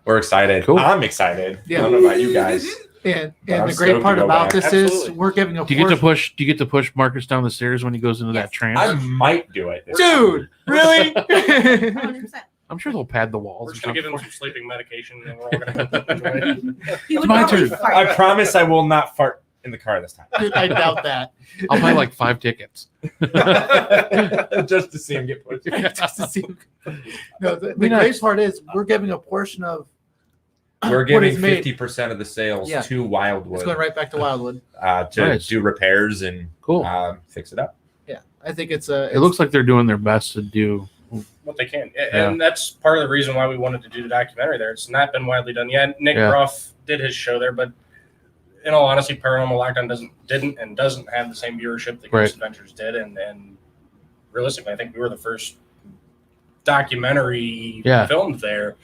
We're excited. Cool. I'm excited. Yeah. I don't know about you guys. And I'm the great stoked part to go about back. this is Absolutely. we're giving a Do you get to portion. push Marcus down the stairs when he goes into that Yes. trance? I might do it. Dude, really? 100%. I'm sure they'll pad the walls. We're or just gonna give him something. some sleeping medication, and we're all gonna. He would my probably turn. fart. I promise I will not fart in the car this time. I doubt that. I'll buy like 5 tickets. Just to see him get pushed. Just to see. No, the Be great nice. part is we're giving a portion of We're what giving he's made. 50% of the sales Yeah. to It's Wildwood going right back to Wildwood. to Nice. do repairs and Cool. fix it up. Yeah, I think it's a. It looks like they're doing their best to do. What they can, Yeah. and that's part of the reason why we wanted to do the documentary there. It's not been widely done yet. Nick Yeah. Ruff did his show there, but in all honesty, Paranormal Lockdown doesn't have the same viewership that Right. Ghost Adventures did, and realistically, I think we were the first documentary Yeah. filmed there.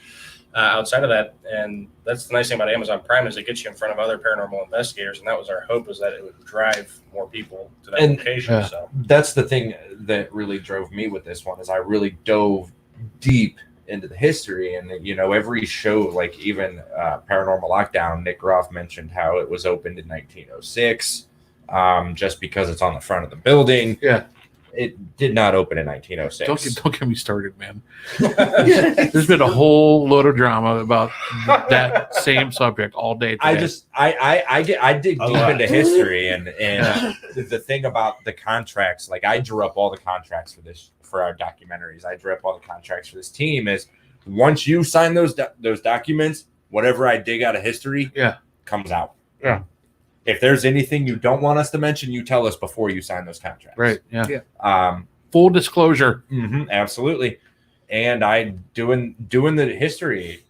Outside of that, and that's the nice thing about Amazon Prime is it gets you in front of other paranormal investigators, and that was our hope, was that it would drive more people to that And- location. Yeah. So That's the thing that really drove me with this one is I really dove deep into the history, and every show, like even Paranormal Lockdown, Nick Ruff mentioned how it was opened in 1906, just because it's on the front of the building. Yeah. It did not open in 1906. Don't get me started, man. There's been a whole load of drama about that same subject all day. I today. just I dig A deep lot. into history, and the thing about the contracts, like I drew up all the contracts for our documentaries. I drew up all the contracts for this team. Is once you sign those documents, whatever I dig out of history, comes out. Yeah. If there's anything you don't want us to mention, you tell us before you sign those contracts. right. Yeah. Yeah. Full disclosure. Absolutely. And I doing the history.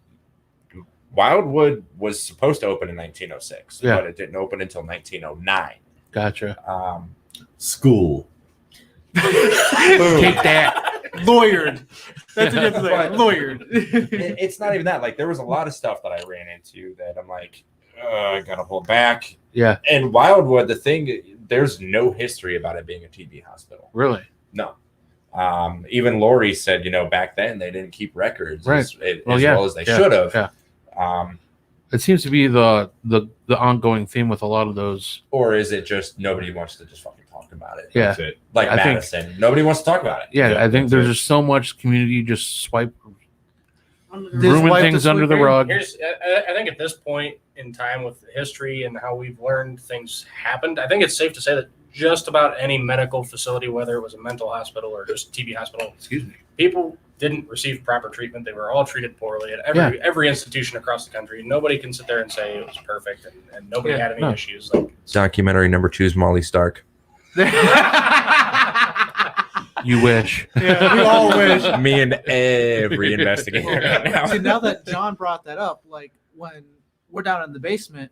Wildwood was supposed to open in 1906, Yeah. but it didn't open until 1909. Gotcha. School. Take that. Lawyered. That's a different thing. But- Lawyered. It's not even that. Like, there was a lot of stuff that I ran into that I'm like, I gotta pull back. Yeah, And Wildwood, the thing, there's no history about it being a TB hospital. really. No. Even Lori said, back then they didn't keep records Right. as Yeah, well as they yeah, should have. yeah. It seems to be the ongoing theme with a lot of those. Or is it just nobody wants to just fucking talk about it? Yeah, That's it. Like I think- Madison, nobody wants to talk about it. yeah. I think that's there's it. just so much community just swipe Under the This ruin wipe things the under the sweeping. rug. I think at this point in time with history and how we've learned things happened, I think it's safe to say that just about any medical facility, whether it was a mental hospital or just TB hospital, people didn't receive proper treatment. They were all treated poorly at every institution across the country. Nobody can sit there and say it was perfect and nobody Yeah, had any no. issues. Like, Documentary number 2 is Molly Stark. You wish. Yeah, we all wish. Me and every investigator right now. See, now that John brought that up, like when we're down in the basement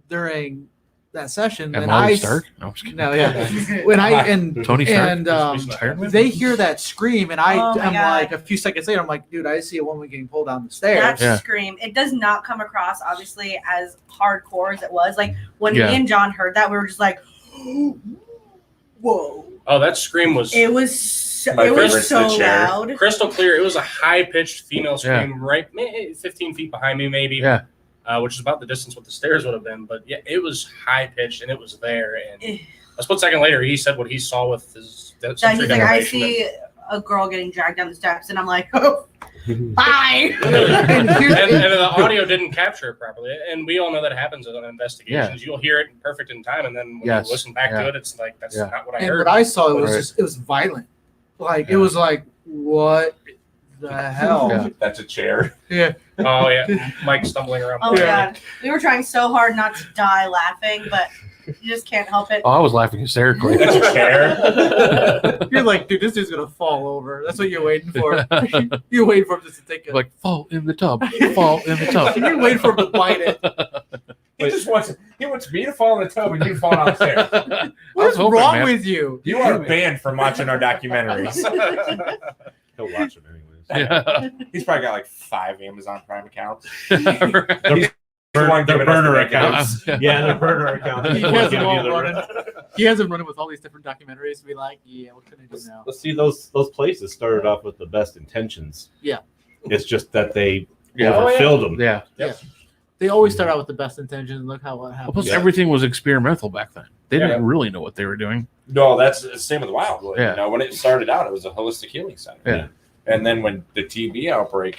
during that session, And then Molly I Stark? No, I'm just kidding. no, yeah, when I and Tony Stark? and Iron Man? they hear that scream, and Oh my I'm God. like a few seconds later, I'm like, dude, I see a woman getting pulled down the stairs. That Yeah. scream, it does not come across obviously as hardcore as it was. Like when Yeah. me and John heard that, we were just like, whoa. oh, that scream was It was so, My it was favorite's so the chair. loud. crystal clear. It was a high-pitched female scream, right 15 feet behind me, maybe. Yeah. Which is about the distance what the stairs would have been. But yeah, it was high-pitched and it was there. And Eh. a split second later, he said what he saw with his That sensory he's like, I deprivation. see a girl getting dragged down the steps, and I'm like, oh, hi. and the audio didn't capture it properly. And we all know that happens in investigations. You'll hear it perfect in time, and then when Yes. you listen back Yeah. to it, it's like, that's Yeah. not what I And heard. what I saw, it was Right. just, it was violent. Like Yeah. it was like, what the hell? Yeah. That's a chair. Yeah. Oh, yeah. Mike stumbling around. Oh my Yeah. god, we were trying so hard not to die laughing, but you just can't help it. Oh, I was laughing hysterically. That's a chair. You're like, dude, this dude's gonna fall over. That's what you're waiting for. You're waiting for him just to take it. Like, fall in the tub. Fall in the tub. You're waiting for him to bite it. He wants me to fall in the tub and you fall downstairs. What's hoping, wrong man. with you? You are banned from watching our documentaries. He'll watch them anyways. Yeah. He's probably got like 5 Amazon Prime accounts. Right. The one Their giving us burner the accounts. accounts. Yeah, their burner accounts. He has them all running. He has them running with all these different documentaries. To be like, yeah, what can I do now? Let's see, those places started off with the best intentions. Yeah. It's just that they Yeah. overfilled them. Yeah. They always start out with the best intentions. Look how what Well, happened. plus, Yeah. everything was experimental back then. They Yeah. didn't really know what they were doing. No, that's the same with Wildwood. Yeah. When it started out, it was a holistic healing center. Yeah. And then when the TB outbreak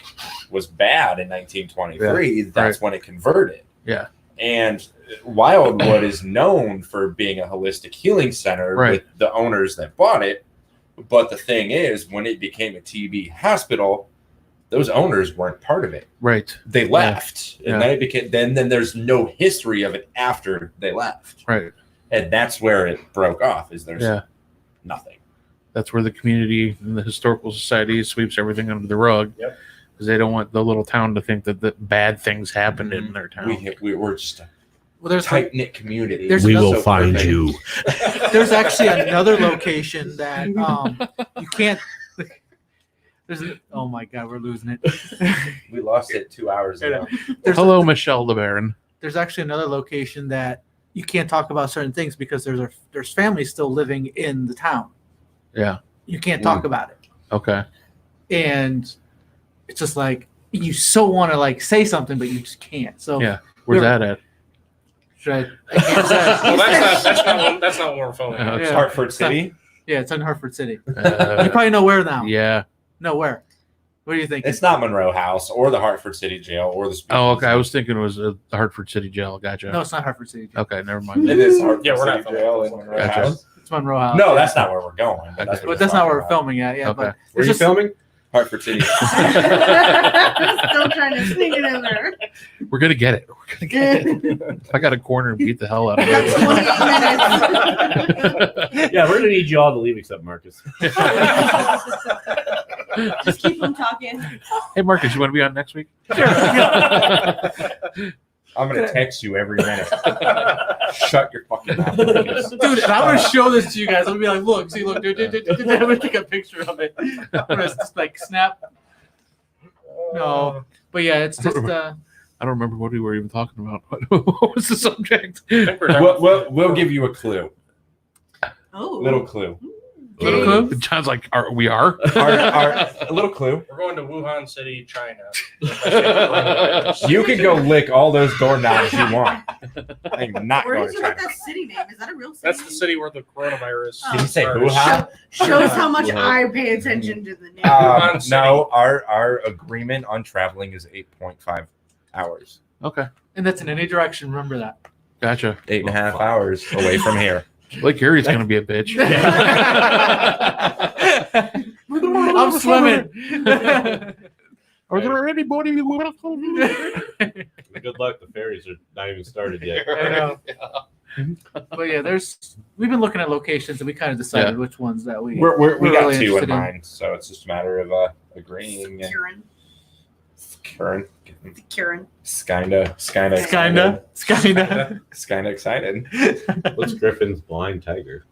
was bad in 1923, that's when it converted. Yeah. And Wildwood is known for being a holistic healing center Right. with the owners that bought it. But the thing is, when it became a TB hospital, those owners weren't part of it. Right. They left. Yeah. And then it became then there's no history of it after they left. Right. And that's where it broke off, is there's Yeah. nothing. That's where the community and the historical society sweeps everything under the rug. Yep. Because they don't want the little town to think that bad things happened in their town. We're just a Well, there's like, tight knit community. There's We another- will find you. there's actually another location that you can't. Oh my god, we're losing it. We lost it 2 hours ago. Hello, Michelle the Baron. There's actually another location that you can't talk about certain things because there's families still living in the town. Yeah. You can't talk about it, Okay. and it's just like you so want to like say something, but you just can't. So Yeah. Where's There- that at? should I can't say. Well, that's not what we're filming. Okay. Yeah. Hartford City. Yeah, it's in Hartford City. You Uh, probably know where now. yeah. No, where? What do you think? It's not Monroe House or the Hartford City Jail or the. Oh, okay. I was thinking it was the Hartford City Jail. Gotcha. No, it's not Hartford City. Okay, never mind. It is Hartford Yeah, we're not City filming. Jail in Monroe Gotcha. House. It's Monroe House. No, that's not where we're going. But Okay. But that's not where we're filming at. Yeah, Okay. but Were there's you just filming? Hartford City. Still trying to sneak it in there. We're gonna get it. We're gonna get it. I got a corner and beat the hell out of That's it. 28 minutes. Yeah, we're gonna need you all to leave except Marcus. Just keep them talking. Hey, Marcus, you want to be on next week? I'm gonna text you every minute. Shut your fucking mouth, Marcus. Dude, and I'm gonna show this to you guys. I'm gonna be like, look, see, look, dude, I'm gonna take a picture of it. I'm gonna just like snap. No, but yeah, it's just I don't remember what we were even talking about. What was the subject? I think we're talking- We'll give you a clue. Oh, Little clue. Little clue? John's like, we are? A little clue. We're going to Wuhan City, China. You can go lick all those doorknobs you want. I'm not Where going did to you get China. that city name? Is that a real city? That's the name? city where the coronavirus. Did you say started. Wuhan? Shows how much Wuhan. I pay attention to the name. Wuhan City. No, our agreement on traveling is 8.5 hours. Okay. and that's in any direction. Remember that. Gotcha. 8.5 hours away from here. Like Gary's going to be a bitch. I'm swimming. Are there anybody who want to Good luck. The ferries are not even started yet. I know. But yeah, we've been looking at locations and we kind of decided which ones that we We we're got really two in interested in. mind, so it's just a matter of agreeing. And Kieran. Kieran. Kinda excited. What's Griffin's blind tiger?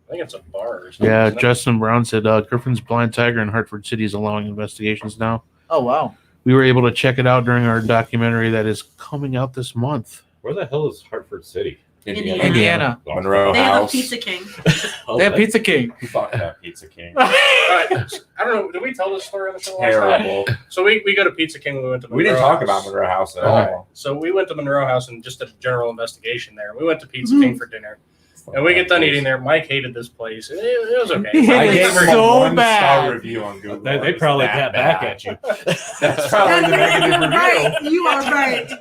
I think it's a bar or something. Yeah, isn't it? Justin Brown said Griffin's Blind Tiger in Hartford City is allowing investigations now. Oh wow. We were able to check it out during our documentary that is coming out this month. Where the hell is Hartford City? Indiana. Monroe They have a House. Pizza King. They have Pizza King. Fuck that Pizza King. I don't know. Did we tell this story on the show last time? Terrible. So we go to Pizza King. We went to We didn't Monroe talk about House. Monroe House at Okay. all. So we went to Monroe House and just did a general investigation there. We went to Pizza King for dinner. And we get done eating there. Mike hated this place. It was okay. He I hated gave it him so a 1-star bad. review on Google. They It was probably that got back bad. at you. That's probably the negative review. Right. You are right.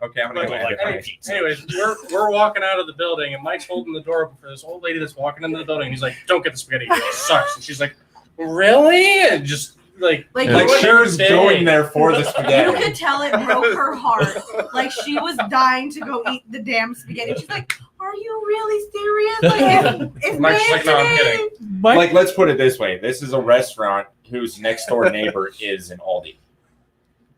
Okay, I'm gonna go Like, get my pizza. anyways, we're walking out of the building, and Mike's holding the door open for this old lady that's walking into the building. He's like, "Don't get the spaghetti; it sucks." And she's like, "Really?" And just like Like, Like what she you're was saying. going there for the You spaghetti. could tell it broke her heart. Like she was dying to go eat the damn spaghetti. She's like, "Are you really serious? Like, it's Mike's like, "No, I'm today." kidding." Mike, Like, let's put it this way: this is a restaurant whose next door neighbor is an Aldi.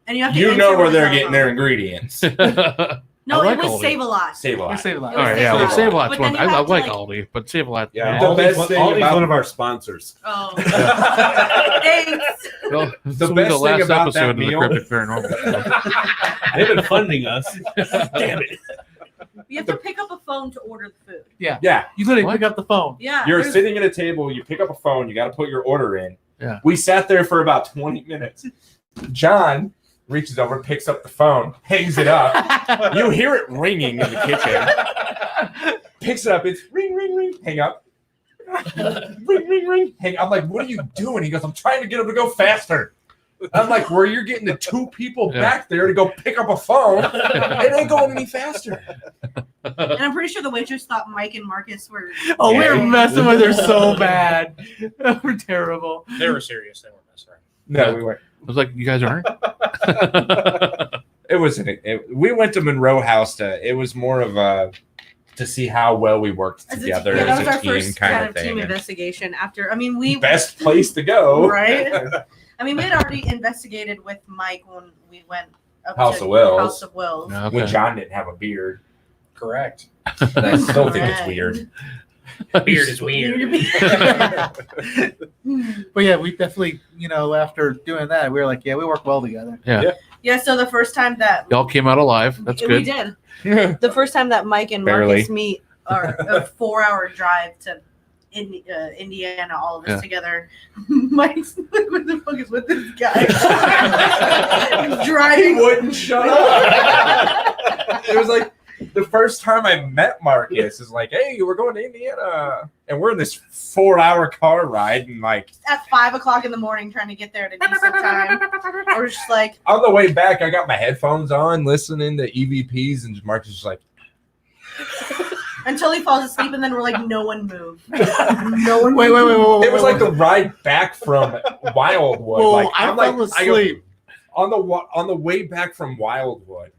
And you have to You answer know where with they're a getting telephone. their ingredients. No, I like it was Aldi. Save a Lot. Save a we lot. save a lot. It was All right, Save yeah, a well, Lot. Save a Lot's But one. then you I have to, like like- Aldi, but Save a Lot. Yeah. Aldi's best one- thing Aldi's about- one of our sponsors. Oh. The Well, this The will be best the thing last about that episode of the meal- Cryptic Paranormal. They've been funding us. Damn it. You have to pick up a phone to order the food. Yeah, You literally What? pick up the phone. Yeah. you're there's- sitting at a table. You pick up a phone. You got to put your order in. Yeah. We sat there for about 20 minutes. John reaches over, picks up the phone, hangs it up. You hear it ringing in the kitchen. Picks it up. It's ring, ring, ring. Hang up. Ring, ring, ring. Hang. I'm like, what are you doing? He goes, I'm trying to get him to go faster. I'm like, where you're getting the two people Yeah. back there to go pick up a phone. It ain't going any faster. And I'm pretty sure the waitress thought Mike and Marcus were. Oh, we were Yeah. messing with her so bad. We're terrible. They were serious. They weren't messing around. No, we weren't. I was like, you guys aren't? It was we went to Monroe House it was more of a to see how well we worked As a, together yeah, that as was a our team first kind of team thing. investigation. After, I mean, we Best place to go. right. I mean, we had already investigated with Mike when we went up House to of Wills. House of Wills. Yeah, When okay. John didn't have a beard. Correct. And I still think it's Correct. weird. Weird is weird. But yeah, we definitely, after doing that, we were like, yeah, we work well together. Yeah. So the first time that Y'all came out alive. That's we good. did, the first time that Mike and Barely. Marcus meet, are a 4-hour drive to Indiana, all of us Yeah. together. Mike's like, what the fuck is with this guy? Driving. wouldn't shut up. It was like the first time I met Marcus is like, hey, we're going to Indiana. And we're in this 4-hour car ride and like At 5 o'clock in the morning, trying to get there at a decent time. We're just like, on the way back, I got my headphones on, listening to EVPs, and Marcus is like, until he falls asleep, and then we're like, no one move. No one. Wait. it was like the ride back from Wildwood. Whoa, like I I'm fell like, I go- asleep. on the way back from Wildwood.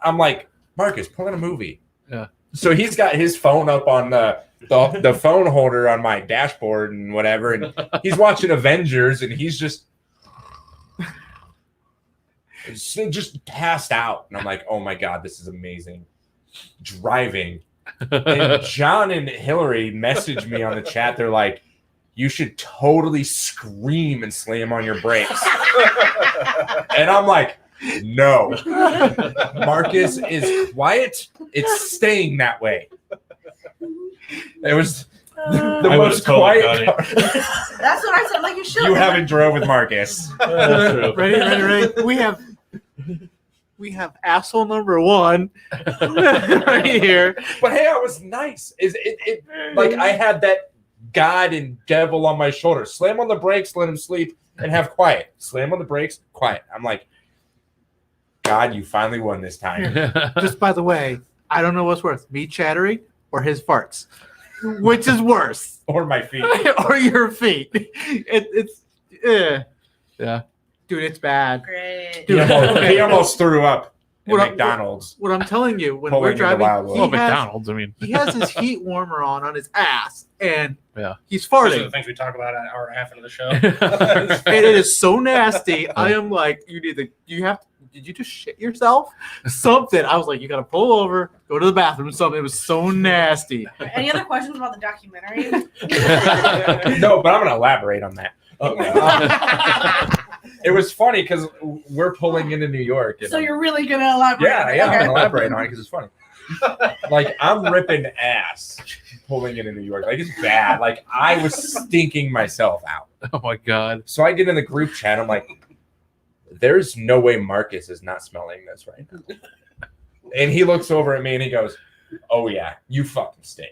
I'm like, Marcus, put on a movie. Yeah. So he's got his phone up on the phone holder on my dashboard and whatever, and he's watching Avengers, and he's just. just passed out. And I'm like, oh my God, this is amazing. Driving. And John and Hillary messaged me on the chat. They're like, you should totally scream and slam on your brakes. And I'm like, no. Marcus is quiet. It's staying that way. It was the most quiet. That's what I said. Like, you should. You haven't drove with Marcus. That's true. Ready. We have asshole number one right here. But hey, I was nice. It like I had that God and devil on my shoulder. Slam on the brakes, let him sleep, and have quiet. Slam on the brakes, quiet. I'm like, God, you finally won this time. Just by the way, I don't know what's worse, me chattering or his farts. Which is worse? Or my feet. Or your feet. It's Yeah. dude, it's bad. Great. Dude, He almost threw up at What I- McDonald's. What I'm telling you, when Pulling we're into driving, Wildwood. Well, he has, McDonald's. I mean, he has his heat warmer on his ass, and Yeah. he's Those are the farting. things we talk about an hour and a half into the show. And it is so nasty. I am like, did you just shit yourself? Something. I was like, you gotta pull over, go to the bathroom, something. It was so nasty. Any other questions about the documentary? No, but I'm going to elaborate on that. It was funny because we're pulling into New York. And So you're really gonna elaborate? yeah, on it? I'm Okay. going to elaborate on it because it's funny. Like, I'm ripping ass pulling into New York. Like, it's bad. Like, I was stinking myself out. oh my God. So I get in the group chat. I'm like, there's no way Marcus is not smelling this right now. And he looks over at me and he goes, oh, yeah, you fucking stink.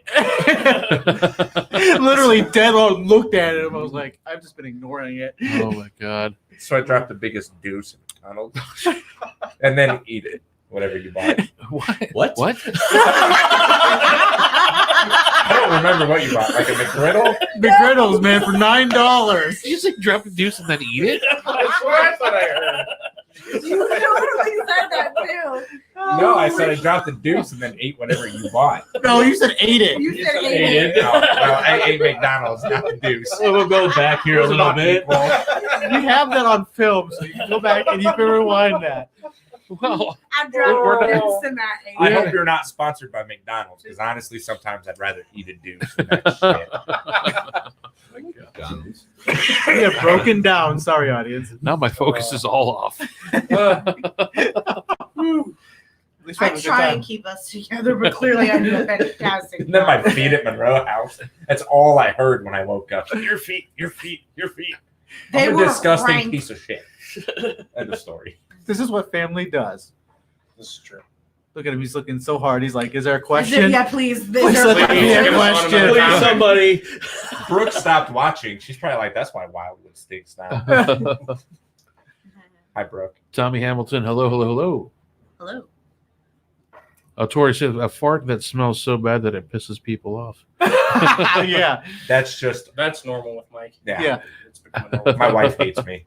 Literally dead on looked at him. I was like, I've just been ignoring it. Oh my God. So I dropped the biggest deuce in McDonald's. And then eat it, whatever you bought. What? What? I don't remember what you bought. Like a McGriddle? McGriddles, man, for $9. You just like drop the deuce and then eat it? That's what I thought I heard. You literally said that too. No, I said I dropped the deuce and then ate whatever you bought. No, you said ate it. You said Ate ate it. it? No, I ate McDonald's, not the deuce. So we'll go back here a little bit. You have that on film, so you can go back and you can rewind that. Well, I dropped deuce in that. I hope you're not sponsored by McDonald's because honestly, sometimes I'd rather eat a deuce than that shit. McDonald's. We have broken down. Sorry, audience. now my focus is all off. At least we I have a good try time. and keep us together, but clearly I do a fantastic And then my job. feet at Monroe House. That's all I heard when I woke up. Your feet, your feet, your feet. They I'm a were disgusting rank. piece of shit. End of story. This is what family does. This is true. Look at him. He's looking so hard. He's like, is there a Is it- question? Yeah, please. Is Please there a let me question? have Give a us question. one Please, somebody. Brooke stopped watching. She's probably like, that's why Wildwood stinks now. Hi, Brooke. Tommy Hamilton, hello, hello, hello. Hello. Tori says a fart that smells so bad that it pisses people off. Yeah. That's just, That's normal with Mike. yeah. Yeah. It's become a normal. My wife hates me.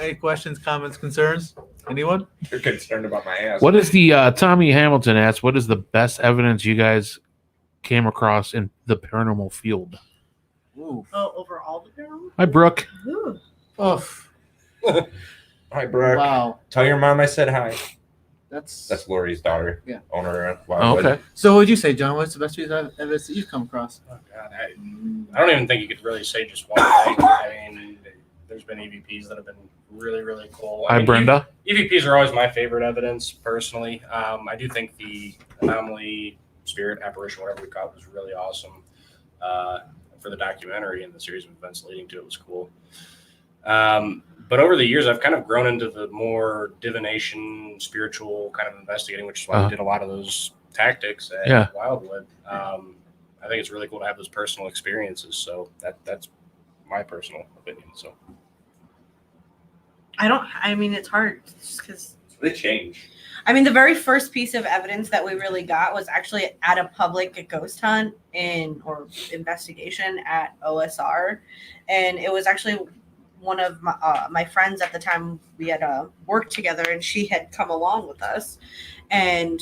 Any questions, comments, concerns? Anyone? You're concerned about my ass. What is the Tommy Hamilton asks? What is the best evidence you guys came across in the paranormal field? Ooh. Oh, over all the girls? Hi, Brooke. Ooh. Oof. Hi, Brooke. Wow. Tell your mom I said hi. That's Lori's daughter. Yeah. Owner of Oh, Wildwood. okay. So what would you say, John? What's the best piece of evidence that you've come across? Oh, God. I don't even think you could really say just one thing. I mean, there's been EVPs that have been really, really cool. I Hi, mean, Brenda. EVPs are always my favorite evidence, personally. I do think the anomaly, spirit, apparition, whatever we call it, was really awesome. For the documentary and the series of events leading to it was cool. But over the years, I've kind of grown into the more divination, spiritual kind of investigating, which is why we did a lot of those tactics at Wildwood. I think it's really cool to have those personal experiences. So that's my personal opinion. So I mean, it's hard just because. They change. I mean, the very first piece of evidence that we really got was actually at a public ghost hunt or investigation at OSR. And it was actually one of my friends at the time. We had worked together and she had come along with us. And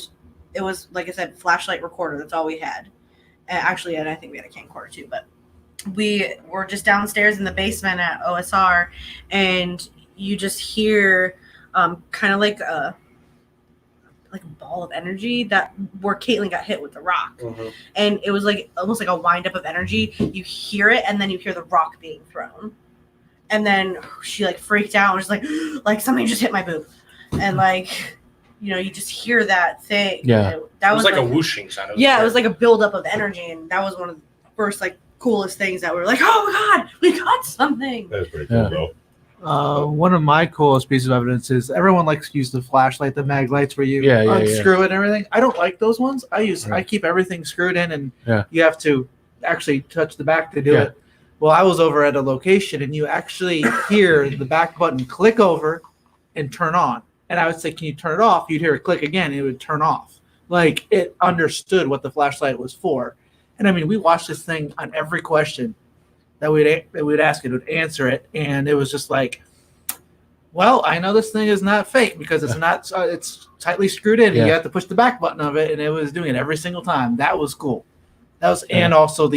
it was, like I said, flashlight recorder. That's all we had. And actually, and I think we had a camcorder too. But we were just downstairs in the basement at OSR, and you just hear kind of like a ball of energy that where Caitlin got hit with the rock. Mm-hmm. And it was like almost like a wind up of energy. You hear it, and then you hear the rock being thrown. And then she like freaked out and was like something just hit my boob. And like, you know, you just hear that thing. Yeah. That It was like a whooshing sound. it was like a buildup of energy, and that was one of the first like coolest things that we were like, oh my god, we got something. That was pretty cool, bro. One of my coolest pieces of evidence is everyone likes to use the flashlight, the mag lights where you unscrew it and everything. I don't like those ones. I keep everything screwed in, and you have to actually touch the back to do it. Well, I was over at a location, and you actually hear the back button click over and turn on. And I would say, can you turn it off? You'd hear it click again, and it would turn off. Like, it understood what the flashlight was for. And I mean, we watched this thing on every question that we'd ask it, would answer it, and it was just like, well, I know this thing is not fake because it's not. It's tightly screwed in. And you have to push the back button of it, and it was doing it every single time. That was cool. That was, and also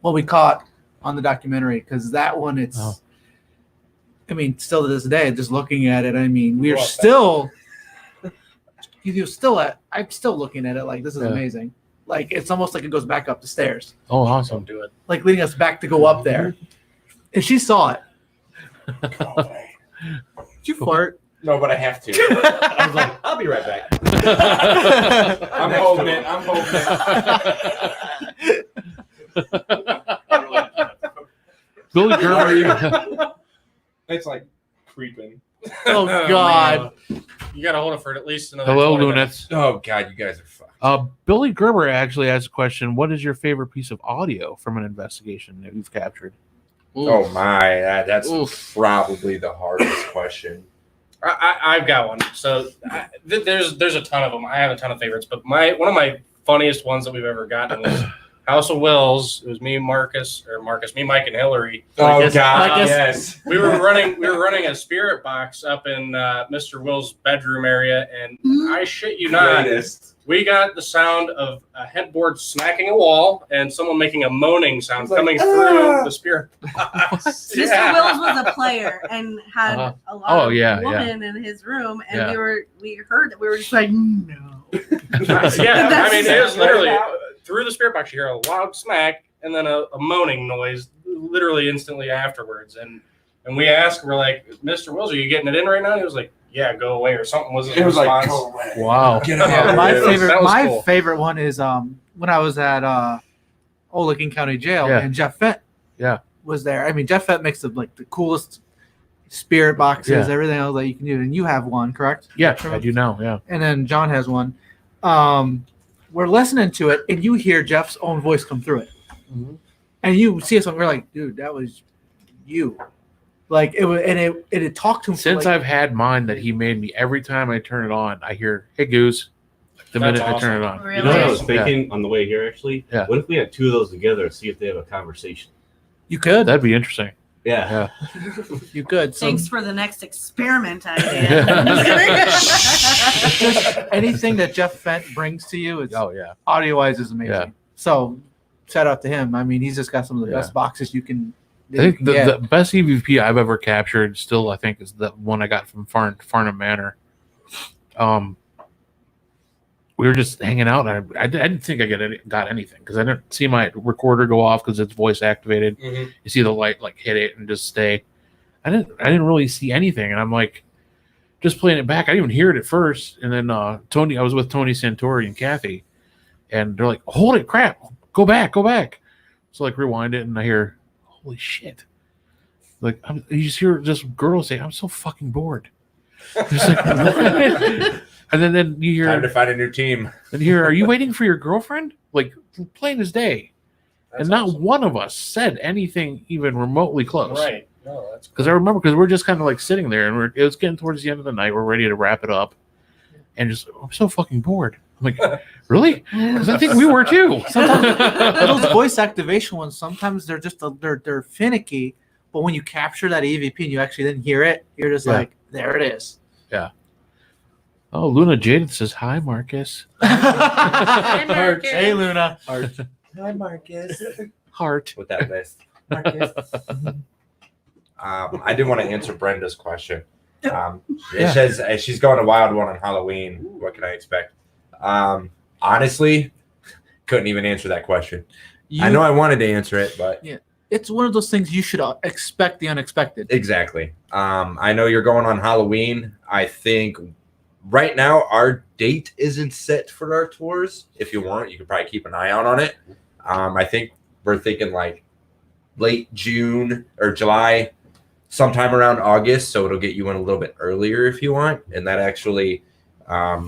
what we caught on the documentary, because that one, it's. Oh. I mean, still to this day, just looking at it, I mean, we're still. I'm still looking at it like this is amazing. Like, it's almost like it goes back up the stairs. Oh, awesome. Don't do it. Like, leading us back to go up there. And she saw it. Did you fart? No, but I have to. I was like, I'll be right back. I'm holding it. Billy Gerber. It's like creeping. Oh, God. You got to hold it for at least another. Hello, 20 Lunettes. Oh, God, you guys are fucked. Billy Gerber actually asked a question. What is your favorite piece of audio from an investigation that you've captured? Oh, my. That's probably the hardest question. I've got one. So there's a ton of them. I have a ton of favorites, but one of my funniest ones that we've ever gotten was House of Wills. It was me, Mike, and Hillary. Oh, God, yes. We were running a spirit box up in Mr. Will's bedroom area, and I shit you not, we got the sound of a headboard smacking a wall and someone making a moaning sound coming through the spirit box. Mr. Wills was a player and had a lot of women in his room, and we heard that. We were just like, no. I mean, it was literally through the spirit box. You hear a loud smack and then a moaning noise, literally instantly afterwards. And we asked, we're like, Mr. Wills, are you getting it in right now? And he was like, yeah, go away, or something wasn't. It was response. like, go away. Wow. My favorite one is when I was at Ole King County Jail, and Jeff Fett was there. I mean, Jeff Fett makes the coolest spirit boxes, everything else that you can do. And you have one, correct? Yeah, I do now, yeah. And then John has one. We're listening to it, and you hear Jeff's own voice come through it. Mm-hmm. And you see us, and we're like, dude, that was you. Like, it was, and it talked to him. Since I've had mine that he made me, every time I turn it on, I hear, hey, Goose, the minute I turn it on. Really? You know what I was thinking on the way here, actually? Yeah. What if we had two of those together and see if they have a conversation? You could. That'd be interesting. Yeah. You could. Thanks for the next experiment idea. Just anything that Jeff Fett brings to you, it's audio-wise is amazing. Yeah. So, shout out to him. I mean, he's just got some of the best boxes you can. I think the best EVP I've ever captured still, I think, is the one I got from Farnham Manor. We were just hanging out, and I didn't think I got anything because I didn't see my recorder go off because it's voice activated. Mm-hmm. You see the light like hit it and just stay. I didn't really see anything, and I'm like just playing it back. I didn't even hear it at first, and then I was with Tony Santori and Kathy, and they're like, "Holy crap, go back!" So like rewind it, and I hear, holy shit. Like, you just hear this girl say, I'm so fucking bored. Like, and then you hear, time to find a new team. And you hear, are you waiting for your girlfriend? Like, plain as day. That's not awesome. One of us said anything even remotely close. Right. No, that's because I remember, because we're just kind of like sitting there, and it was getting towards the end of the night. We're ready to wrap it up. And just, I'm so fucking bored. I'm like, really? Because I think we were too. Sometimes those voice activation ones, sometimes they're just they're finicky, but when you capture that EVP and you actually then hear it, you're just like, there it is. Yeah. Oh, Luna Jade says hi, Marcus. Hi, Marcus. Hey, Luna. Hi, Marcus. Heart. with that list. Marcus. I did want to answer Brenda's question. Yeah. It says she's going to Wild One on Halloween. What can I expect? Honestly, couldn't even answer that question. I know I wanted to answer it, but It's one of those things you should expect the unexpected. exactly. I know you're going on Halloween. I think right now our date isn't set for our tours. If you want, you could probably keep an eye out on it. I think we're thinking like late June or July, sometime around August. So it'll get you in a little bit earlier if you want. And that actually, I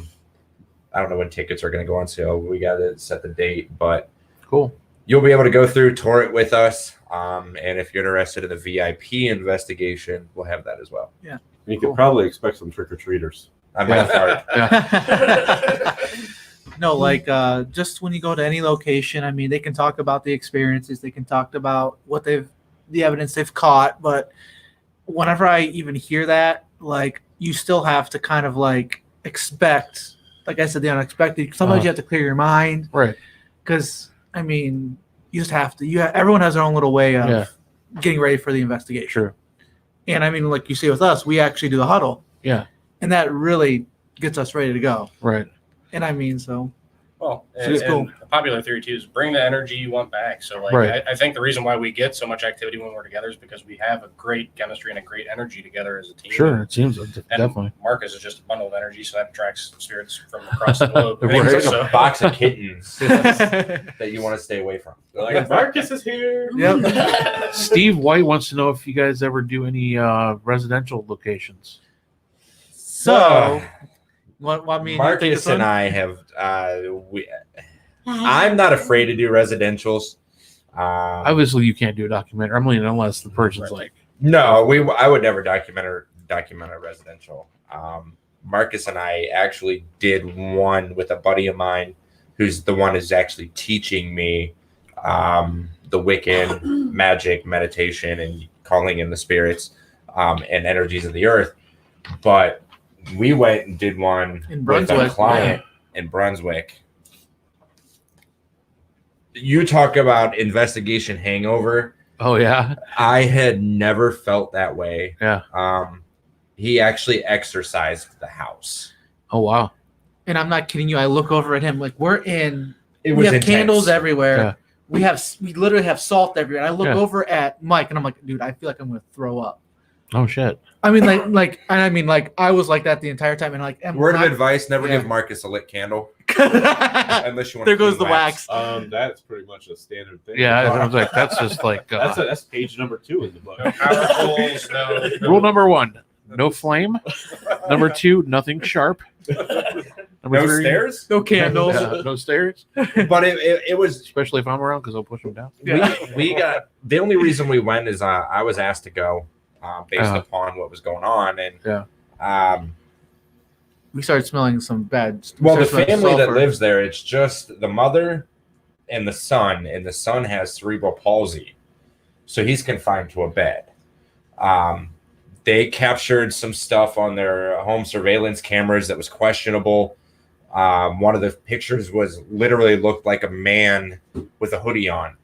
don't know when tickets are going to go on sale. We got to set the date, but Cool. you'll be able to go through, tour it with us. And if you're interested in the VIP investigation, we'll have that as well. You could probably expect some trick-or-treaters. I might start. No, like just when you go to any location, I mean, they can talk about the experiences, they can talk about the evidence they've caught, but whenever I even hear that, like, you still have to kind of like expect, like I said, the unexpected. Sometimes you have to clear your mind, Right. because I mean, you just have to. Everyone has their own little way of getting ready for the investigation. Sure. And I mean, like you see with us, we actually do the huddle. Yeah. And that really gets us ready to go. Right. And I mean, so. Well, So it's cool. and a popular theory too is bring the energy you want back. So, like, Right. I think the reason why we get so much activity when we're together is because we have a great chemistry and a great energy together as a team. Sure. It seems And definitely. Marcus is just a bundle of energy, so that attracts spirits from across the globe. Right. It's So- like a box of kittens Yep. that you want to stay away from. They're like, Marcus is here. Steve White wants to know if you guys ever do any residential locations. So, what I mean, Marcus and I have. I'm not afraid to do residentials. Obviously, you can't do a documentary. I mean, unless the person's like, No, I would never document a residential. Marcus and I actually did one with a buddy of mine, who's the one who's actually teaching me the Wiccan magic, meditation, and calling in the spirits and energies of the earth. But we went and did one In with a Brunswick, client in Brunswick. You talk about investigation hangover. oh yeah, I had never felt that way. yeah, He actually exercised the house. oh wow, and I'm not kidding you. I look over at him like we It have intense. candles everywhere. Yeah. We literally have salt everywhere. And I look Yeah. over at Mike and I'm like, dude, I feel like I'm gonna throw up. oh shit, I mean, like I was like that the entire time, and like, Word of advice: never Yeah. give Marcus a lit candle advice. unless you want. There goes the wax. That's pretty much a standard thing. yeah. I was like, that's just like That's page number 2 in the book. No power tools, no. rule number 1: no flame. Number 2: nothing sharp. Number No 3, stairs, No candles. yeah, no stairs, but it was. especially if I'm around because I'll push them down. We got the only reason we went is I was asked to go based Uh-huh. upon what was going on, and Yeah. We started smelling some bad. Well, the started smelling family that sulfur. lives there, it's just the mother and the son has cerebral palsy, so he's confined to a bed. They captured some stuff on their home surveillance cameras that was questionable. One of the pictures was literally looked like a man with a hoodie on,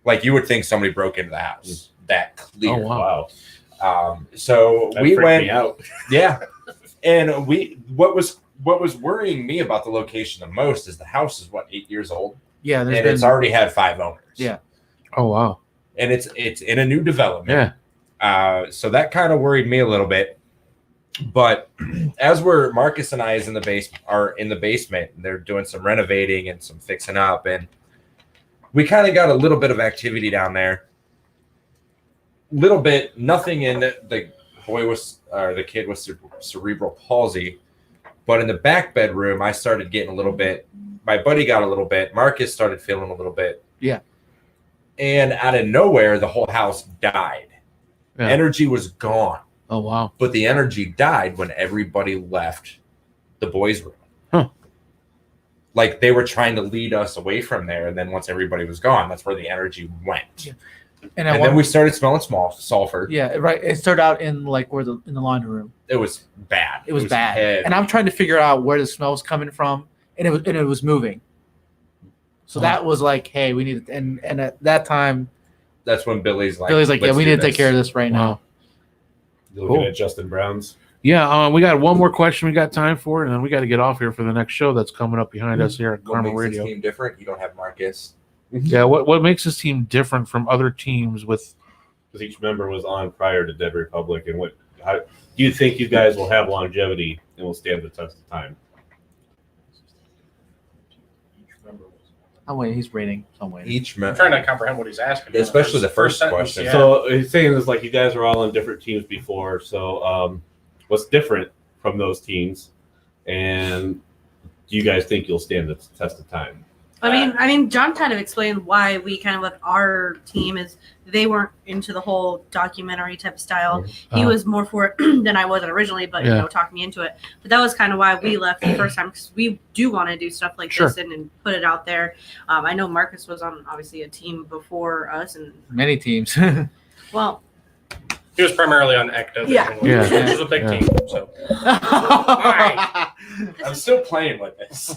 like you would think somebody broke into the house. That clear. Oh, wow. So That we freaked went. me out. Yeah. And what was worrying me about the location the most is the house is 8 years old, Yeah, and there's it's been. already had 5 owners. Yeah. Oh wow, And it's in a new development. yeah, So that kind of worried me a little bit. But as Marcus and I are in the basement, and they're doing some renovating and some fixing up, and we kind of got a little bit of activity down there. Little bit, nothing in the kid with cerebral palsy, but in the back bedroom, I started getting a little bit. My buddy got a little bit. Marcus started feeling a little bit. Yeah. And out of nowhere, the whole house died. Yeah. Energy was gone, oh wow, but the energy died when everybody left the boys' room. Huh. Like they were trying to lead us away from there, and then once everybody was gone, that's where the energy went. Yeah. And then we started smelling sulfur. Yeah, right. It started out in like in the laundry room. It was bad. It was bad, heavy. and I'm trying to figure out where the smell was coming from, and it was moving. So that was like, hey, we need, and at that time, That's when Billy's like, Billy's like, yeah, "Let's we do need to take this." care of this right now. You're looking Cool. at Justin Brown's. Yeah, we got one more question we got time for, and then we got to get off here for the next show that's coming up behind us here at What Karma makes Radio. this team different? You don't have Marcus. Yeah, what makes this team different from other teams with Because each member was on prior to Dead Republic, and how do you think you guys will have longevity and will stand the test of time? I'm waiting. He's reading. So I'm waiting. Each I'm member, trying to comprehend what he's asking. especially the first sentence, question. yeah. So he's saying is like you guys are all on different teams before. So what's different from those teams, and do you guys think you'll stand the test of time? I mean, John kind of explained why we kind of left our team is they weren't into the whole documentary type of style. He was more for it than I wasn't originally, but you know, talked me into it. But that was kind of why we left the first time because we do want to do stuff like this and put it out there. I know Marcus was on obviously a team before us, and Many teams. well, He was primarily on Ecto. Yeah. Which was a big team. So I'm still playing with this.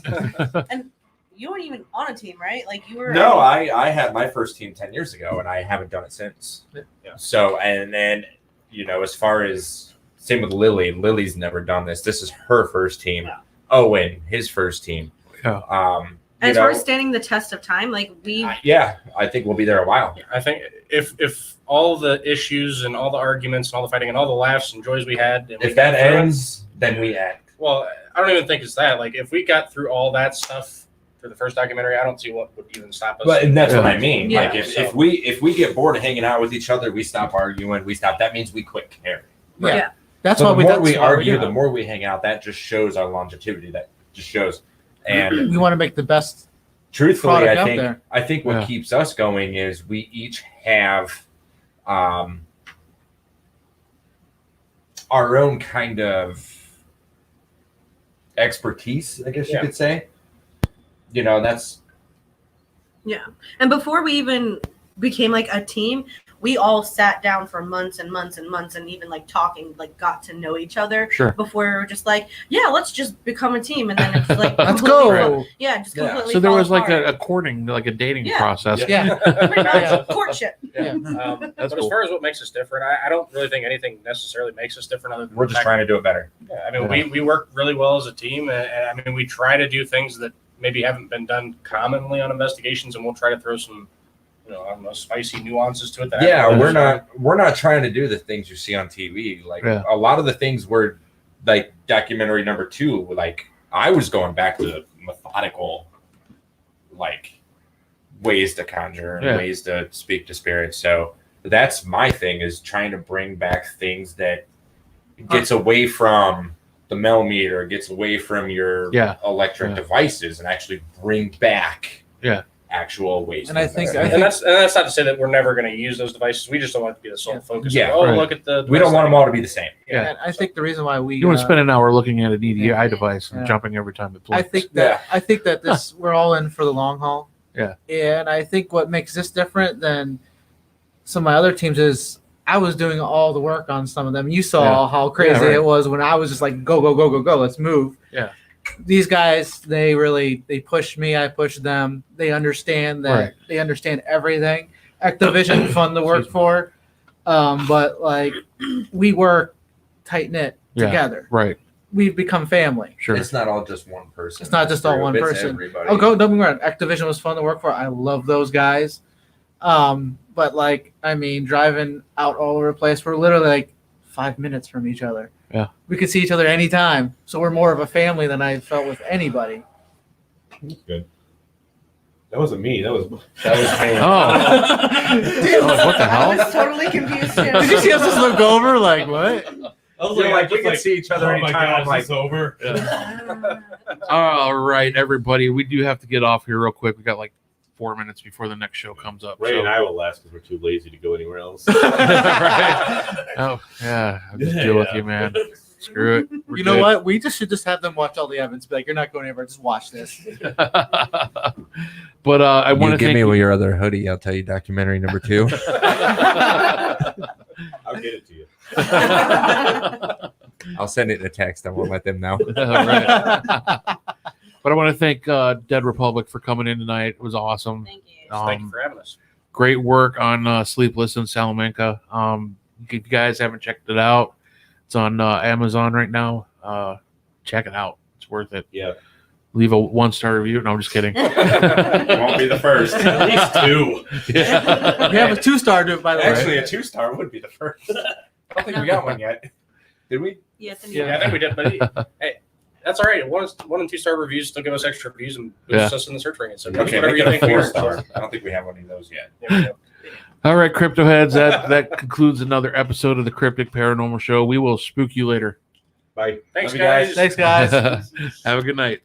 and you weren't even on a team, right? Like you were. No, I had my first team 10 years ago, and I haven't done it since. Yeah. So, and then, you know, as far as same with Lily, Lily's never done this. This is her first team. Yeah. Owen, his first team. Yeah. And as far as standing the test of time, like we. Yeah, I think we'll be there a while. I think if all the issues and all the arguments and all the fighting and all the laughs and joys we had, and If that ends, then we end. well, I don't even think it's that. Like if we got through all that stuff for the first documentary, I don't see what would even stop us. But and that's what I mean. Yeah. Like if we get bored of hanging out with each other, we stop arguing. We stop. That means we quit caring. Yeah. Yeah. That's So why the we. more That's we why argue, do the it. more we hang out. That just shows our longevity. That just shows. And We want to make the best truthfully, product out I there. think what keeps us going is we each have our own kind of expertise, I guess you could say. You know, that's Yeah. And before we even became like a team, we all sat down for months and months and months and even like talking, like got to know each other before we were just like, yeah, let's just become a team. And then it's like, Let's completely go. just completely. So there fall was like apart. a courting, like a dating Yeah. process. Yeah. Pretty much Yeah. courtship. Yeah. That's But cool. as far as what makes us different, I don't really think anything necessarily makes us different. Other than we're the just fact- trying to do it better. Yeah, I mean, we work really well as a team, and I mean, we try to do things that maybe haven't been done commonly on investigations, and we'll try to throw some, I don't know, spicy nuances to it. That Yeah, I we're not trying to do the things you see on TV. Like a lot of the things were like documentary number 2. Like I was going back to methodical, like ways to conjure and ways to speak to spirits. So that's my thing is trying to bring back things that gets away from the millimeter, gets away from your electric devices, and actually bring back actual ways. And I think and that's not to say that we're never going to use those devices. We just don't want it to be the sole focus. Yeah, Like, look at the. We don't want them all to be the same. Yeah. And I think the reason why we You want to spend an hour looking at an EDI device and jumping every time it plays. I think that this we're all in for the long haul. Yeah. And I think what makes this different than some of my other teams is I was doing all the work on some of them. You saw how crazy it was when I was just like, go, go, go, go, go, let's move. Yeah. These guys, they push me, I push them. They understand that they understand everything. Activision, fun to work for. But like we work tight knit together. Right. We've become family. Sure. It's not all just one person. It's not just all one It's person. everybody. Oh, don't get me wrong. Activision was fun to work for. I love those guys. But like, I mean, driving out all over the place, we're literally like 5 minutes from each other. Yeah. We could see each other anytime. So we're more of a family than I felt with anybody. Good. That wasn't me. That was Oh. Dude, What the hell? I was totally confused too. Did you see us just look over like what? I was You're like, we can see each other oh my anytime. God, I'm like, it's over. All right, everybody. We do have to get off here real quick. We got like 4 minutes before the next show comes up. Ray so- and I will last because we're too lazy to go anywhere else. Right. Oh, yeah. I'll just deal with you, man. Screw it. We're You know good. what? We just should just have them watch all the evidence. Be like, you're not going anywhere. Just watch this. But I want to give thank me you. your other hoodie. I'll tell you documentary number 2. I'll get it to you. I'll send it in a text. I won't let them know. All right. But I want to thank Dead Republic for coming in tonight. It was awesome. Thank you. Thank you for having us. Great work on Sleepless in Salamanca. If you guys haven't checked it out, it's on Amazon right now. Check it out. It's worth it. Yeah. Leave a 1-star review. No, I'm just kidding. Won't be the first. At least 2. Yeah. We have a 2-star to it, by the way. Actually, a 2-star would be the first. I don't think we got one yet. Did we? Yes, and Yeah, I think we did, but hey, that's all right. 1 and 2-star reviews still give us extra views and boost us in the search rankings. So Okay, whatever make you it a think for 4-star. yourself. I don't think we have one of those yet. There we go. All right, Crypto Heads. That concludes another episode of the Cryptic Paranormal Show. We will spook you later. Bye. Thanks, Love you guys. guys. Thanks, guys. Have a good night.